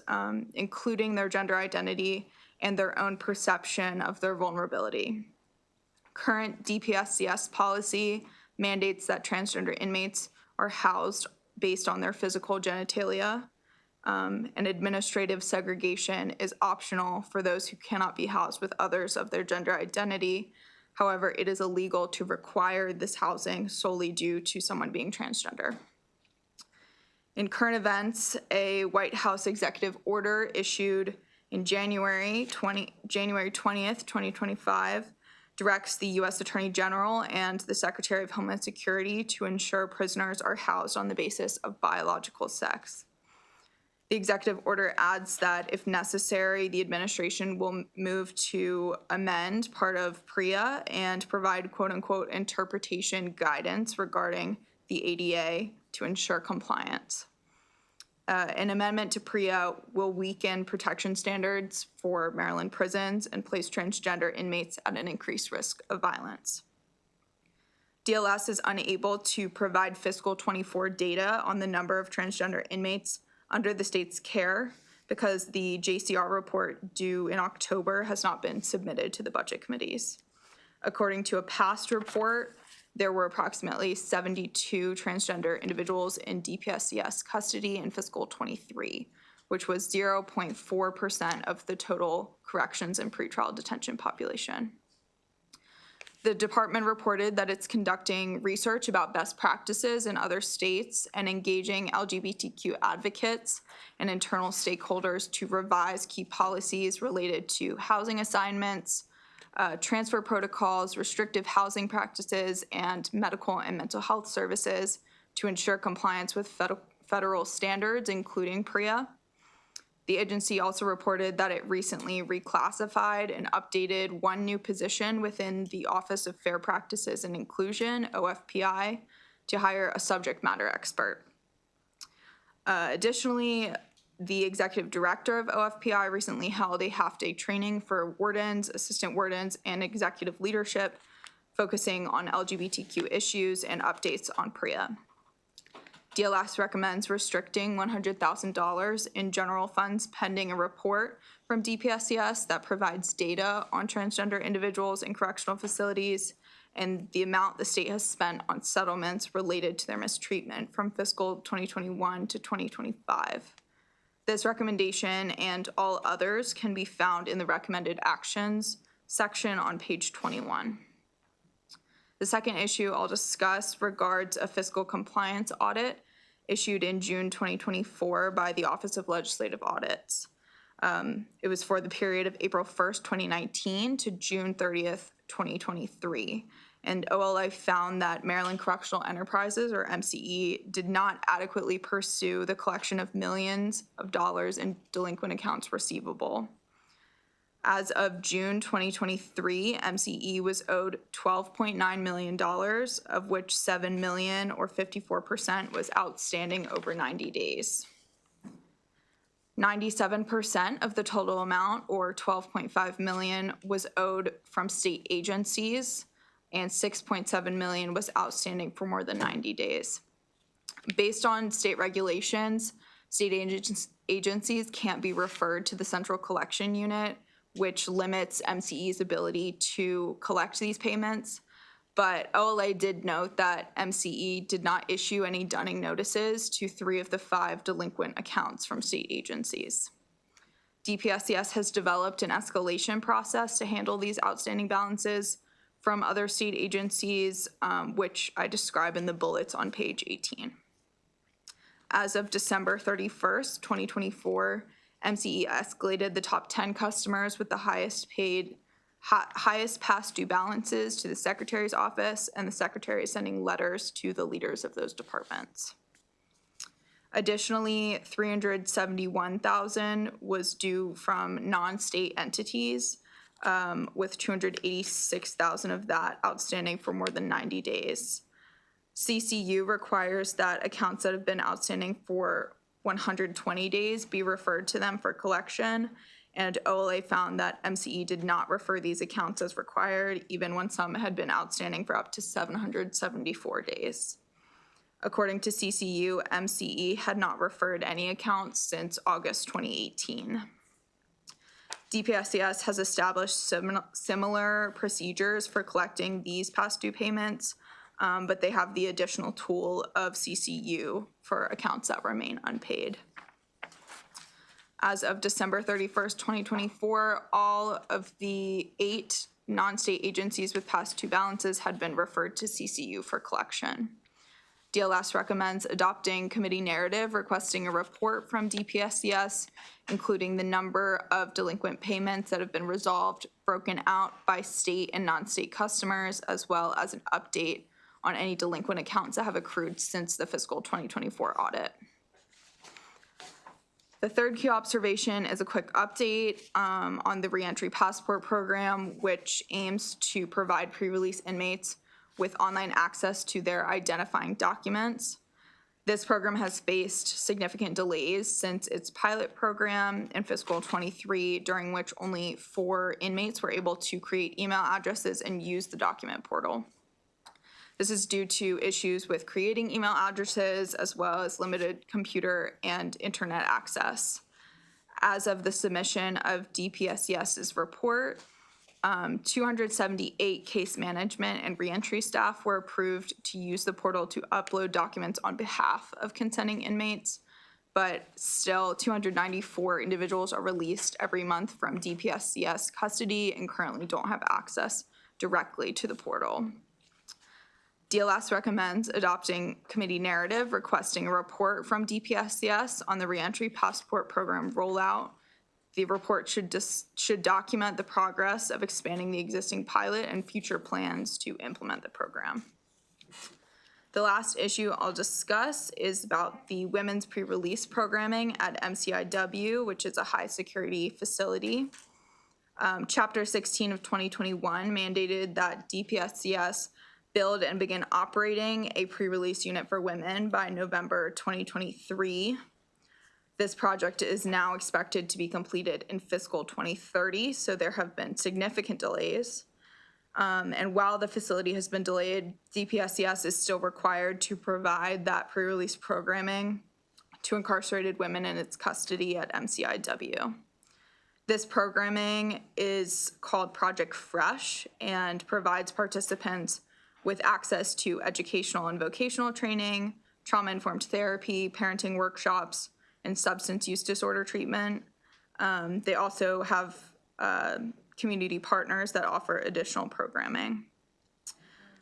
including their gender identity and their own perception of their vulnerability. Current DPSCS policy mandates that transgender inmates are housed based on their physical genitalia, and administrative segregation is optional for those who cannot be housed with others of their gender identity. However, it is illegal to require this housing solely due to someone being transgender. In current events, a White House executive order issued in January 20th, 2025, directs the U.S. Attorney General and the Secretary of Homeland Security to ensure prisoners are housed on the basis of biological sex. The executive order adds that, if necessary, the administration will move to amend part of PREA and provide quote-unquote interpretation guidance regarding the ADA to ensure compliance. An amendment to PREA will weaken protection standards for Maryland prisons and place transgender inmates at an increased risk of violence. DLS is unable to provide fiscal 24 data on the number of transgender inmates under the state's care because the JCR report due in October has not been submitted to the budget committees. According to a past report, there were approximately 72 transgender individuals in DPSCS custody in fiscal 23, which was 0.4% of the total corrections and pretrial detention population. The department reported that it's conducting research about best practices in other states and engaging LGBTQ advocates and internal stakeholders to revise key policies related to housing assignments, transfer protocols, restrictive housing practices, and medical and mental health services to ensure compliance with federal standards, including PREA. The agency also reported that it recently reclassified and updated 1 new position within the Office of Fair Practices and Inclusion, OFPI, to hire a subject matter expert. Additionally, the executive director of OFPI recently held a half-day training for wardens, assistant wardens, and executive leadership, focusing on LGBTQ issues and updates on PREA. DLS recommends restricting $100,000 in general funds pending a report from DPSCS that provides data on transgender individuals in correctional facilities and the amount the state has spent on settlements related to their mistreatment from fiscal 2021 to 2025. This recommendation and all others can be found in the recommended actions section on page 21. The second issue I'll discuss regards a fiscal compliance audit issued in June 2024 by the Office of Legislative Audits. It was for the period of April 1st, 2019 to June 30th, 2023. And OLA found that Maryland Correctional Enterprises, or MCE, did not adequately pursue the collection of millions of dollars in delinquent accounts receivable. As of June 2023, MCE was owed $12.9 million, of which $7 million or 54% was outstanding over 90 days. 97% of the total amount, or $12.5 million, was owed from state agencies, and $6.7 million was outstanding for more than 90 days. Based on state regulations, state agencies can't be referred to the central collection unit, which limits MCE's ability to collect these payments. But OLA did note that MCE did not issue any dunning notices to 3 of the 5 delinquent accounts from state agencies. DPSCS has developed an escalation process to handle these outstanding balances from other state agencies, which I describe in the bullets on page 18. As of December 31st, 2024, MCE escalated the top 10 customers with the highest past due balances to the Secretary's office, and the Secretary is sending letters to the leaders of those departments. Additionally, $371,000 was due from non-state entities, with $286,000 of that outstanding for more than 90 days. CCU requires that accounts that have been outstanding for 120 days be referred to them for collection, and OLA found that MCE did not refer these accounts as required, even when some had been outstanding for up to 774 days. According to CCU, MCE had not referred any accounts since August 2018. DPSCS has established similar procedures for collecting these past due payments, but they have the additional tool of CCU for accounts that remain unpaid. As of December 31st, 2024, all of the 8 non-state agencies with past due balances had been referred to CCU for collection. DLS recommends adopting committee narrative requesting a report from DPSCS, including the number of delinquent payments that have been resolved, broken out by state and non-state customers, as well as an update on any delinquent accounts that have accrued since the fiscal 2024 audit. The third key observation is a quick update on the reentry passport program, which aims to provide pre-release inmates with online access to their identifying documents. This program has faced significant delays since its pilot program in fiscal 23, during which only 4 inmates were able to create email addresses and use the document portal. This is due to issues with creating email addresses, as well as limited computer and internet access. As of the submission of DPSCS's report, 278 case management and reentry staff were approved to use the portal to upload documents on behalf of consenting inmates, but still 294 individuals are released every month from DPSCS custody and currently don't have access directly to the portal. DLS recommends adopting committee narrative requesting a report from DPSCS on the reentry passport program rollout. The report should document the progress of expanding the existing pilot and future plans to implement the program. The last issue I'll discuss is about the women's pre-release programming at MCIW, which is a high security facility. Chapter 16 of 2021 mandated that DPSCS build and begin operating a pre-release unit for women by November 2023. This project is now expected to be completed in fiscal 2030, so there have been significant delays. And while the facility has been delayed, DPSCS is still required to provide that pre-release programming to incarcerated women in its custody at MCIW. This programming is called Project Fresh and provides participants with access to educational and vocational training, trauma-informed therapy, parenting workshops, and substance use disorder treatment. They also have community partners that offer additional programming.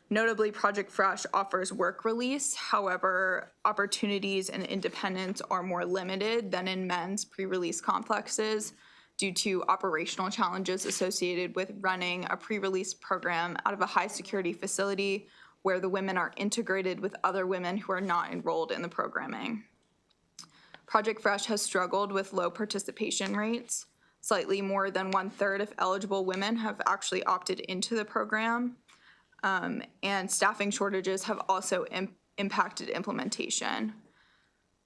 Notably, Project Fresh offers work release. However, opportunities and independence are more limited than in men's pre-release complexes due to operational challenges associated with running a pre-release program out of a high security facility where the women are integrated with other women who are not enrolled in the programming. Project Fresh has struggled with low participation rates. Slightly more than 1/3 of eligible women have actually opted into the program. And staffing shortages have also impacted implementation.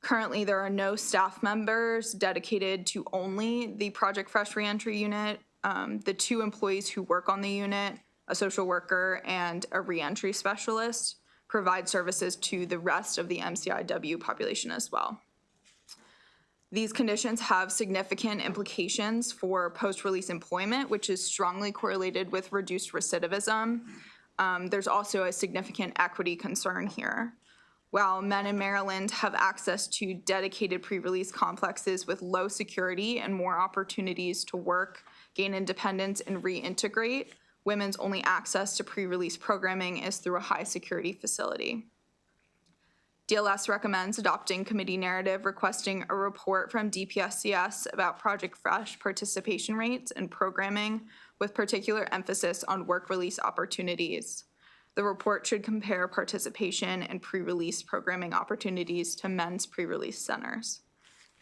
Currently, there are no staff members dedicated to only the Project Fresh Reentry unit. The 2 employees who work on the unit, a social worker and a reentry specialist, provide services to the rest of the MCIW population as well. These conditions have significant implications for post-release employment, which is strongly correlated with reduced recidivism. There's also a significant equity concern here. While men in Maryland have access to dedicated pre-release complexes with low security and more opportunities to work, gain independence, and reintegrate, women's only access to pre-release programming is through a high-security facility. DLS recommends adopting committee narrative requesting a report from DPSCS about Project Fresh participation rates and programming with particular emphasis on work release opportunities. The report should compare participation and pre-release programming opportunities to men's pre-release centers.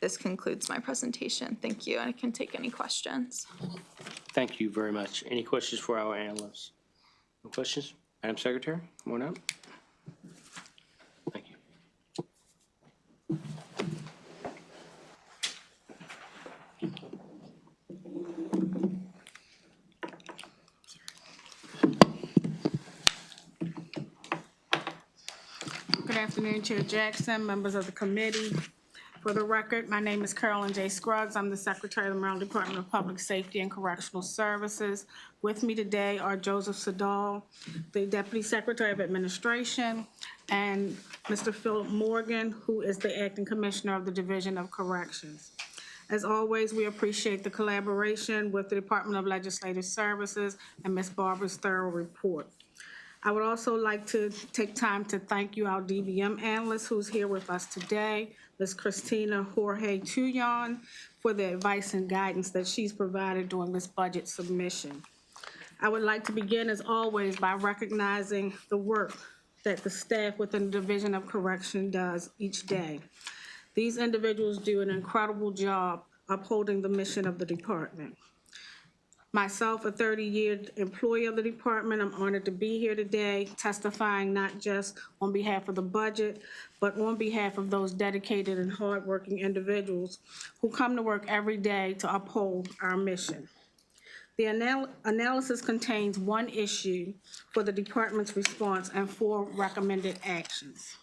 This concludes my presentation. Thank you, and I can take any questions. Thank you very much. Any questions for our analysts? No questions? Madam Secretary, come on up. Thank you. Good afternoon, Chair Jackson, members of the committee. For the record, my name is Carolyn J. Scruggs. I'm the Secretary of the Maryland Department of Public Safety and Correctional Services. With me today are Joseph Sadal, the Deputy Secretary of Administration, and Mr. Philip Morgan, who is the Acting Commissioner of the Division of Corrections. As always, we appreciate the collaboration with the Department of Legislative Services and Ms. Barbara's thorough report. I would also like to take time to thank you, our DBM analyst who's here with us today, Ms. Christina Jorge Tuyon, for the advice and guidance that she's provided during this budget submission. I would like to begin, as always, by recognizing the work that the staff within the Division of Correction does each day. These individuals do an incredible job upholding the mission of the department. Myself, a 30-year employee of the department, I'm honored to be here today testifying not just on behalf of the budget, but on behalf of those dedicated and hardworking individuals who come to work every day to uphold our mission. The analysis contains 1 issue for the department's response and 4 recommended actions.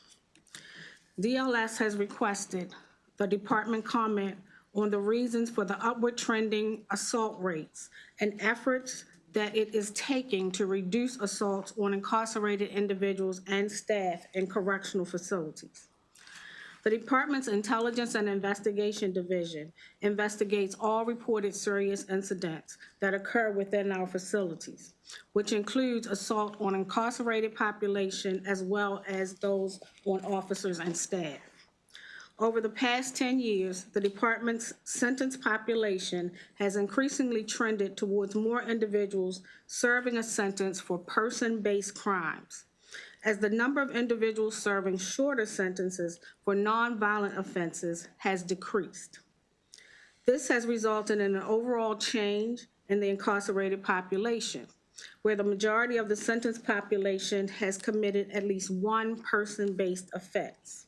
DLS has requested the department comment on the reasons for the upward trending assault rates and efforts that it is taking to reduce assaults on incarcerated individuals and staff in correctional facilities. The department's Intelligence and Investigation Division investigates all reported serious incidents that occur within our facilities, which includes assault on incarcerated population as well as those on officers and staff. Over the past 10 years, the department's sentence population has increasingly trended towards more individuals serving a sentence for person-based crimes, as the number of individuals serving shorter sentences for nonviolent offenses has decreased. This has resulted in an overall change in the incarcerated population, where the majority of the sentence population has committed at least 1 person-based offense.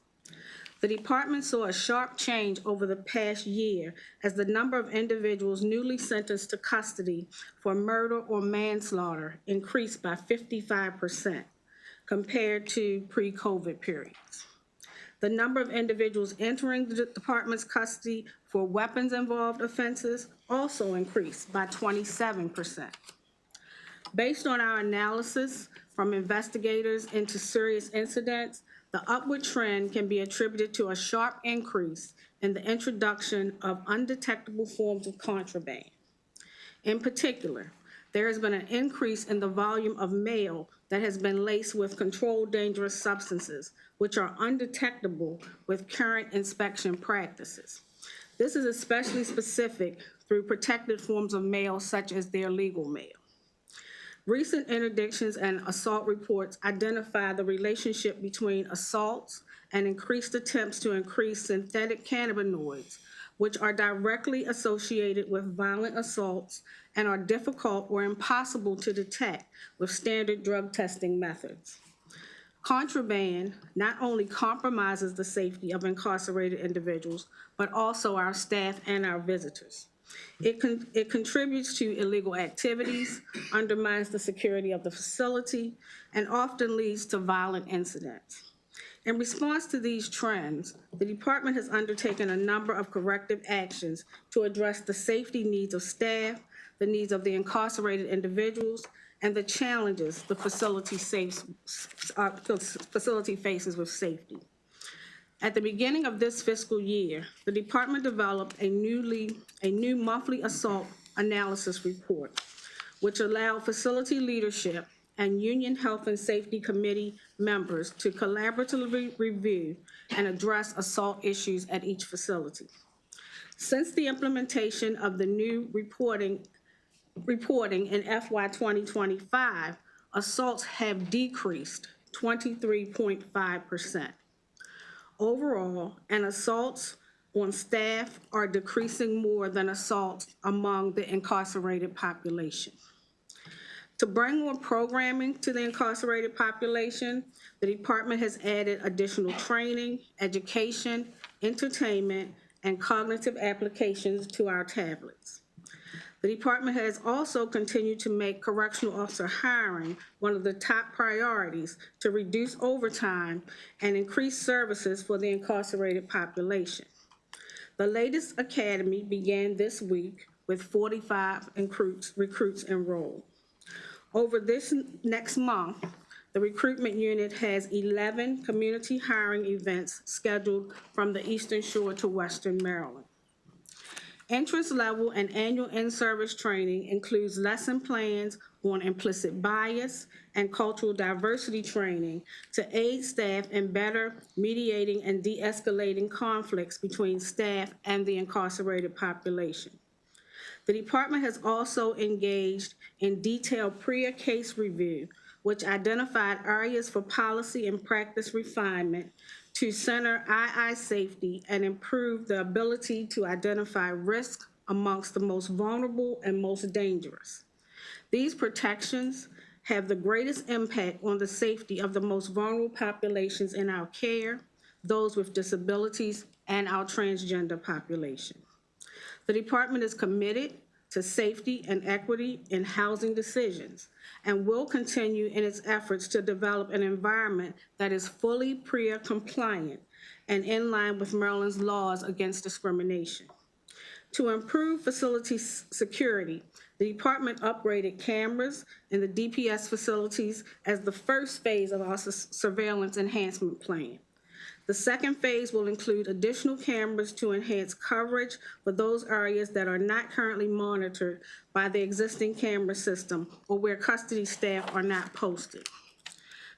The department saw a sharp change over the past year as the number of individuals newly sentenced to custody for murder or manslaughter increased by 55% compared to pre-COVID periods. The number of individuals entering the department's custody for weapons-involved offenses also increased by 27%. Based on our analysis from investigators into serious incidents, the upward trend can be attributed to a sharp increase in the introduction of undetectable forms of contraband. In particular, there has been an increase in the volume of mail that has been laced with controlled dangerous substances, which are undetectable with current inspection practices. This is especially specific through protected forms of mail such as their legal mail. Recent interdictions and assault reports identify the relationship between assaults and increased attempts to increase synthetic cannabinoids, which are directly associated with violent assaults and are difficult or impossible to detect with standard drug testing methods. Contraband not only compromises the safety of incarcerated individuals, but also our staff and our visitors. It contributes to illegal activities, undermines the security of the facility, and often leads to violent incidents. In response to these trends, the department has undertaken a number of corrective actions to address the safety needs of staff, the needs of the incarcerated individuals, and the challenges the facility faces with safety. At the beginning of this fiscal year, the department developed a new monthly assault analysis report, which allowed facility leadership and Union Health and Safety Committee members to collaboratively review and address assault issues at each facility. Since the implementation of the new reporting in FY 2025, assaults have decreased 23.5%. Overall, and assaults on staff are decreasing more than assaults among the incarcerated population. To bring more programming to the incarcerated population, the department has added additional training, education, entertainment, and cognitive applications to our tablets. The department has also continued to make correctional officer hiring one of the top priorities to reduce overtime and increase services for the incarcerated population. The latest academy began this week with 45 recruits enrolled. Over this next month, the recruitment unit has 11 community hiring events scheduled from the Eastern Shore to Western Maryland. Entrance level and annual in-service training includes lesson plans on implicit bias and cultural diversity training to aid staff in better mediating and de-escalating conflicts between staff and the incarcerated population. The department has also engaged in detailed PREA case review, which identified areas for policy and practice refinement to center II safety and improve the ability to identify risk amongst the most vulnerable and most dangerous. These protections have the greatest impact on the safety of the most vulnerable populations in our care, those with disabilities, and our transgender population. The department is committed to safety and equity in housing decisions and will continue in its efforts to develop an environment that is fully PREA compliant and in line with Maryland's laws against discrimination. To improve facility security, the department upgraded cameras in the DPS facilities as the first phase of our surveillance enhancement plan. The second phase will include additional cameras to enhance coverage for those areas that are not currently monitored by the existing camera system or where custody staff are not posted.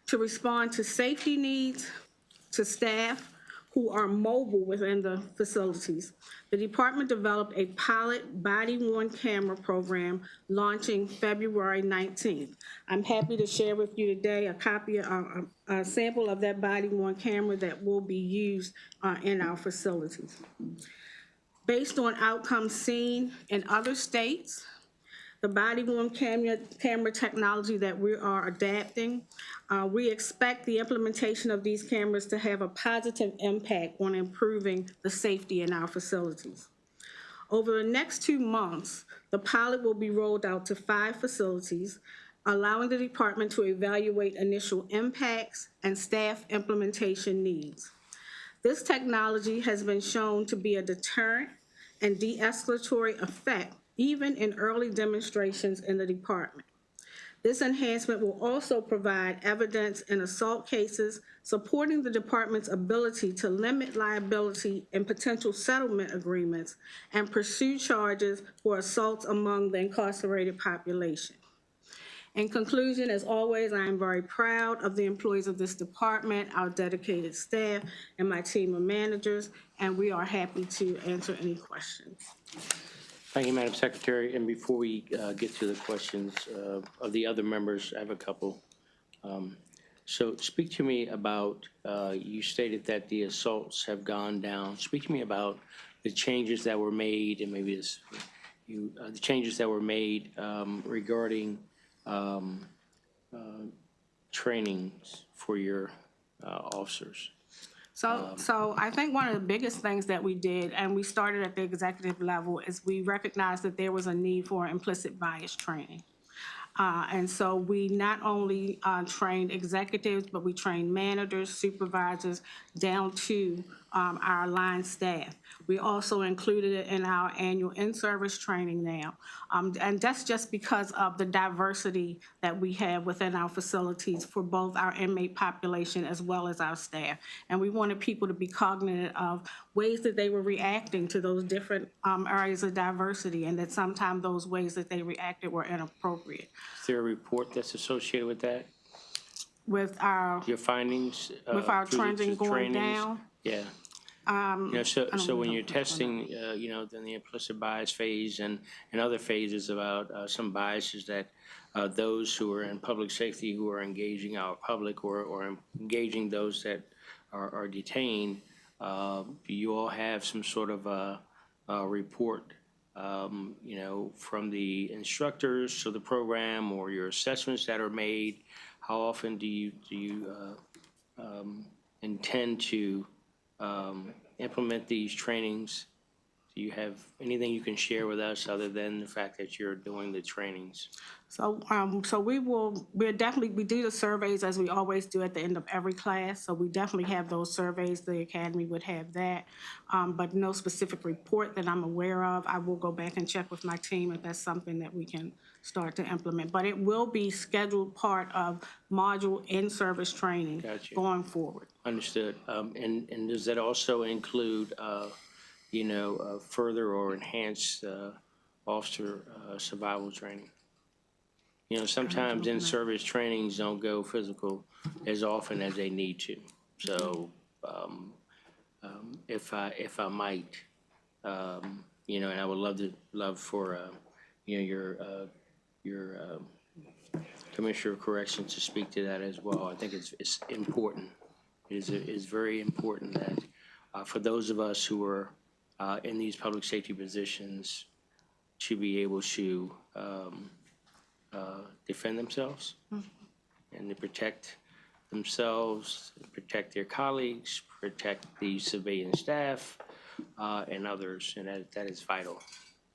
To respond to safety needs to staff who are mobile within the facilities, the department developed a pilot body-worn camera program launching February 19th. I'm happy to share with you today a sample of that body-worn camera that will be used in our facilities. Based on outcomes seen in other states, the body-worn camera technology that we are adapting, we expect the implementation of these cameras to have a positive impact on improving the safety in our facilities. Over the next 2 months, the pilot will be rolled out to 5 facilities, allowing the department to evaluate initial impacts and staff implementation needs. This technology has been shown to be a deterrent and de-escalatory effect even in early demonstrations in the department. This enhancement will also provide evidence in assault cases, supporting the department's ability to limit liability in potential settlement agreements and pursue charges for assaults among the incarcerated population. In conclusion, as always, I am very proud of the employees of this department, our dedicated staff, and my team of managers, and we are happy to answer any questions. Thank you, Madam Secretary. And before we get to the questions of the other members, I have a couple. So speak to me about, you stated that the assaults have gone down. Speak to me about the changes that were made, and maybe this, the changes that were made regarding trainings for your officers. So I think one of the biggest things that we did, and we started at the executive level, is we recognized that there was a need for implicit bias training. And so we not only trained executives, but we trained managers, supervisors, down to our line staff. We also included it in our annual in-service training now. And that's just because of the diversity that we have within our facilities for both our inmate population as well as our staff. And we wanted people to be cognizant of ways that they were reacting to those different areas of diversity, and that sometimes those ways that they reacted were inappropriate. Is there a report that's associated with that? With our, Your findings? with our through the trending going trainings? down? Yeah. So when you're testing, then the implicit bias phase and other phases about some biases that those who are in public safety who are engaging our public or engaging those that are detained, do you all have some sort of a report, from the instructors of the program or your assessments that are made? How often do you intend to implement these trainings? Do you have anything you can share with us other than the fact that you're doing the trainings? So we do the surveys as we always do at the end of every class. So we definitely have those surveys. The academy would have that, but no specific report that I'm aware of. I will go back and check with my team if that's something that we can start to implement. But it will be scheduled part of module in-service training Gotcha. going forward. Understood. And does that also include, further or enhanced officer survival training? Sometimes in-service trainings don't go physical as often as they need to. So, if I might, and I would love for, your Commissioner of Corrections to speak to that as well. I think it's important. It is very important that for those of us who are in these public safety positions to be able to defend themselves and to protect themselves, protect their colleagues, protect the civilian staff and others, and that is vital.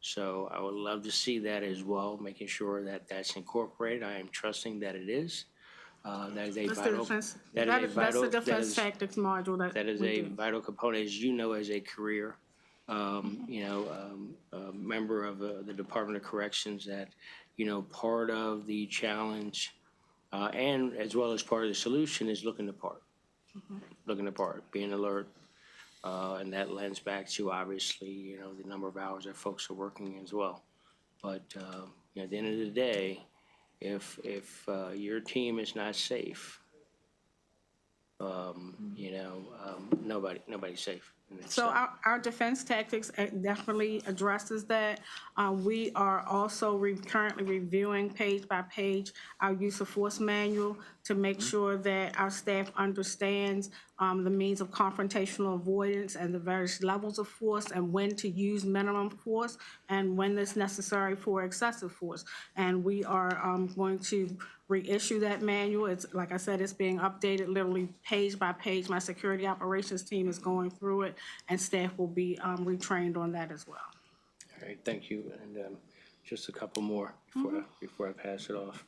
So I would love to see that as well, making sure that that's incorporated. I am trusting that it is. That is a vital. That's the defense tactics module that is a vital component, as you know, as a career, member of the Department of Corrections. That part of the challenge, and as well as part of the solution, is looking the part, being alert, and that lends back to obviously the number of hours that folks are working as well. But at the end of the day, if your team is not safe, nobody's safe. So our defense tactics definitely addresses that. We are also currently reviewing page by page our use of force manual to make sure that our staff understands the means of confrontational avoidance and the various levels of force and when to use minimum force and when it's necessary for excessive force. And we are going to reissue that manual. It's, like I said, it's being updated literally page by page. My security operations team is going through it, and staff will be retrained on that as well. All right, thank you. And just a couple more before I pass it off.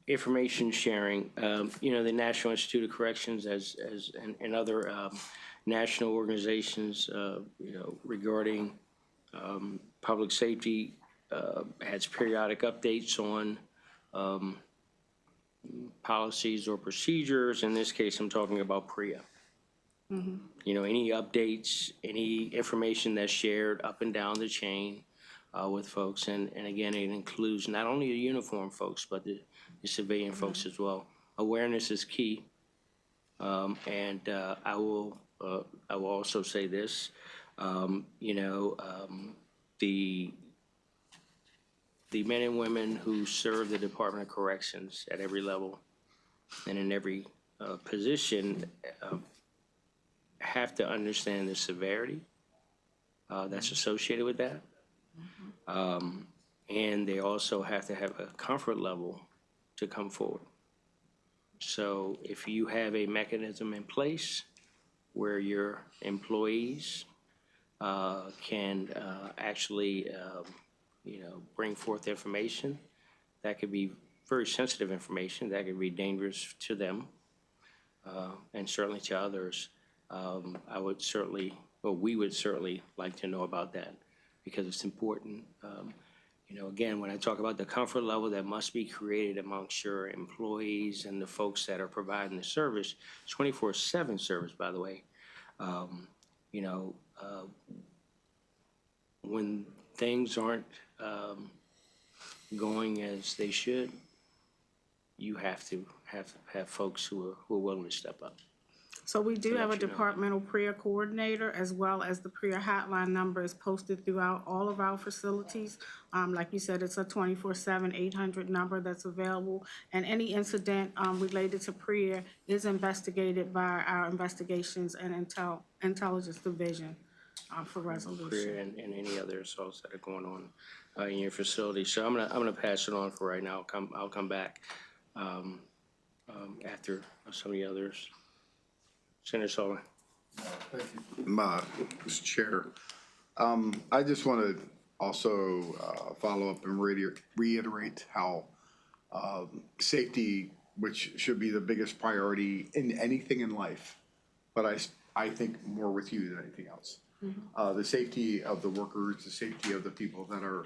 Information sharing. The National Institute of Corrections and other national organizations, regarding public safety, has periodic updates on policies or procedures. In this case, I'm talking about PREA. Any updates, any information that's shared up and down the chain with folks. And again, it includes not only the uniformed folks, but the civilian folks as well. Awareness is key. And I will also say this, the men and women who serve the Department of Corrections at every level and in every position have to understand the severity that's associated with that. And they also have to have a comfort level to come forward. So if you have a mechanism in place where your employees can actually, bring forth information that could be very sensitive information, that could be dangerous to them, and certainly to others, we would certainly like to know about that because it's important. Again, when I talk about the comfort level that must be created amongst your employees and the folks that are providing the service, 24/7 service, by the way, when things aren't going as they should, you have to have folks who are willing to step up. So we do have a departmental prayer coordinator, as well as the prayer hotline number is posted throughout all of our facilities. Like you said, it's a 24/7 800 number that's available, and any incident related to prayer is investigated by our investigations and intelligence division for resolution. Prayer and any other assaults that are going on in your facility. So I'm gonna pass it on for right now. I'll come back after some of the others. Senator Sullivan. Thank you, Mr. Chair. I just want to also follow up and reiterate how safety, which should be the biggest priority in anything in life, but I think more with you than anything else. The safety of the workers, the safety of the people that are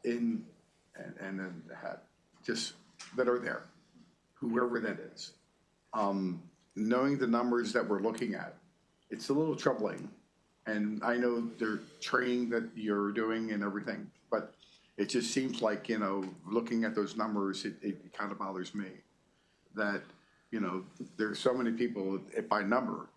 in and then that are there, whoever that is. Knowing the numbers that we're looking at, it's a little troubling. And I know the training that you're doing and everything, but it just seems like, looking at those numbers, it kind of bothers me that, there's so many people by number,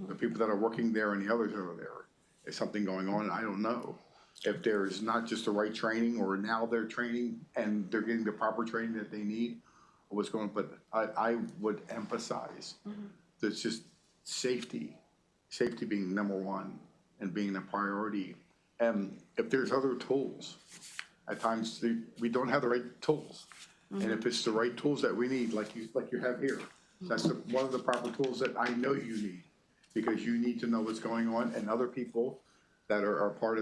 the people that are working there and the others that are there. Is something going on? I don't know. If there's not just the right training, or now they're training and they're getting the proper training that they need, what's going on, but I would emphasize that it's just safety being number one and being a priority. And if there's other tools, at times we don't have the right tools. And if it's the right tools that we need, like you have here, that's one of the proper tools that I know you need, because you need to know what's going on, and other people that are part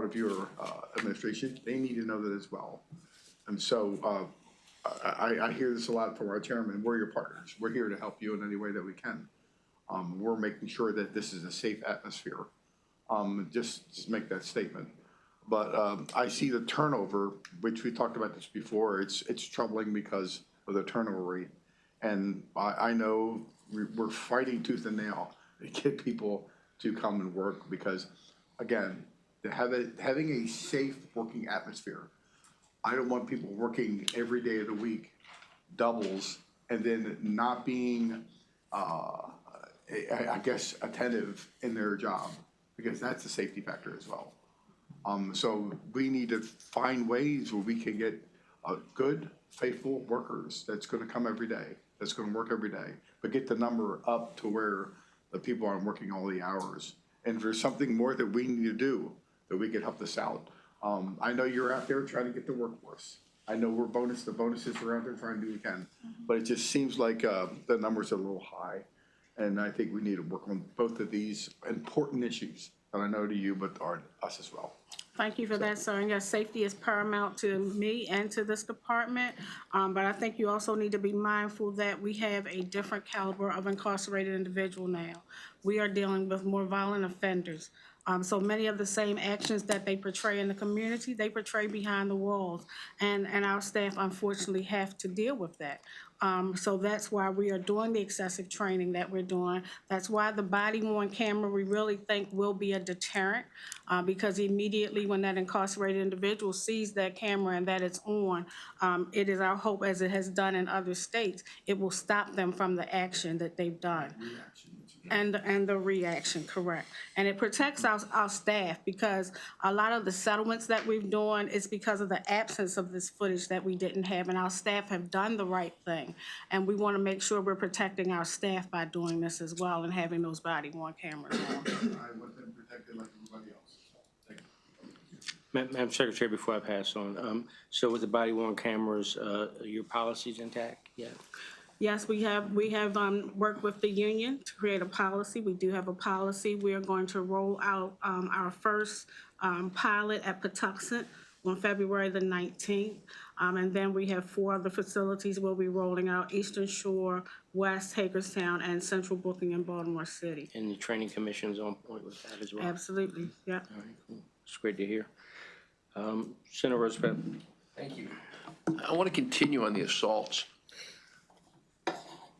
of your administration, they need to know that as well. And so I hear this a lot from our chairman. We're your partners. We're here to help you in any way that we can. We're making sure that this is a safe atmosphere. Just make that statement. But I see the turnover, which we talked about this before. It's troubling because of the turnover rate. And I know we're fighting tooth and nail to get people to come and work because, again, having a safe working atmosphere. I don't want people working every day of the week, doubles, and then not being, I guess, attentive in their job, because that's a safety factor as well. So we need to find ways where we can get good, faithful workers that's going to come every day, that's going to work every day, but get the number up to where the people aren't working all the hours. And if there's something more that we need to do, that we can help this out. I know you're out there trying to get the workforce. I know the bonuses are out there trying to do what we can, but it just seems like the numbers are a little high. And I think we need to work on both of these important issues that I know to you, but are us as well. Thank you for that, sir. And yes, safety is paramount to me and to this department. But I think you also need to be mindful that we have a different caliber of incarcerated individual now. We are dealing with more violent offenders. So many of the same actions that they portray in the community, they portray behind the walls. And our staff, unfortunately, have to deal with that. So that's why we are doing the excessive training that we're doing. That's why the body-worn camera, we really think will be a deterrent, because immediately when that incarcerated individual sees that camera and that it's on, it is our hope, as it has done in other states, it will stop them from the action that they've done. And the reaction, correct. And it protects our staff, because a lot of the settlements that we've done is because of the absence of this footage that we didn't have, and our staff have done the right thing. And we want to make sure we're protecting our staff by doing this as well and having those body-worn cameras on. I want them protected like everybody else. Madam Secretary, before I pass on, so with the body worn cameras, your policy's intact? Yeah. Yes, we have worked with the union to create a policy. We do have a policy. We are going to roll out our first pilot at Patuxent on February the 19th. And then we have 4 other facilities we'll be rolling out: Eastern Shore, West Hagerstown, and Central Booking in Baltimore City. And the training commission's on point with that as well? Absolutely, yeah. All right, cool. It's great to hear. Senator Roosevelt. Thank you. I want to continue on the assaults.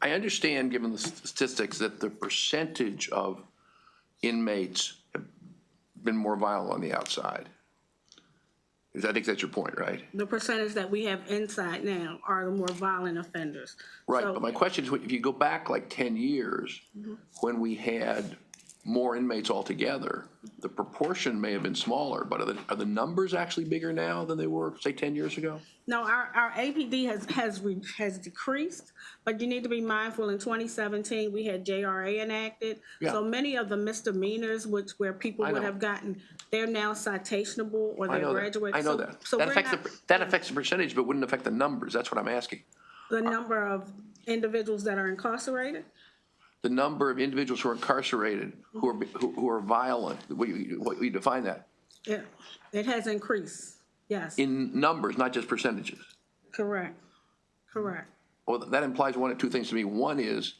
I understand, given the statistics, that the percentage of inmates have been more violent on the outside. I think that's your point, right? The percentage that we have inside now are the more violent offenders. Right, So- but my question is, if you go back like 10 years, when we had more inmates altogether, the proportion may have been smaller, but are the numbers actually bigger now than they were, say, 10 years ago? No, our APD has decreased, but you need to be mindful, in 2017, we had JRA enacted. Yeah. So many of the misdemeanors, where people I would know. have gotten, they're now citationable or I they're know that. graduated. I know So- that. So That we're affects not, that affects the percentage, but wouldn't affect the numbers. That's what I'm asking. the number of individuals that are incarcerated, The number of individuals who are incarcerated, who are violent, what you define that? it has increased, yes, In numbers, not just percentages. correct. Well, that implies one of two things to me. One is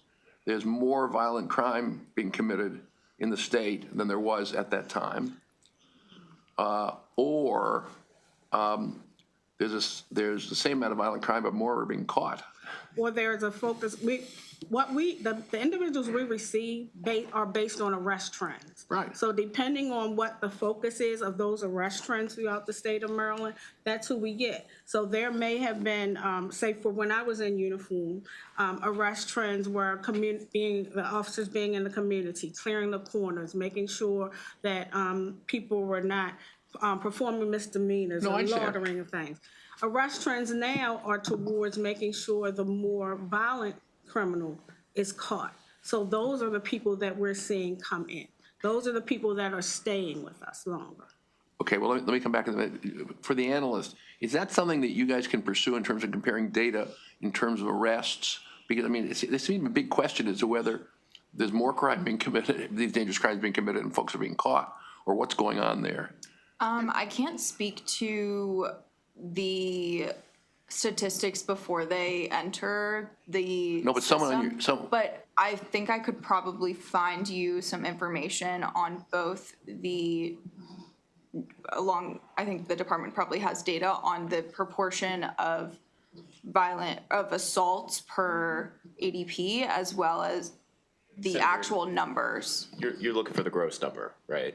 there's more violent crime being committed in the state than there was at that time. Or there's the same amount of violent crime, but more are being caught. Or there's a focus, the individuals we receive are based on arrest trends. Right. So depending on what the focus is of those arrest trends throughout the state of Maryland, that's who we get. So there may have been, say for when I was in uniform, arrest trends were the officers being in the community, clearing the corners, making sure that people were not performing misdemeanors No, I or understand. loitering and things. Arrest trends now are towards making sure the more violent criminal is caught. So those are the people that we're seeing come in. Those are the people that are staying with us longer. Okay, well, let me come back to that. For the analyst, is that something that you guys can pursue in terms of comparing data in terms of arrests? Because, I mean, this seems a big question as to whether there's more crime being committed, these dangerous crimes being committed and folks are being caught, or what's going on there. I can't speak to the statistics before they enter the No, but someone on system, your, but I think I could probably find you some information on both I think the department probably has data on the proportion of assaults per ADP as well as the actual numbers. You're looking for the gross number, right?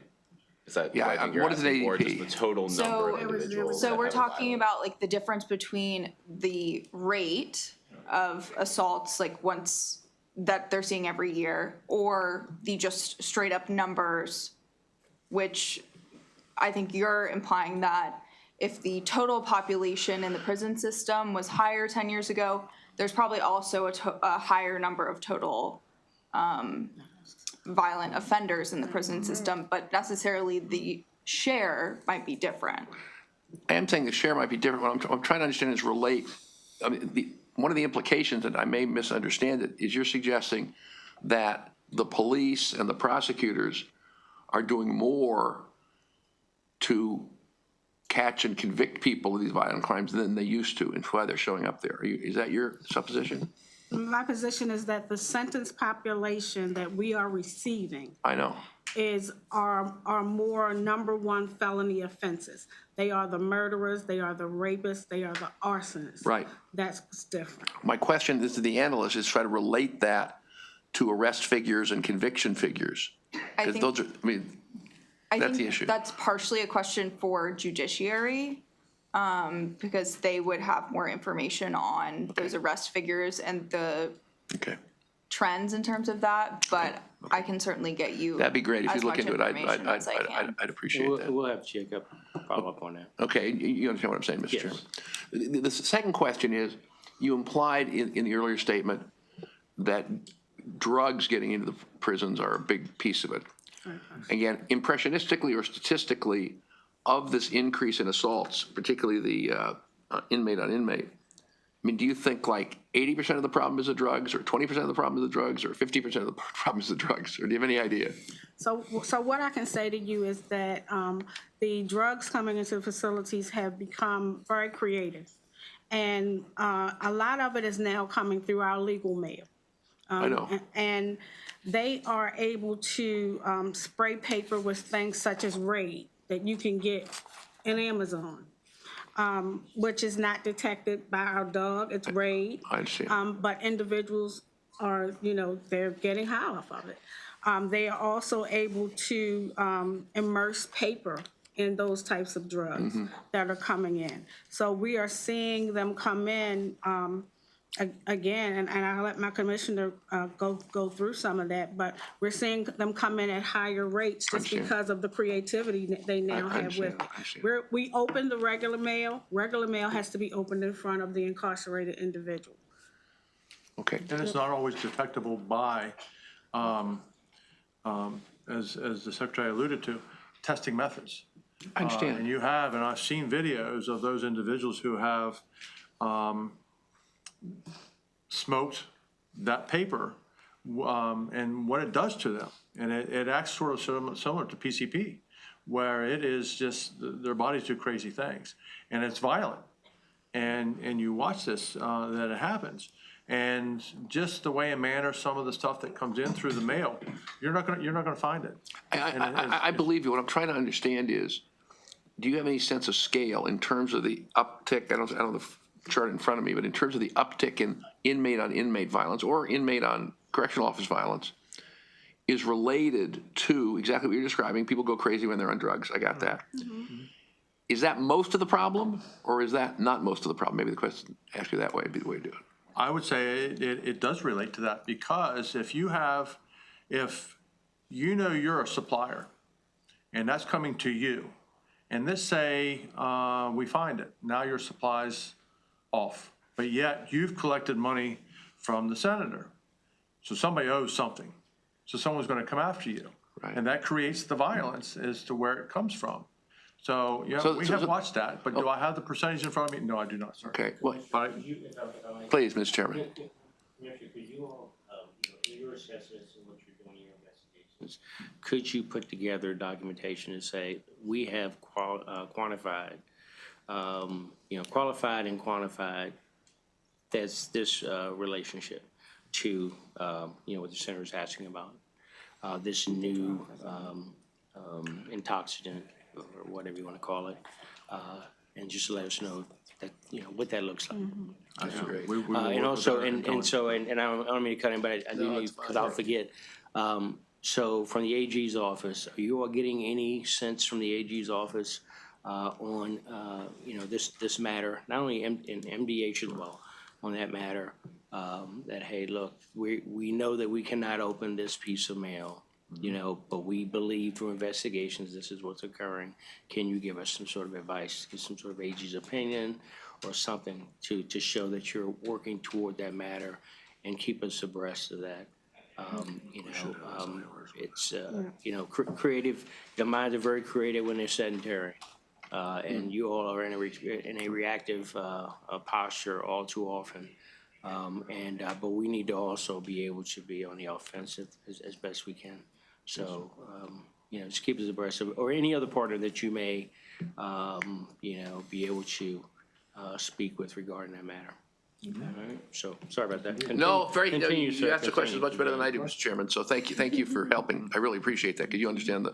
Is that Yeah, what I think you're what is an asking for, ADP? just the total number of individuals? So that we're have talking violence? about like the difference between the rate of assaults, like once that they're seeing every year, or the just straight up numbers, which I think you're implying that if the total population in the prison system was higher 10 years ago, there's probably also a higher number of total violent offenders in the prison system, but necessarily the share might be different. I am saying the share might be different. What I'm trying to understand is relate. I mean, one of the implications, and I may misunderstand it, is you're suggesting that the police and the prosecutors are doing more to catch and convict people of these violent crimes than they used to, and why they're showing up there. Is that your supposition? My position is that the sentence population that we are receiving I know. are more number one felony offenses. They are the murderers, they are the rapists, they are the arsonists. Right. That's different. My question is to the analyst is try to relate that to arrest figures and conviction figures. I Because think- those are, I mean, that's the issue. That's partially a question for judiciary, because they would have more information on those arrest figures and the Okay. trends in terms of that, but I can certainly get you That'd be great if you as look much into it. information as I can. I'd appreciate that. We'll have Jacob follow up on that. Okay, you understand what I'm saying, Mr. Yes. Chairman? The second question is, you implied in the earlier statement that drugs getting into the prisons are a big piece of it. Again, impressionistically or statistically, of this increase in assaults, particularly the inmate on inmate, I mean, do you think like 80% of the problem is the drugs, or 20% of the problem is the drugs, or 50% of the problem is the drugs? Or do you have any idea? So what I can say to you is that the drugs coming into the facilities have become very creative. And a lot of it is now coming through our legal mail. I know. And they are able to spray paper with things such as Raid that you can get in Amazon, which is not detected by our dog. It's Raid. I understand. But individuals are, they're getting high off of it. They are also able to immerse paper in those types of drugs that are coming in. So we are seeing them come in again, and I'll let my commissioner go through some of that, but we're seeing them come in at higher rates just because of the creativity that they now have with it. We open the regular mail. Regular mail has to be opened in front of the incarcerated individual. Okay. And it's not always detectable by, as the Secretary alluded to, testing methods. I understand. And you have, and I've seen videos of those individuals who have smoked that paper and what it does to them. And it acts sort of similar to PCP, where it is just, their bodies do crazy things. And it's violent. And you watch this, that it happens. And just the way and manner, some of the stuff that comes in through the mail, you're not gonna find it. I believe you. What I'm trying to understand is, do you have any sense of scale in terms of the uptick? I don't have the chart in front of me, but in terms of the uptick in inmate on inmate violence or inmate on correctional office violence is related to exactly what you're describing. People go crazy when they're on drugs. I got that. Is that most of the problem, or is that not most of the problem? Maybe the question, ask you that way, would be the way to do it. I would say it does relate to that, because if you know you're a supplier and that's coming to you, and let's say we find it, now your supply's off, but yet you've collected money from the senator. So somebody owes something. So someone's going to come after you. Right. And that creates the violence as to where it comes from. So, yeah, we have watched that, but do I have the percentage in front of me? No, I do not, sir. Okay. Well, But please, Mr. Chairman. Could you all, in your assessments and what you're doing in your investigations, could you put together documentation and say, we have quantified, qualified and quantified this relationship to, what the senator is asking about, this new intoxicant, or whatever you want to call it, and just let us know that, what that looks like. that's great. And also, and I don't mean to cut in, but I do need, because I'll forget. So from the AG's office, are you all getting any sense from the AG's office on, this matter, not only in MDH as well, on that matter, that, hey, look, we know that we cannot open this piece of mail, but we believe through investigations this is what's occurring. Can you give us some sort of advice, give some sort of AG's opinion or something to show that you're working toward that matter and keep us abreast of that? It's, creative, the minds are very creative when they're sedentary. And you all are in a reactive posture all too often. But we need to also be able to be on the offensive as best we can. So, just keep us abreast of, or any other partner that you may, be able to speak with regarding that matter. All right, so, sorry about that. You asked the questions much better than I do, Mr. Chairman, so thank you for helping. I really appreciate that, because you understand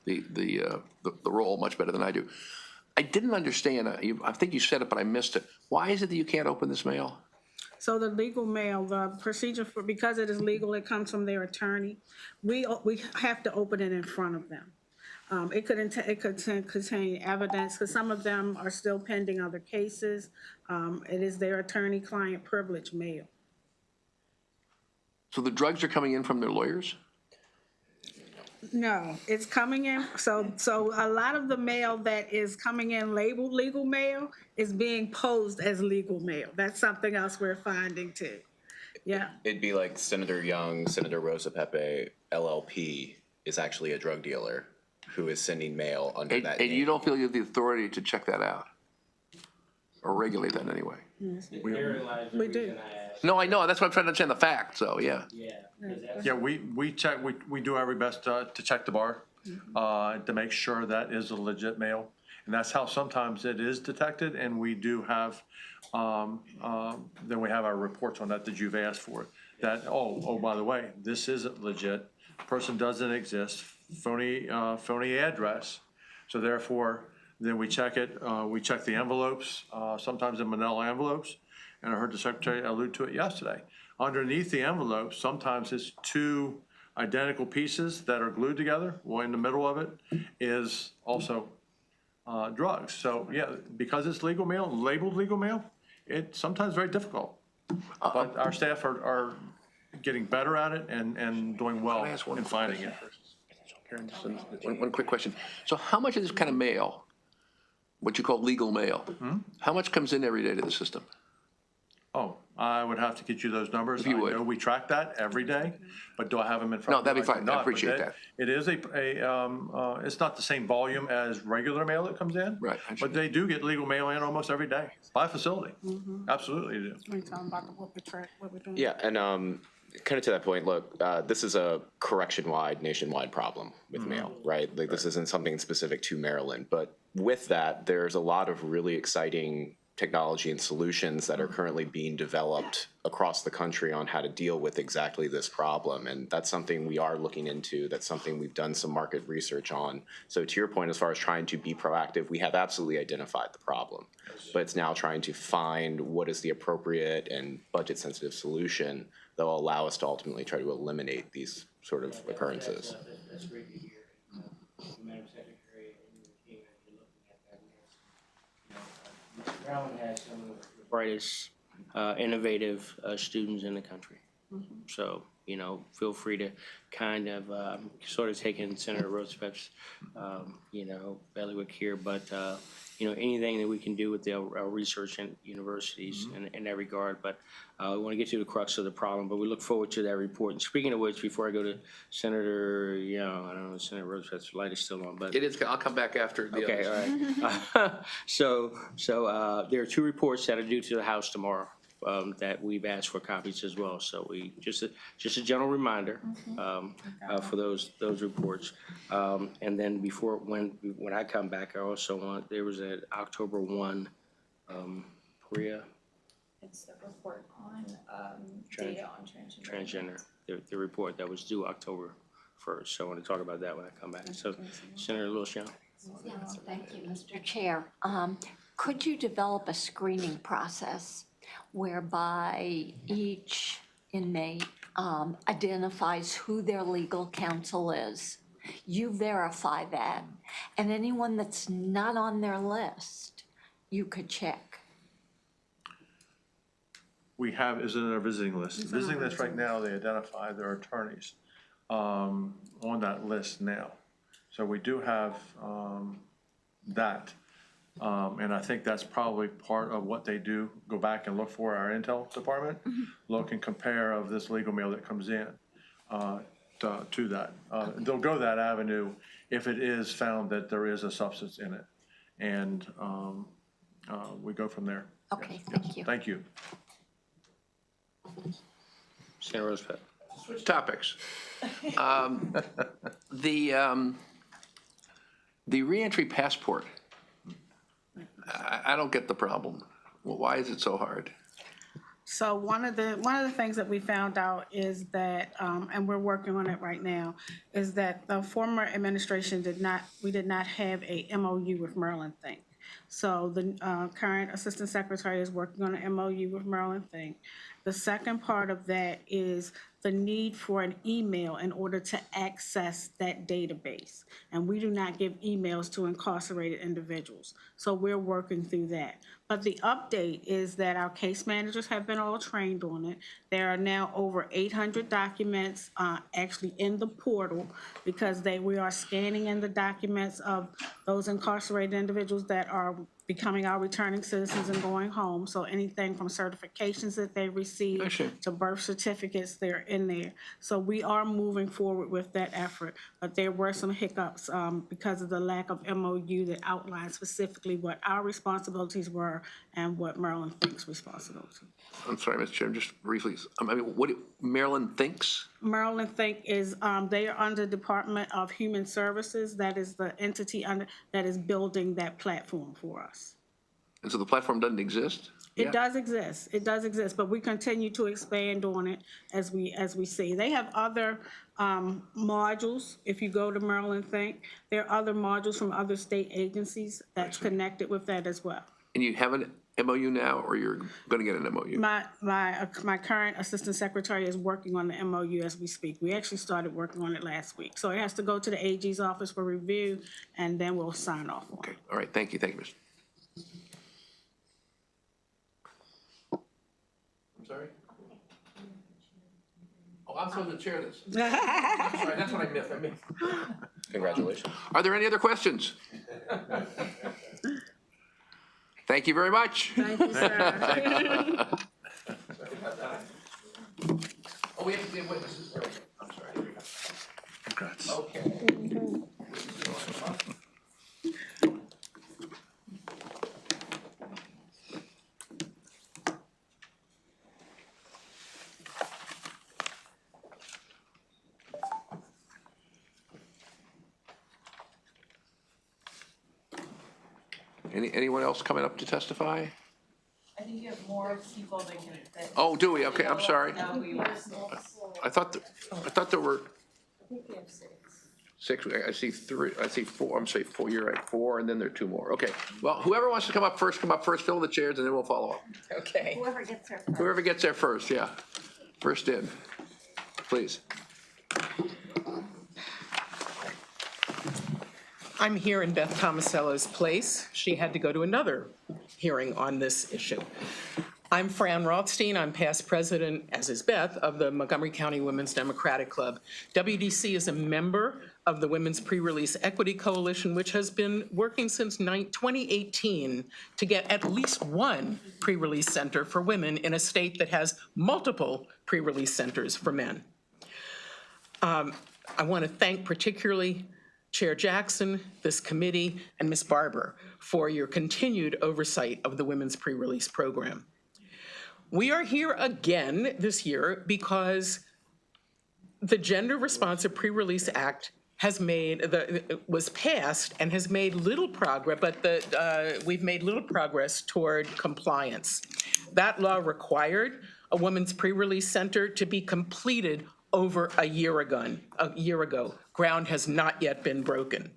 the role much better than I do. I didn't understand, I think you said it, but I missed it. Why is it that you can't open this mail? So the legal mail, the procedure because it is legal, it comes from their attorney. We have to open it in front of them. It could contain evidence, because some of them are still pending other cases. It is their attorney-client privilege mail. So the drugs are coming in from their lawyers? No, it's coming in, so a lot of the mail that is coming in labeled legal mail is being posed as legal mail. That's something else we're finding too. Yeah. It'd be like Senator Young, Senator Rosa Pepe, LLP is actually a drug dealer. who is sending mail under that And name. you don't feel you have the authority to check that out? Or regulate that in any way? We do. No, I know, that's what I'm trying to understand the fact, so, yeah. Yeah, we check, we do our very best to check the bar, to make sure that is a legit mail. And that's how sometimes it is detected, and we do have, then we have our reports on that you've asked for. That, oh, by the way, this isn't legit, person doesn't exist, phony address. So therefore, then we check it, we check the envelopes, sometimes in manila envelopes, and I heard the secretary allude to it yesterday. Underneath the envelope, sometimes it's two identical pieces that are glued together. Well, in the middle of it is also drugs. So yeah, because it's legal mail, labeled legal mail, it's sometimes very difficult. But our staff are getting better at it and doing well in finding it. One quick question. So how much of this kind of mail, what you call legal mail, how much comes in every day to the system? Oh, I would have to get you those numbers. If you would. I know we track that every day, but do I have them in front of me? No, that'd be I do fine. I not, but appreciate that. It is it's not the same volume as regular mail that comes in. Right. But they do get legal mail in almost every day by facility. Absolutely do. We talking about what we're doing. Yeah, and kind of to that point, look, this is a correction-wide, nationwide problem with mail, right? Like this isn't something specific to Maryland, but with that, there's a lot of really exciting technology and solutions that are currently being developed across the country on how to deal with exactly this problem. And that's something we are looking into. That's something we've done some market research on. So to your point, as far as trying to be proactive, we have absolutely identified the problem, but it's now trying to find what is the appropriate and budget-sensitive solution that will allow us to ultimately try to eliminate these sort of occurrences. That's great to hear. Madam Secretary, and your team, as you're looking at that list. Maryland has some of the brightest, innovative students in the country. So, feel free to kind of sort of take in Senator Roosevelt's, bailiwick here, but, anything that we can do with our research and universities in that regard. But we want to get to the crux of the problem, but we look forward to that report. And speaking of which, before I go to Senator, I don't know, Senator Roosevelt's light is still on, but. It is, I'll come back after the Okay, others. all right. So there are two reports that are due to the House tomorrow that we've asked for copies as well. So we just a general reminder for those reports. And then before when I come back, I also want there was an October 1 Priya. It's the report on data on transgender. The report that was due October 1st. So I want to talk about that when I come back. So Senator Lewis-Young. Yes, thank you, Mr. Chair. Could you develop a screening process whereby each inmate identifies who their legal counsel is? You verify that, and anyone that's not on their list, you could check. We have, is in our visiting list. Visiting list right now, they identify their attorneys on that list now. So we do have that. And I think that's probably part of what they do, go back and look for our intel department, look and compare of this legal mail that comes in to that. They'll go that avenue if it is found that there is a substance in it. And we go from there. Okay, thank you. Thank you. Senator Roosevelt. Switch topics. The reentry passport. I don't get the problem. Why is it so hard? So one of the things that we found out is that, and we're working on it right now, is that the former administration did not have a MOU with Maryland Think. So the current Assistant Secretary is working on an MOU with Maryland Think. The second part of that is the need for an email in order to access that database. And we do not give emails to incarcerated individuals. So we're working through that. But the update is that our case managers have been all trained on it. There are now over 800 documents actually in the portal because we are scanning in the documents of those incarcerated individuals that are becoming our returning citizens and going home. So anything from certifications that they receive to birth certificates, they're in there. So we are moving forward with that effort. But there were some hiccups because of the lack of MOU that outlined specifically what our responsibilities were and what Maryland Think's responsibilities. I'm sorry, Mr. Chairman, just briefly, I mean, what Maryland thinks? Maryland Think is, they are under Department of Human Services. That is the entity that is building that platform for us. And so the platform doesn't exist? It does exist. It does exist, but we continue to expand on it as we see. They have other modules. If you go to Maryland Think, there are other modules from other state agencies that's connected with that as well. And you have an MOU now, or you're going to get an MOU? My current assistant secretary is working on the MOU as we speak. We actually started working on it last week. So it has to go to the AG's office for review, and then we'll sign off on it. Okay, all right, thank you, Mr. I'm sorry? Oh, I'm supposed to chair this. I'm sorry, that's what I missed. Congratulations. Are there any other questions? Thank you very much. Thank you, sir. Oh, we have witnesses. I'm sorry. Congrats. Okay. Anyone else coming up to testify? I think you have more people that can. Oh, do we? Okay, I'm sorry. I thought there were six. I see three. I see four. I'm saying four. You're right. Four, and then there are two more. Okay. Well, whoever wants to come up first, fill the chairs, and then we'll follow up. Okay. Whoever gets there first, yeah. First in, please. I'm here in Beth Tomasello's place. She had to go to another hearing on this issue. I'm Fran Rothstein. I'm past president, as is Beth, of the Montgomery County Women's Democratic Club. WDC is a member of the Women's Pre-Release Equity Coalition, which has been working since 2018 to get at least one pre-release center for women in a state that has multiple pre-release centers for men. I want to thank particularly Chair Jackson, this committee, and Ms. Barber for your continued oversight of the Women's Pre-Release Program. We are here again this year because the Gender Responsive Pre-Release Act was passed and has made little progress, but we've made little progress toward compliance. That law required a women's pre-release center to be completed over a year ago. Ground has not yet been broken.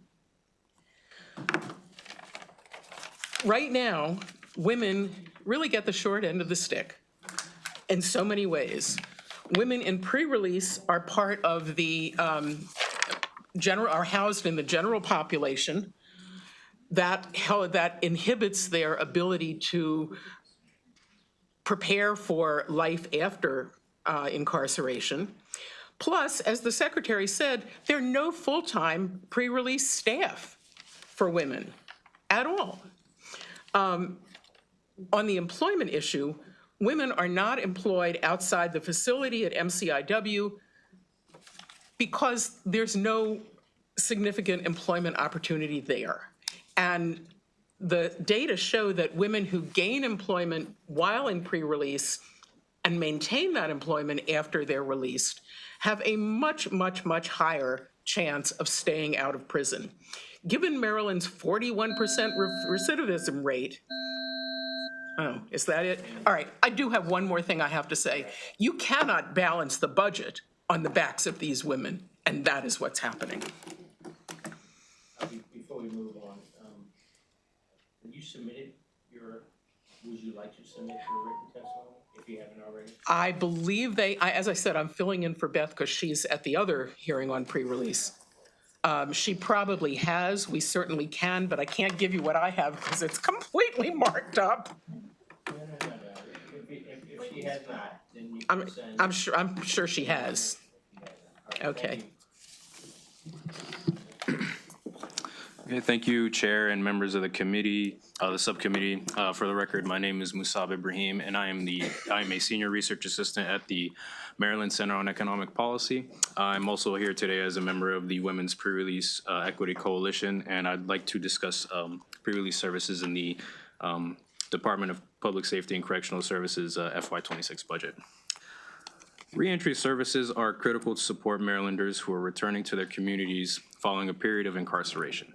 Right now, women really get the short end of the stick in so many ways. Women in pre-release are part of the are housed in the general population. That inhibits their ability to prepare for life after incarceration. Plus, as the secretary said, there are no full-time pre-release staff for women at all. On the employment issue, women are not employed outside the facility at MCIW because there's no significant employment opportunity there. And the data show that women who gain employment while in pre-release and maintain that employment after they're released have a much, much, much higher chance of staying out of prison. Given Maryland's 41% recidivism rate, oh, is that it? All right, I do have one more thing I have to say. You cannot balance the budget on the backs of these women, and that is what's happening. Before we move on, you submitted would you like to submit your written testimony if you haven't already? I believe as I said, I'm filling in for Beth because she's at the other hearing on pre-release. She probably has, we certainly can, but I can't give you what I have because it's completely marked up. No. If she has not, then you can send. I'm sure she has. Okay. Okay, thank you, Chair and members of the committee. the subcommittee. For the record, my name is Musab Ibrahim, and I am a senior research assistant at the Maryland Center on Economic Policy. I'm also here today as a member of the Women's Pre-Release Equity Coalition, and I'd like to discuss pre-release services in the Department of Public Safety and Correctional Services FY26 budget. Reentry services are critical to support Marylanders who are returning to their communities following a period of incarceration.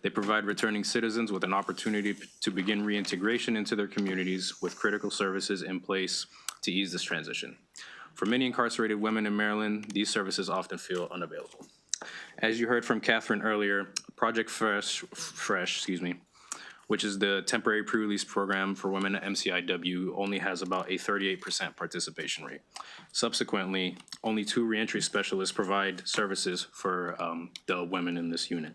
They provide returning citizens with an opportunity to begin reintegration into their communities with critical services in place to ease this transition. For many incarcerated women in Maryland, these services often feel unavailable. As you heard from Catherine earlier, Project Fresh, which is the temporary pre-release program for women at MCIW, only has about a 38% participation rate. Subsequently, only 2 reentry specialists provide services for the women in this unit.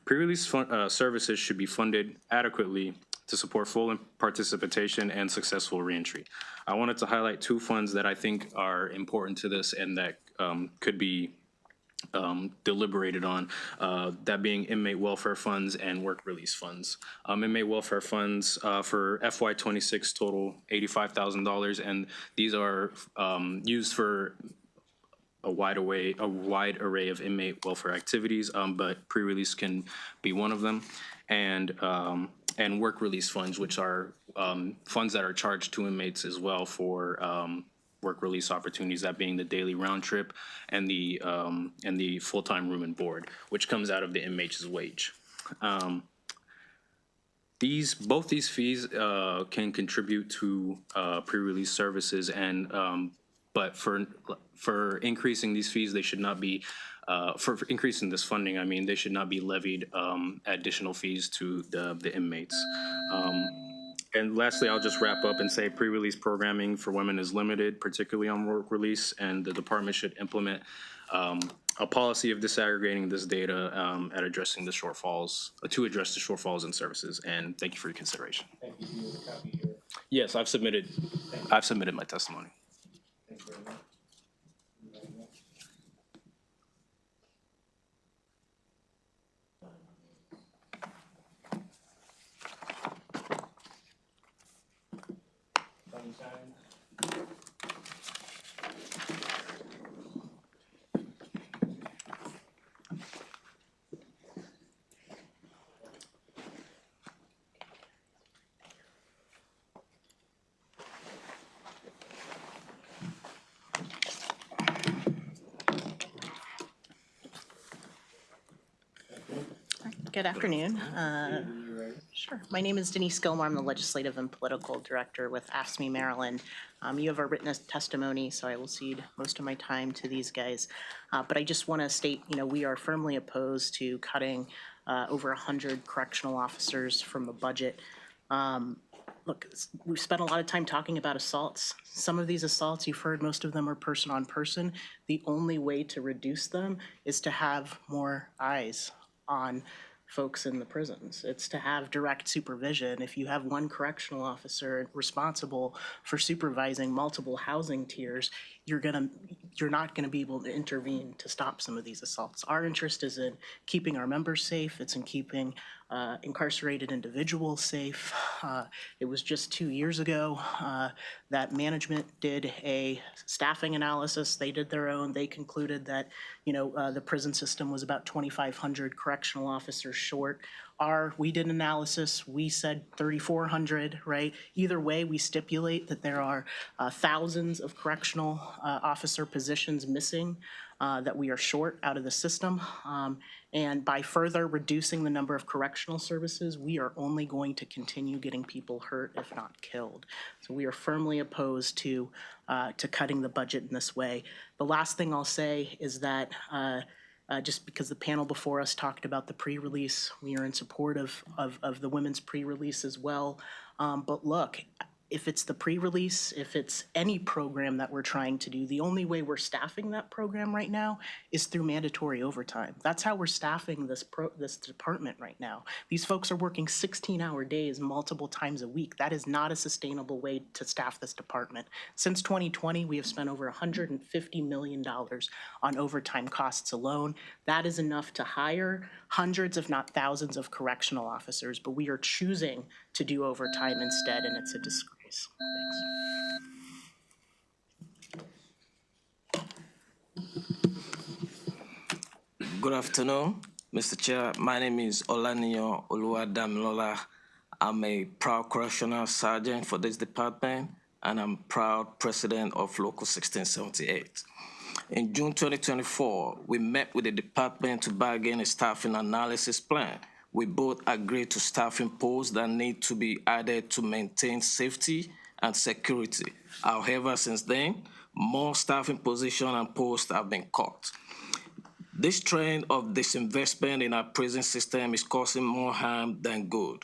Pre-release services should be funded adequately to support full participation and successful reentry. I wanted to highlight 2 funds that I think are important to this and that could be deliberated on, that being inmate welfare funds and work release funds. Inmate welfare funds for FY26 total $85,000, and these are used for a wide array of inmate welfare activities, but pre-release can be one of them, and work release funds, which are funds that are charged to inmates as well for work release opportunities, that being the daily round trip and the full-time room and board, which comes out of the inmate's wage. Both these fees can contribute to pre-release services, and but for increasing these fees, they should not be for increasing this funding. I mean, they should not be levied additional fees to the inmates. And lastly, I'll just wrap up and say pre-release programming for women is limited, particularly on work release, and the department should implement a policy of disaggregating this data at addressing the shortfalls, to address the shortfalls in services. And thank you for your consideration. Thank you. Do you have a copy here? Yes, I've submitted my testimony. Thank you very much. Good afternoon. Sure. My name is Denise Gilmore. I'm the Legislative and Political Director with AFSCME Maryland. You have a written testimony, so I will cede most of my time to these guys. But I just want to state, we are firmly opposed to cutting over 100 correctional officers from the budget. Look, we've spent a lot of time talking about assaults. Some of these assaults, you've heard, most of them are person on person. The only way to reduce them is to have more eyes on folks in the prisons. It's to have direct supervision. If you have one correctional officer responsible for supervising multiple housing tiers, you're not gonna be able to intervene to stop some of these assaults. Our interest is in keeping our members safe. It's in keeping incarcerated individuals safe. It was just 2 years ago that management did a staffing analysis. They did their own. They concluded that the prison system was about 2,500 correctional officers short. We did an analysis. We said 3,400, right? Either way, we stipulate that there are thousands of correctional officer positions missing that we are short out of the system. And by further reducing the number of correctional services, we are only going to continue getting people hurt, if not killed. So we are firmly opposed to cutting the budget in this way. The last thing I'll say is that just because the panel before us talked about the pre-release, we are in support of the women's pre-release as well. But look, if it's the pre-release, if it's any program that we're trying to do, the only way we're staffing that program right now is through mandatory overtime. That's how we're staffing this department right now. These folks are working 16-hour days multiple times a week. That is not a sustainable way to staff this department. Since 2020, we have spent over $150 million on overtime costs alone. That is enough to hire hundreds, if not thousands, of correctional officers, but we are choosing to do overtime instead, and it's a disgrace. Thanks. Good afternoon, Mr. Chair. My name is Olaniyan Oluwadamilola. I'm a proud correctional sergeant for this department, and I'm proud president of Local 1678. In June 2024, we met with the department to bargain a staffing analysis plan. We both agreed to staffing posts that need to be added to maintain safety and security. However, since then, more staffing positions and posts have been cut. This trend of disinvestment in our prison system is causing more harm than good.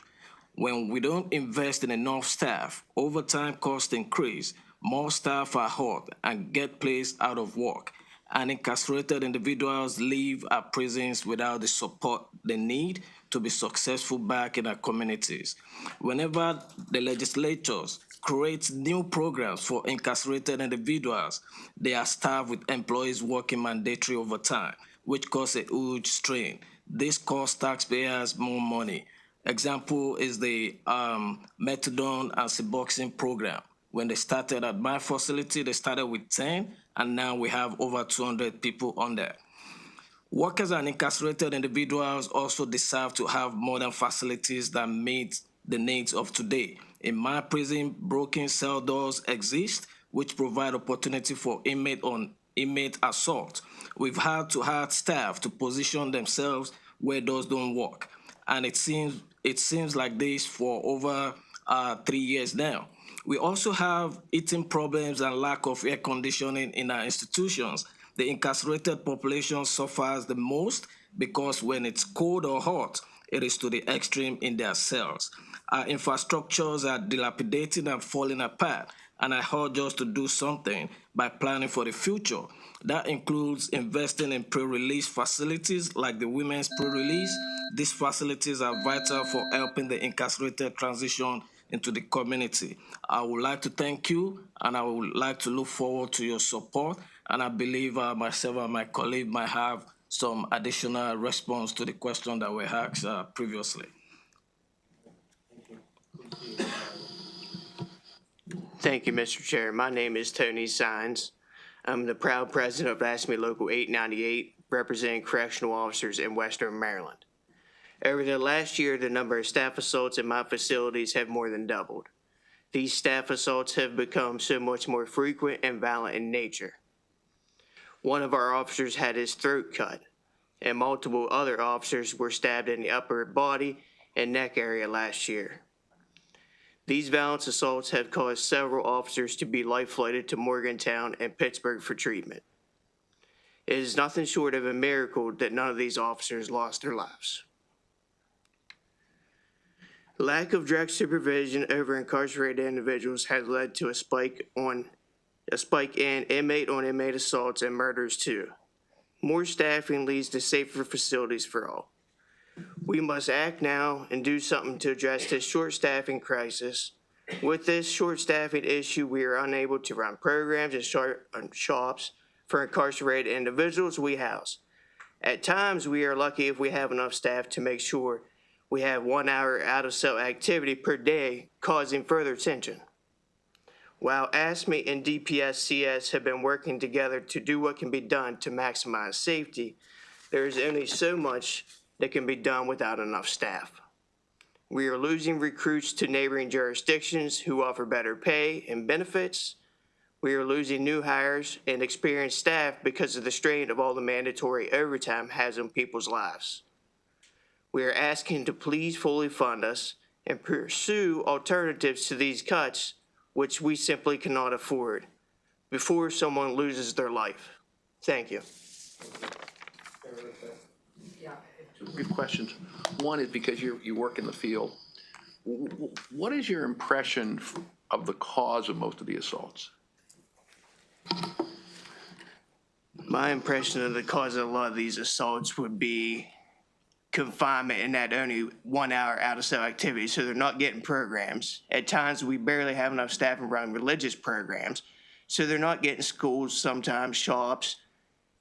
When we don't invest in enough staff, overtime costs increase, more staff are hurt and get placed out of work, and incarcerated individuals leave our prisons without the support they need to be successful back in our communities. Whenever the legislatures create new programs for incarcerated individuals, they are staffed with employees working mandatory overtime, which cause a huge strain. This costs taxpayers more money. Example is the methadone and Suboxone program. When they started at my facility, they started with 10, and now we have over 200 people on there. Workers and incarcerated individuals also deserve to have modern facilities that meet the needs of today. In my prison, broken cell doors exist, which provide opportunity for inmate assault. We've had to hire staff to position themselves where doors don't work, and it seems like this for over 3 years now. We also have eating problems and lack of air conditioning in our institutions. The incarcerated population suffers the most because when it's cold or hot, it is to the extreme in their cells. Our infrastructures are dilapidated and falling apart, and I urge us to do something by planning for the future. That includes investing in pre-release facilities like the women's pre-release. These facilities are vital for helping the incarcerated transition into the community. I would like to thank you, and I would like to look forward to your support, and I believe myself and my colleague might have some additional response to the question that were asked previously. Thank you, Mr. Chair. My name is Tony Sines. I'm the proud president of ASME Local 898, representing correctional officers in Western Maryland. Over the last year, the number of staff assaults in my facilities have more than doubled. These staff assaults have become so much more frequent and violent in nature. One of our officers had his throat cut, and multiple other officers were stabbed in the upper body and neck area last year. These violent assaults have caused several officers to be life-flighted to Morgantown and Pittsburgh for treatment. It is nothing short of a miracle that none of these officers lost their lives. Lack of direct supervision over incarcerated individuals has led to a spike in inmate-on-inmate assaults and murders too. More staffing leads to safer facilities for all. We must act now and do something to address this short staffing crisis. With this short staffing issue, we are unable to run programs and shops for incarcerated individuals we house. At times, we are lucky if we have enough staff to make sure we have 1 hour out-of-cell activity per day, causing further tension. While ASME and DPSCS have been working together to do what can be done to maximize safety, there is only so much that can be done without enough staff. We are losing recruits to neighboring jurisdictions who offer better pay and benefits. We are losing new hires and experienced staff because of the strain of all the mandatory overtime has on people's lives. We are asking to please fully fund us and pursue alternatives to these cuts, which we simply cannot afford, before someone loses their life. Thank you. Brief questions. One is because you work in the field. What is your impression of the cause of most of the assaults? My impression of the cause of a lot of these assaults would be confinement and that only 1 hour out of cell activity, so they're not getting programs. At times, we barely have enough staff to run religious programs, so they're not getting schools, sometimes shops,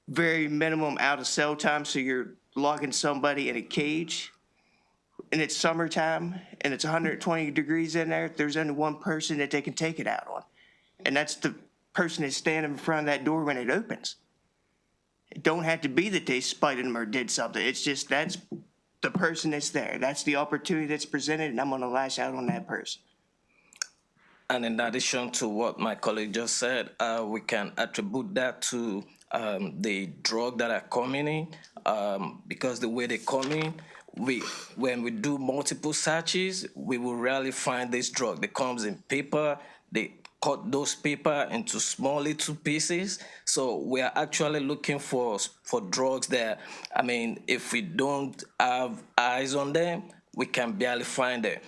very minimum out of cell time, so you're locking somebody in a cage, and it's summertime, and it's 120 degrees in there. There's only one person that they can take it out on, and that's the person that's standing in front of that door when it opens. It don't have to be that they spited them or did something. It's just that's the person that's there. That's the opportunity that's presented, and I'm going to lash out on that person. And in addition to what my colleague just said, we can attribute that to the drug that are coming in, because the way they come in, when we do multiple searches, we will rarely find this drug. It comes in paper. They cut those paper into small little pieces. So we are actually looking for drugs that, I mean, if we don't have eyes on them, we can barely find them.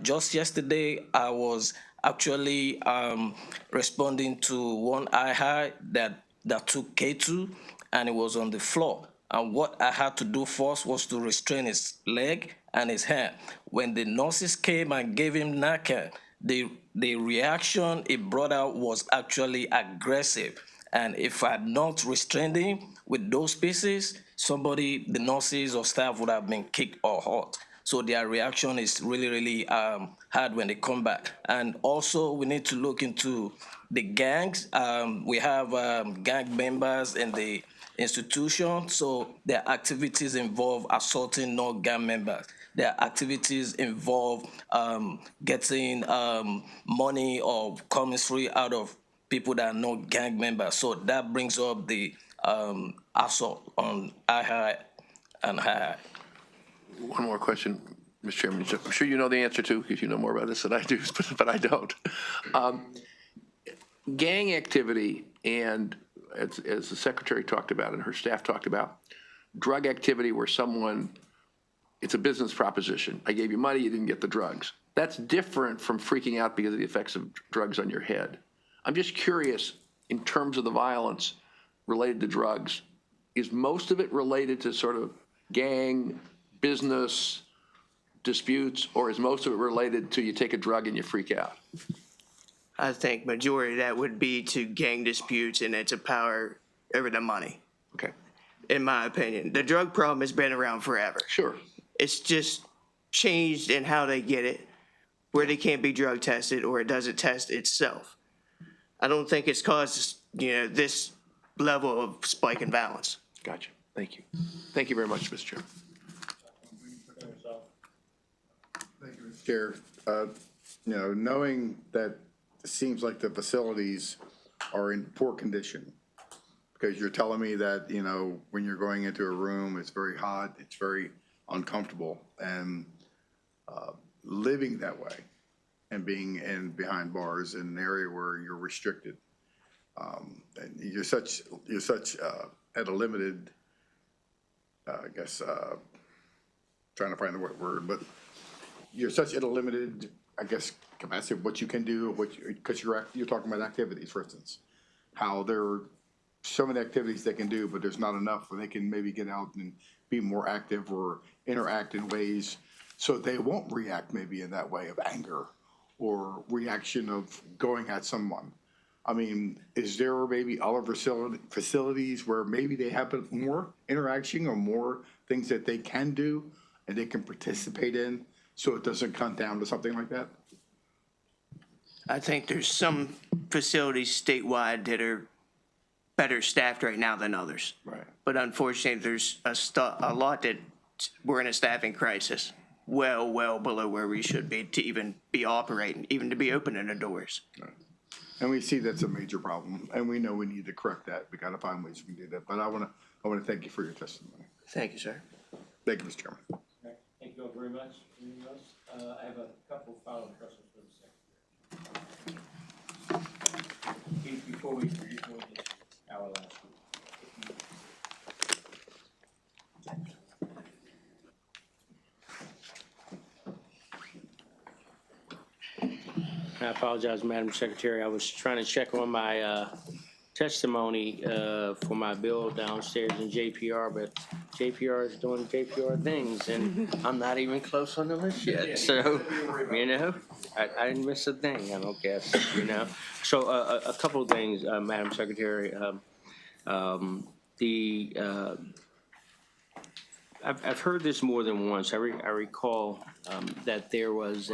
Just yesterday, I was actually responding to one I had that took K2, and it was on the floor. And what I had to do first was to restrain his leg and his hand. When the nurses came and gave him Narcan, the reaction it brought out was actually aggressive. And if I had not restrained him with those pieces, the nurses or staff would have been kicked or hurt. So their reaction is really, really hard when they come back. And also, we need to look into the gangs. We have gang members in the institution, so their activities involve assaulting non-gang members. Their activities involve getting money or commissary out of people that are not gang members. So that brings up the assault on I and I. One more question, Mr. Chairman. I'm sure you know the answer to, because you know more about this than I do, but I don't. Gang activity and, as the secretary talked about and her staff talked about, drug activity where it's a business proposition. I gave you money, you didn't get the drugs. That's different from freaking out because of the effects of drugs on your head. I'm just curious, in terms of the violence related to drugs, is most of it related to sort of gang, business disputes, or is most of it related to you take a drug and you freak out? I think majority of that would be to gang disputes, and it's a power over the money. Okay. In my opinion. The drug problem has been around forever. Sure. It's just changed in how they get it, where they can't be drug tested or it doesn't test itself. I don't think it's caused, this level of spike in violence. Gotcha. Thank you. Thank you very much, Mr. Chairman. Thank you, Mr. Chair. Knowing that it seems like the facilities are in poor condition, because you're telling me that, when you're going into a room, it's very hot, it's very uncomfortable, and living that way and being behind bars in an area where you're restricted, and you're such at a limited, I guess, trying to find the right word, but you're such at a limited, I guess, capacity of what you can do, because you're talking about activities, for instance, how there are so many activities they can do, but there's not enough where they can maybe get out and be more active or interact in ways so they won't react maybe in that way of anger or reaction of going at someone. I mean, is there maybe other facilities where maybe they have more interaction or more things that they can do and they can participate in so it doesn't come down to something like that? I think there's some facilities statewide that are better staffed right now than others. Right. But unfortunately, there's a lot that we're in a staffing crisis, well below where we should be to even be operating, even to be opening the doors. Right. And we see that's a major problem, and we know we need to correct that. We got to find ways we can do that. But I want to thank you for your testimony. Thank you, sir. Thank you, Mr. Chairman. Okay. Thank you all very much. Anything else? I have a couple of follow-up questions for the secretary. Before we this, our last group. I apologize, Madam Secretary. I was trying to check on my testimony for my bill downstairs in JPR, but JPR is doing JPR things, and I'm not even close on the list yet. So, I didn't miss a thing, I don't guess, So a couple of things, Madam Secretary. I've heard this more than once. I recall that there was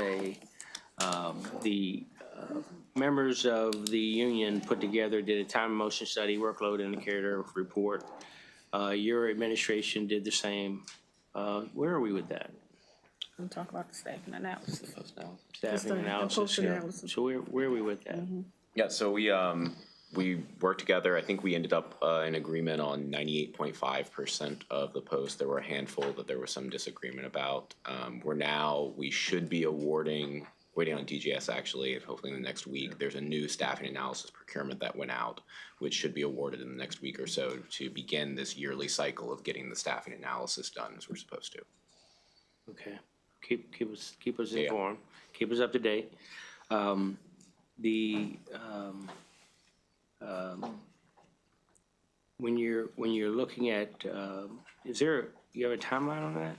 the members of the union put together, did a time and motion study, workload indicator report. Your administration did the same. Where are we with that? We'll talk about the staffing analysis. Staffing analysis, yeah. So where are we with that? Yeah, so we worked together. I think we ended up in agreement on 98.5% of the posts. There were a handful that there was some disagreement about. We should be awarding, waiting on DGS actually, hopefully in the next week. There's a new staffing analysis procurement that went out, which should be awarded in the next week or so to begin this yearly cycle of getting the staffing analysis done as we're supposed to. Okay, keep us informed, keep us up to date. When you're looking at, you have a timeline on that?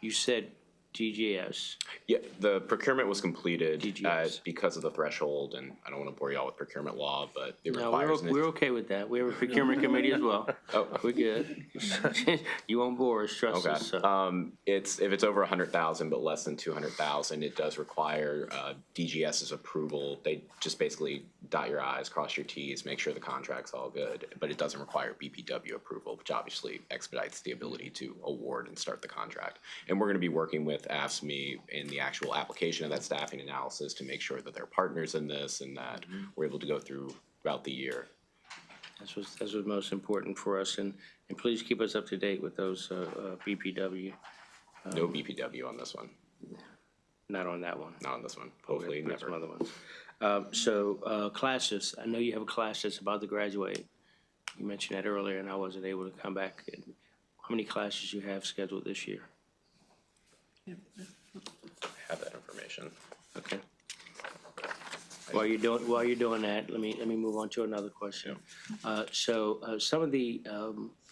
You said DGS. Yeah, the procurement was completed DGS. because of the threshold, and I don't want to bore y'all with procurement law, but it No, requires. we're okay with that. We have a procurement committee as well. Oh, we're good. You won't bore us, trust okay. us. So. If it's over 100,000 but less than 200,000, it does require DGS's approval. They just basically dot your I's, cross your T's, make sure the contract's all good, but it doesn't require BPW approval, which obviously expedites the ability to award and start the contract. And we're going to be working with AFSCME in the actual application of that staffing analysis to make sure that they're partners in this and that we're able to go throughout the year. That's what's most important for us, and please keep us up to date with those BPW. No BPW on this one. Not on that one. Not on this one. Hopefully never. Some other ones. Classes. I know you have a class that's about to graduate. You mentioned that earlier, and I wasn't able to come back. How many classes you have scheduled this year? I have that information. Okay. While you're doing that, let me move on to another question. Some of the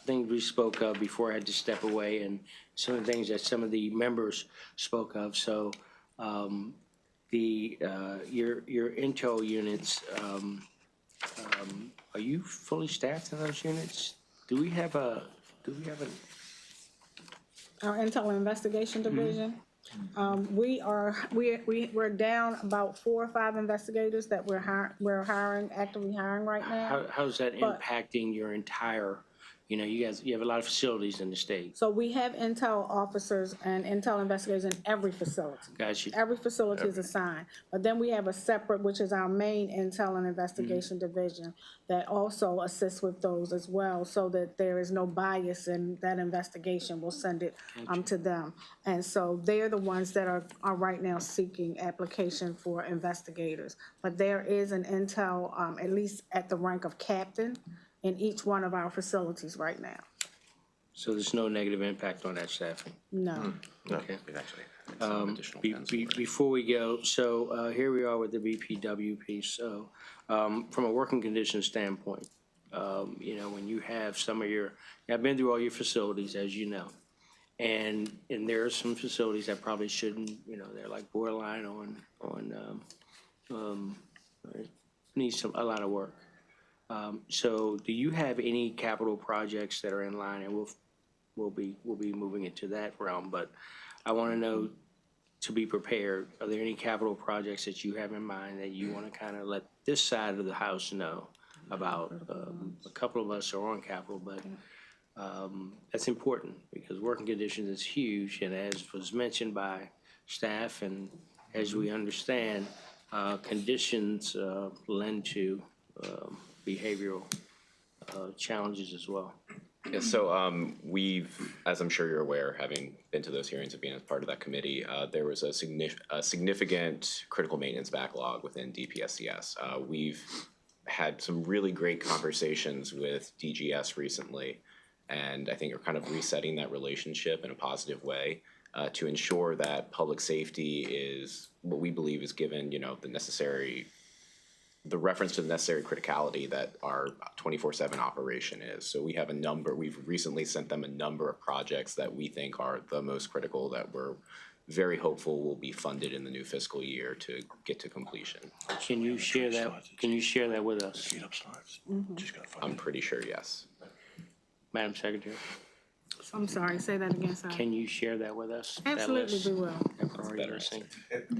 things we spoke of before I had to step away, and some of the things that some of the members spoke of. So, your intel units, are you fully staffed in those units? Do we have an Our Intel Investigation Division. We're down about 4 or 5 investigators that we're actively hiring right now. How's that impacting your entire, you have a lot of facilities in the state. So we have intel officers and intel investigators in every facility. Gotcha. Every facility is assigned. But then we have a separate, which is our main intel and investigation division that also assists with those as well, so that there is no bias in that investigation. We'll send it to them. And so they're the ones that are right now seeking application for investigators. But there is an intel, at least at the rank of captain, in each one of our facilities right now. So there's no negative impact on that staffing? No. Okay. Before we go, so here we are with the BPW piece. So from a working conditions standpoint, when you have I've been through all your facilities, as you know, and there are some facilities that probably shouldn't, they're like borderline needs a lot of work. So do you have any capital projects that are in line, and we'll be moving into that realm, but I want to know, to be prepared, are there any capital projects that you have in mind that you want to kind of let this side of the house know about? A couple of us are on capital, but that's important because working conditions is huge, and as was mentioned by staff and as we understand, conditions lend to behavioral challenges as well. Yeah, so we've, as I'm sure you're aware, having been to those hearings and being as part of that committee, there was a significant critical maintenance backlog within DPSCS. We've had some really great conversations with DGS recently, and I think we're kind of resetting that relationship in a positive way to ensure that public safety is what we believe is given, the reference to the necessary criticality that our 24/7 operation is. So we have we've recently sent them a number of projects that we think are the most critical that we're very hopeful will be funded in the new fiscal year to get to completion. Can you share that? Can you share that with us? I'm pretty sure, yes. Madam Secretary, I'm sorry, say that again, sir. can you share that with us? that Absolutely, list? we will. That priority listing?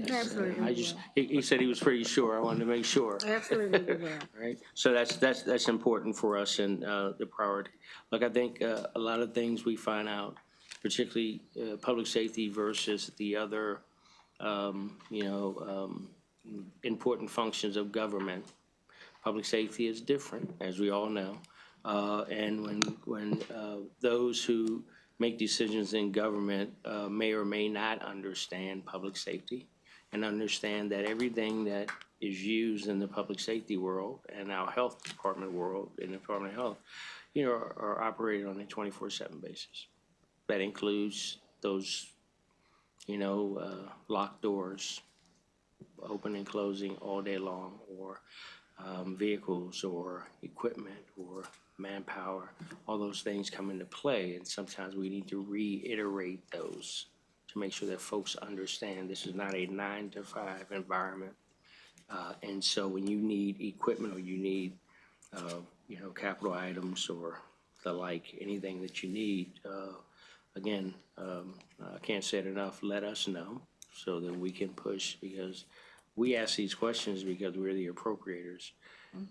Absolutely, I we just, will. he said he was pretty sure. I wanted to make sure. Absolutely, we will. Right? So that's important for us and the priority. Look, I think a lot of things we find out, particularly public safety versus the other, important functions of government. Public safety is different, as we all know. And when those who make decisions in government may or may not understand public safety and understand that everything that is used in the public safety world and our health department world, in the Department of Health, are operated on a 24/7 basis. That includes those, locked doors, open and closing all day long, or vehicles or equipment or manpower. All those things come into play, and sometimes we need to reiterate those to make sure that folks understand this is not a 9-to-5 environment. And so when you need equipment or you need, capital items or the like, anything that you need, again, I can't say it enough, let us know so that we can push, because we ask these questions because we're the appropriators.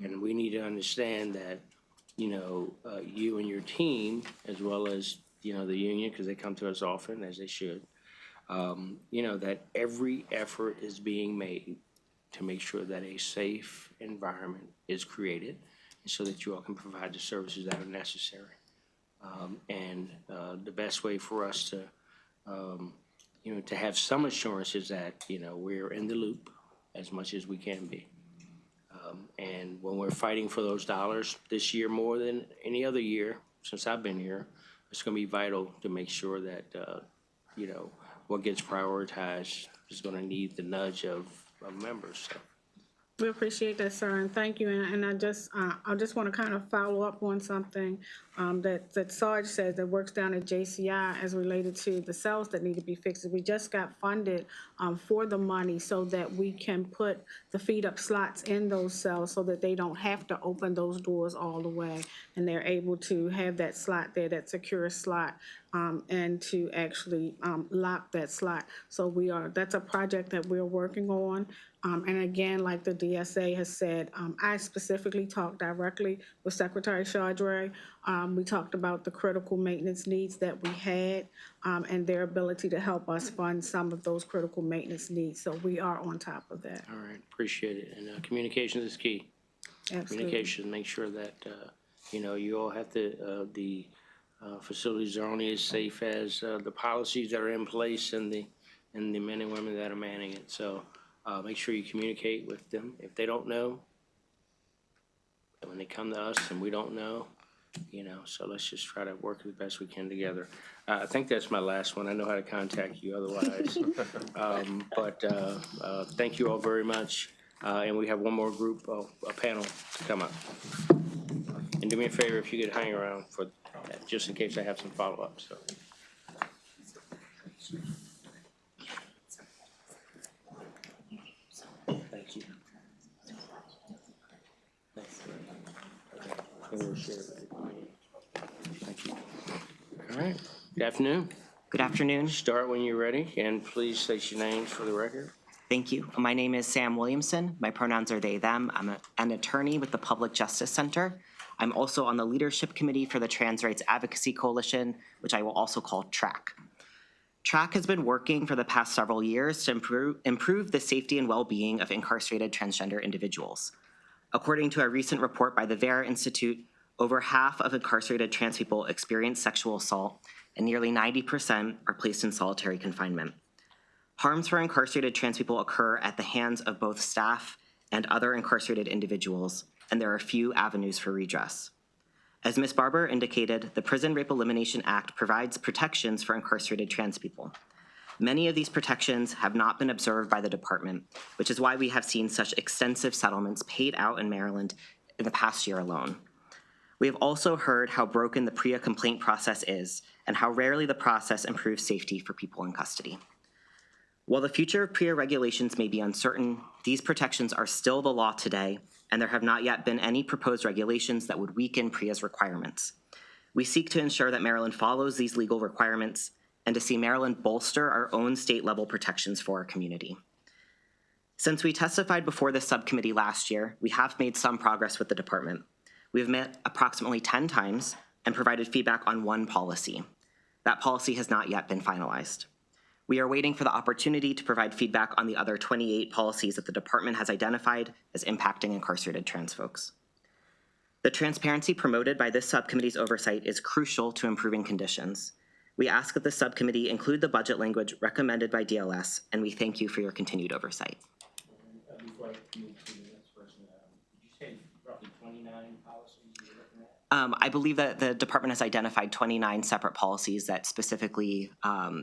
And we need to understand that, you and your team, as well as, the union, because they come to us often, as they should, that every effort is being made to make sure that a safe environment is created so that you all can provide the services that are necessary. And the best way for us to, to have some assurance is that, we're in the loop as much as we can be. And when we're fighting for those dollars this year more than any other year since I've been here, it's going to be vital to make sure that, what gets prioritized is going to need the nudge of members. So. We appreciate that, sir, and thank you. And I just want to kind of follow up on something that Sarge says that works down at JCI as related to the cells that need to be fixed. We just got funded for the money so that we can put the feed-up slots in those cells so that they don't have to open those doors all the way, and they're able to have that slot there, that secure slot, and to actually lock that slot. So that's a project that we're working on. And again, like the DSA has said, I specifically talked directly with Secretary Chaudry. We talked about the critical maintenance needs that we had and their ability to help us fund some of those critical maintenance needs. So we are on top of that. All right, appreciate it. And communications is key. Absolutely. Communication, make sure that, you all have to, the facilities are only as safe as the policies that are in place and the men and women that are manning it. So make sure you communicate with them. If they don't know, and when they come to us and we don't know, so let's just try to work as best we can together. I think that's my last one. I know how to contact you otherwise. But thank you all very much. And we have one more group, a panel to come up. And do me a favor if you could hang around for that, just in case I have some follow-ups. So. Thank you. Thank you. All right. Good afternoon. Good afternoon. Start when you're ready, and please state your names for the record. Thank you. My name is Sam Williamson. My pronouns are they, them. I'm an attorney with the Public Justice Center. I'm also on the leadership committee for the Trans Rights Advocacy Coalition, which I will also call TRAC. TRAC has been working for the past several years to improve the safety and well-being of incarcerated transgender individuals. According to a recent report by the Vera Institute, over half of incarcerated trans people experience sexual assault, and nearly 90% are placed in solitary confinement. Harms for incarcerated trans people occur at the hands of both staff and other incarcerated individuals, and there are few avenues for redress. As Ms. Barber indicated, the Prison Rape Elimination Act provides protections for incarcerated trans people. Many of these protections have not been observed by the department, which is why we have seen such extensive settlements paid out in Maryland in the past year alone. We have also heard how broken the PREA complaint process is and how rarely the process improves safety for people in custody. While the future of PREA regulations may be uncertain, these protections are still the law today, and there have not yet been any proposed regulations that would weaken PREA's requirements. We seek to ensure that Maryland follows these legal requirements and to see Maryland bolster our own state-level protections for our community. Since we testified before this subcommittee last year, we have made some progress with the department. We have met approximately 10 times and provided feedback on one policy. That policy has not yet been finalized. We are waiting for the opportunity to provide feedback on the other 28 policies that the department has identified as impacting incarcerated trans folks. The transparency promoted by this subcommittee's oversight is crucial to improving conditions. We ask that the subcommittee include the budget language recommended by DLS, and we thank you for your continued oversight. Before I move to the next person, did you say roughly 29 policies you were looking at? I believe that the department has identified 29 separate policies that specifically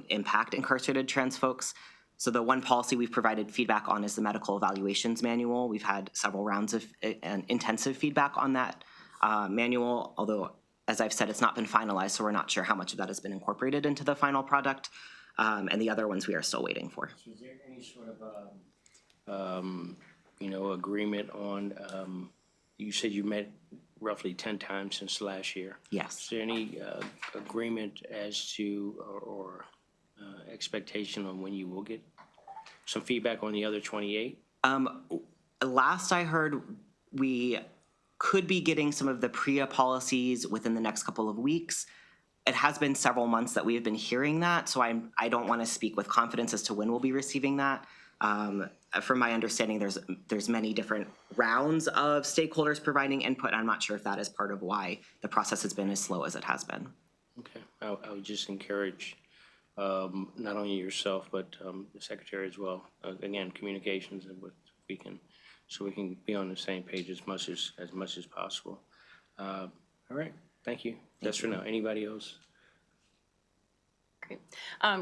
impact incarcerated trans folks. So the one policy we've provided feedback on is the medical evaluations manual. We've had several rounds of intensive feedback on that manual, although, as I've said, it's not been finalized, so we're not sure how much of that has been incorporated into the final product. And the other ones we are still waiting for. So is there any sort of, agreement on, you said you met roughly 10 times since last year. Yes. Is there any agreement as to or expectation on when you will get some feedback on the other 28? Last I heard, we could be getting some of the PREA policies within the next couple of weeks. It has been several months that we have been hearing that, so I don't want to speak with confidence as to when we'll be receiving that. From my understanding, there's many different rounds of stakeholders providing input. I'm not sure if that is part of why the process has been as slow as it has been. Okay, I would just encourage not only yourself, but the secretary as well. Again, communications and what we can, so we can be on the same page as much as possible. All right, thank you. That's for now. Anybody else? Great.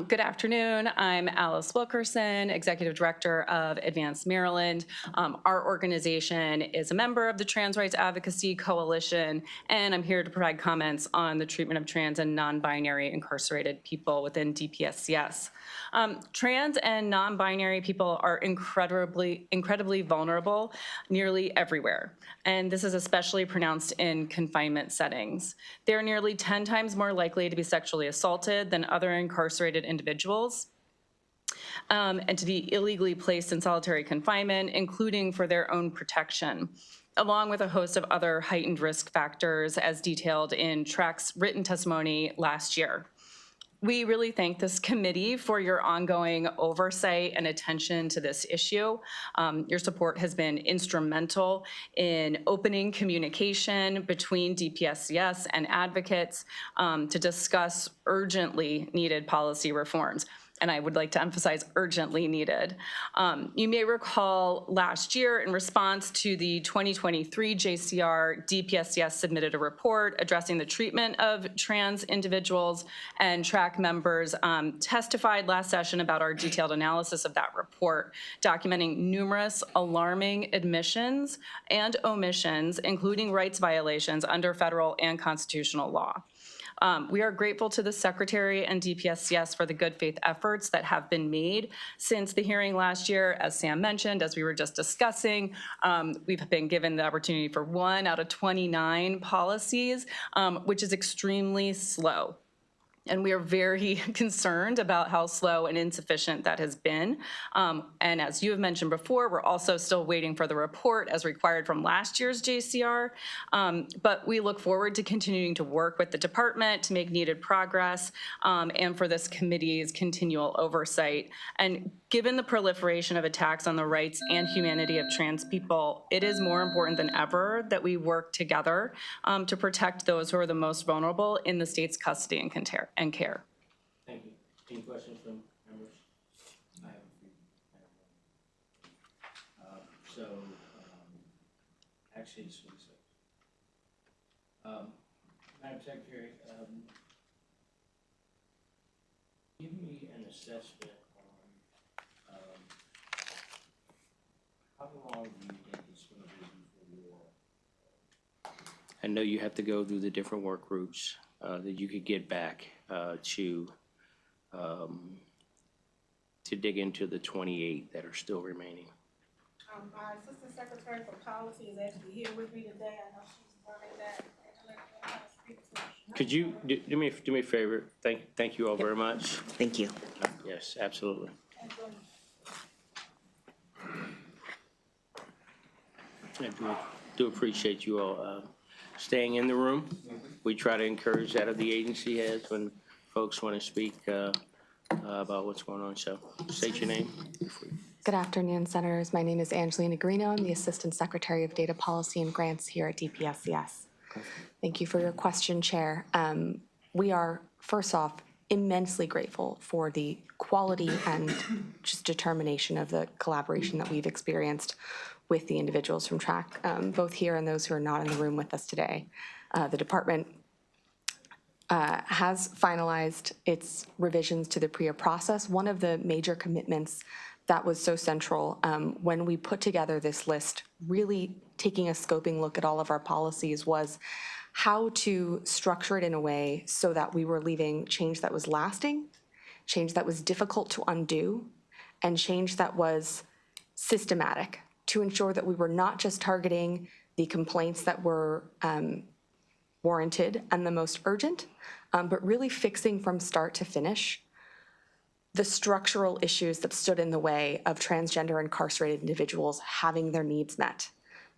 Good afternoon. I'm Alice Wilkerson, Executive Director of Advance Maryland. Our organization is a member of the Trans Rights Advocacy Coalition, and I'm here to provide comments on the treatment of trans and non-binary incarcerated people within DPSCS. Trans and non-binary people are incredibly vulnerable nearly everywhere, and this is especially pronounced in confinement settings. They're nearly 10 times more likely to be sexually assaulted than other incarcerated individuals, and to be illegally placed in solitary confinement, including for their own protection, along with a host of other heightened risk factors as detailed in TRAC's written testimony last year. We really thank this committee for your ongoing oversight and attention to this issue. Your support has been instrumental in opening communication between DPSCS and advocates to discuss urgently needed policy reforms. And I would like to emphasize urgently needed. You may recall last year in response to the 2023 JCR, DPSCS submitted a report addressing the treatment of trans individuals, and TRAC members testified last session about our detailed analysis of that report, documenting numerous alarming admissions and omissions, including rights violations under federal and constitutional law. We are grateful to the Secretary and DPSCS for the good faith efforts that have been made since the hearing last year. As Sam mentioned, as we were just discussing, we've been given the opportunity for 1 out of 29 policies, which is extremely slow. And we are very concerned about how slow and insufficient that has been. And as you have mentioned before, we're also still waiting for the report as required from last year's JCR. But we look forward to continuing to work with the department to make needed progress and for this committee's continual oversight. And given the proliferation of attacks on the rights and humanity of trans people, it is more important than ever that we work together to protect those who are the most vulnerable in the state's custody and care. Thank you. Any questions from members? I have a few. Actually, it's Madam Secretary, give me an assessment I know you have to go through the different work groups that you could get back to dig into the 28 that are still remaining. My Assistant Secretary for Policy is actually here with me today. I know she's running that. Could you do me a favor? Thank you all very much. Thank you. Yes, absolutely. I do appreciate you all staying in the room. We try to encourage that of the agency heads when folks want to speak about what's going on. So state your name. Good afternoon, Senators. My name is Angelina Greeno. I'm the Assistant Secretary of Data Policy and Grants here at DPSCS. Thank you for your question, Chair. We are, first off, immensely grateful for the quality and just determination of the collaboration that we've experienced with the individuals from TRAC, both here and those who are not in the room with us today. The department has finalized its revisions to the PREA process. One of the major commitments that was so central when we put together this list, really taking a scoping look at all of our policies, was how to structure it in a way so that we were leaving change that was lasting, change that was difficult to undo, and change that was systematic to ensure that we were not just targeting the complaints that were warranted and the most urgent, but really fixing from start to finish the structural issues that stood in the way of transgender incarcerated individuals having their needs met.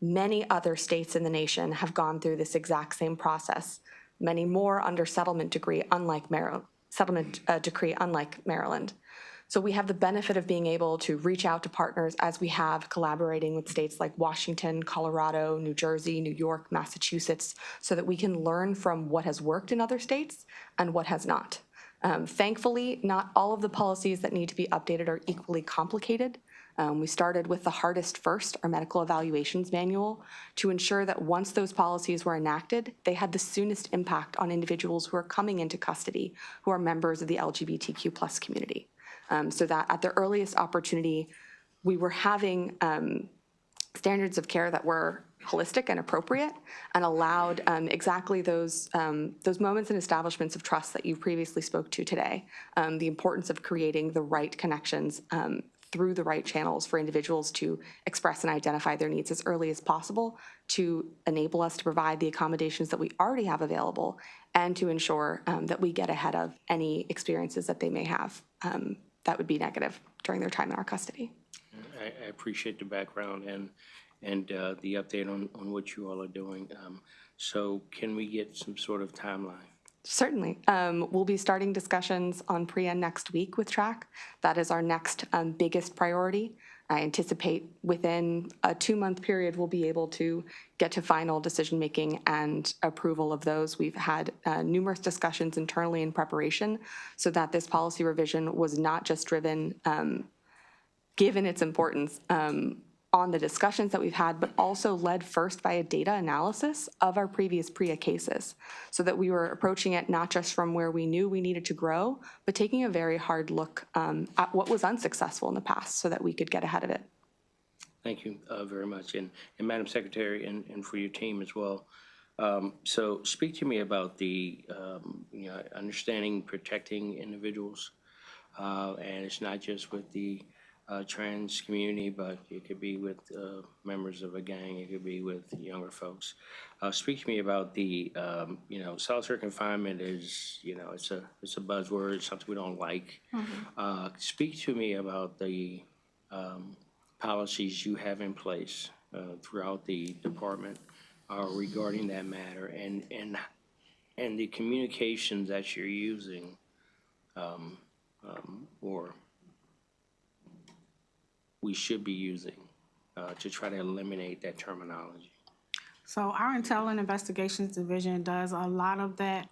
Many other states in the nation have gone through this exact same process, many more under settlement decree, unlike Maryland. So we have the benefit of being able to reach out to partners as we have, collaborating with states like Washington, Colorado, New Jersey, New York, Massachusetts, so that we can learn from what has worked in other states and what has not. Thankfully, not all of the policies that need to be updated are equally complicated. We started with the hardest first, our medical evaluations manual, to ensure that once those policies were enacted, they had the soonest impact on individuals who are coming into custody, who are members of the LGBTQ+ community. So that at the earliest opportunity, we were having standards of care that were holistic and appropriate and allowed exactly those moments and establishments of trust that you previously spoke to today. The importance of creating the right connections through the right channels for individuals to express and identify their needs as early as possible, to enable us to provide the accommodations that we already have available, and to ensure that we get ahead of any experiences that they may have that would be negative during their time in our custody. I appreciate the background and the update on what you all are doing. So can we get some sort of timeline? Certainly. We'll be starting discussions on PREA next week with TRAC. That is our next biggest priority. I anticipate within a 2-month period, we'll be able to get to final decision-making and approval of those. We've had numerous discussions internally in preparation so that this policy revision was not just driven, given its importance, on the discussions that we've had, but also led first by a data analysis of our previous PREA cases, so that we were approaching it not just from where we knew we needed to grow, but taking a very hard look at what was unsuccessful in the past so that we could get ahead of it. Thank you very much. And Madam Secretary, and for your team as well. So speak to me about the understanding, protecting individuals. And it's not just with the trans community, but it could be with members of a gang, it could be with younger folks. Speak to me about the, solitary confinement is, it's a buzzword, something we don't like. Speak to me about the policies you have in place throughout the department regarding that matter, and the communications that you're using or we should be using to try to eliminate that terminology. So our Intel and Investigations Division does a lot of that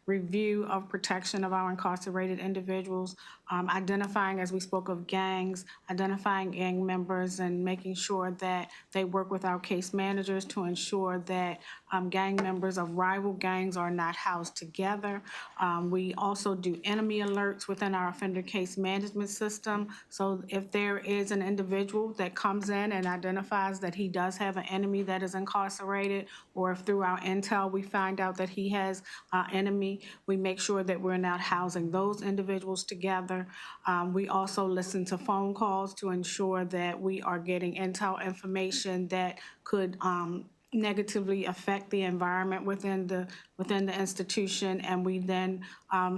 review of protection of our incarcerated individuals. identifying, as we spoke of gangs, identifying gang members and making sure that they work with our case managers to ensure that gang members of rival gangs are not housed together. We also do enemy alerts within our offender case management system. So if there is an individual that comes in and identifies that he does have an enemy that is incarcerated, or if through our intel we find out that he has an enemy, we make sure that we're not housing those individuals together. We also listen to phone calls to ensure that we are getting intel information that could negatively affect the environment within the institution, and we then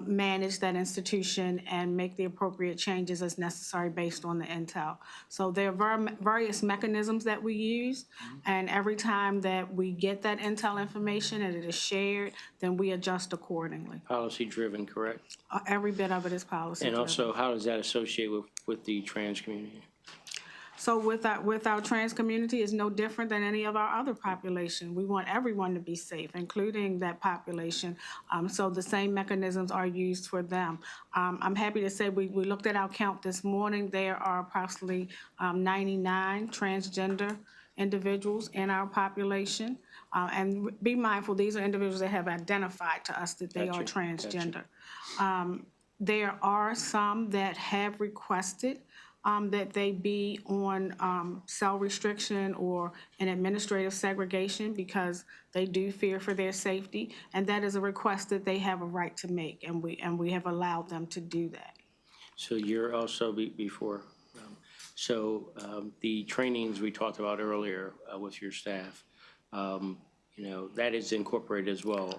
manage that institution and make the appropriate changes as necessary based on the intel. So there are various mechanisms that we use, and every time that we get that intel information and it is shared, then we adjust accordingly. Policy driven, correct? Every bit of it is policy And driven. also, how does that associate with the trans community? So with our trans community, it's no different than any of our other population. We want everyone to be safe, including that population. So the same mechanisms are used for them. I'm happy to say we looked at our count this morning. There are approximately 99 transgender individuals in our population. And be mindful, these are individuals that have identified to us that they are transgender. There are some that have requested that they be on cell restriction or an administrative segregation because they do fear for their safety, and that is a request that they have a right to make, and we have allowed them to do that. So you're also before, the trainings we talked about earlier with your staff, that is incorporated as well.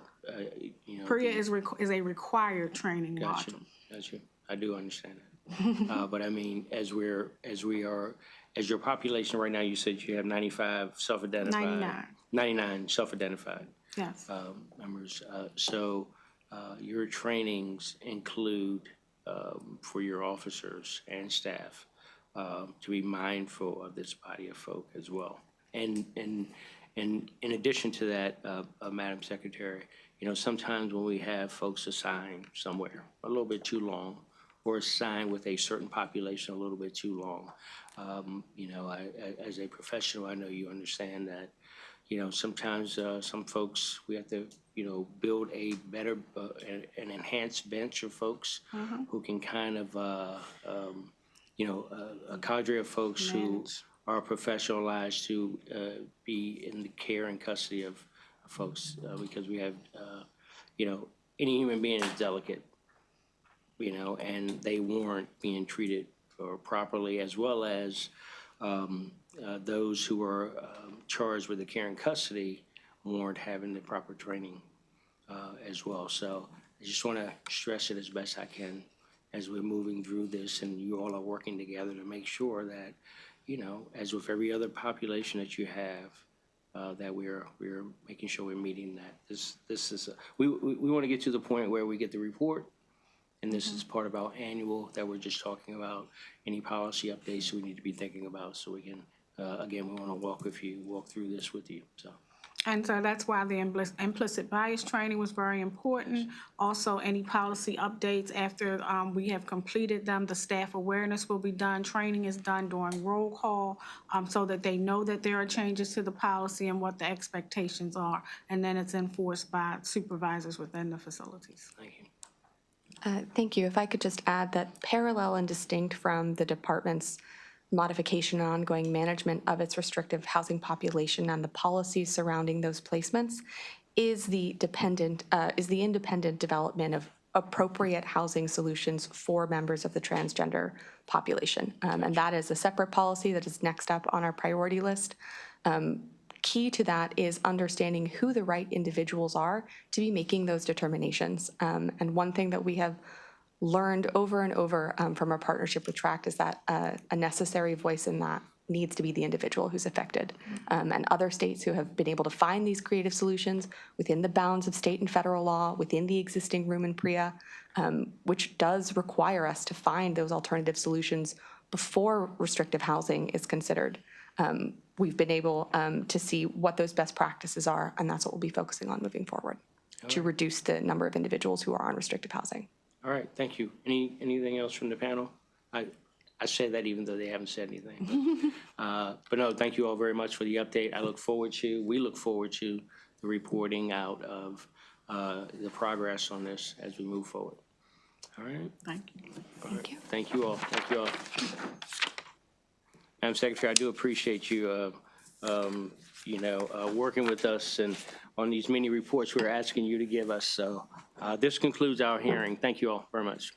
PREA is a required training module. Gotcha. I do understand that. But I mean, as your population right now, you said you have 95 self-identified. 99 self-identified. Yes. Members. So your trainings include for your officers and staff to be mindful of this body of folk as well. And in addition to that, Madam Secretary, sometimes when we have folks assigned somewhere a little bit too long, or assigned with a certain population a little bit too long. As a professional, I know you understand that, sometimes some folks, we have to, build a better, an enhanced bench of folks who can kind of, a cadre of folks who are professionalized to be in the care and custody of folks, because we have, any human being is delicate. And they weren't being treated properly, as well as those who are charged with the care and custody weren't having the proper training as well. So I just want to stress it as best I can as we're moving through this, and you all are working together to make sure that, as with every other population that you have, that we're making sure we're meeting that. This is we want to get to the point where we get the report. And this is part of our annual that we're just talking about, any policy updates we need to be thinking about, so we can, again, we want to walk through this with you, so. And so that's why the implicit bias training was very important. Also, any policy updates after we have completed them, the staff awareness will be done. Training is done during roll call so that they know that there are changes to the policy and what the expectations are. And then it's enforced by supervisors within the facilities. Thank you. Thank you. If I could just add that parallel and distinct from the department's modification and ongoing management of its restrictive housing population and the policies surrounding those placements is the independent development of appropriate housing solutions for members of the transgender population. And that is a separate policy that is next up on our priority list. Key to that is understanding who the right individuals are to be making those determinations. And one thing that we have learned over and over from our partnership with TRACT is that a necessary voice in that needs to be the individual who's affected. And other states who have been able to find these creative solutions within the bounds of state and federal law, within the existing room in PREA, which does require us to find those alternative solutions before restrictive housing is considered. We've been able to see what those best practices are, and that's what we'll be focusing on moving forward to reduce the number of individuals who are on restrictive housing. All right, thank you. Anything else from the panel? I say that even though they haven't said anything. But no, thank you all very much for the update. We look forward to the reporting out of the progress on this as we move forward. All right? Thank you. Thank you. Thank you all. Thank you all. Madam Secretary, I do appreciate you, working with us and on these many reports we're asking you to give us. So this concludes our hearing. Thank you all very much.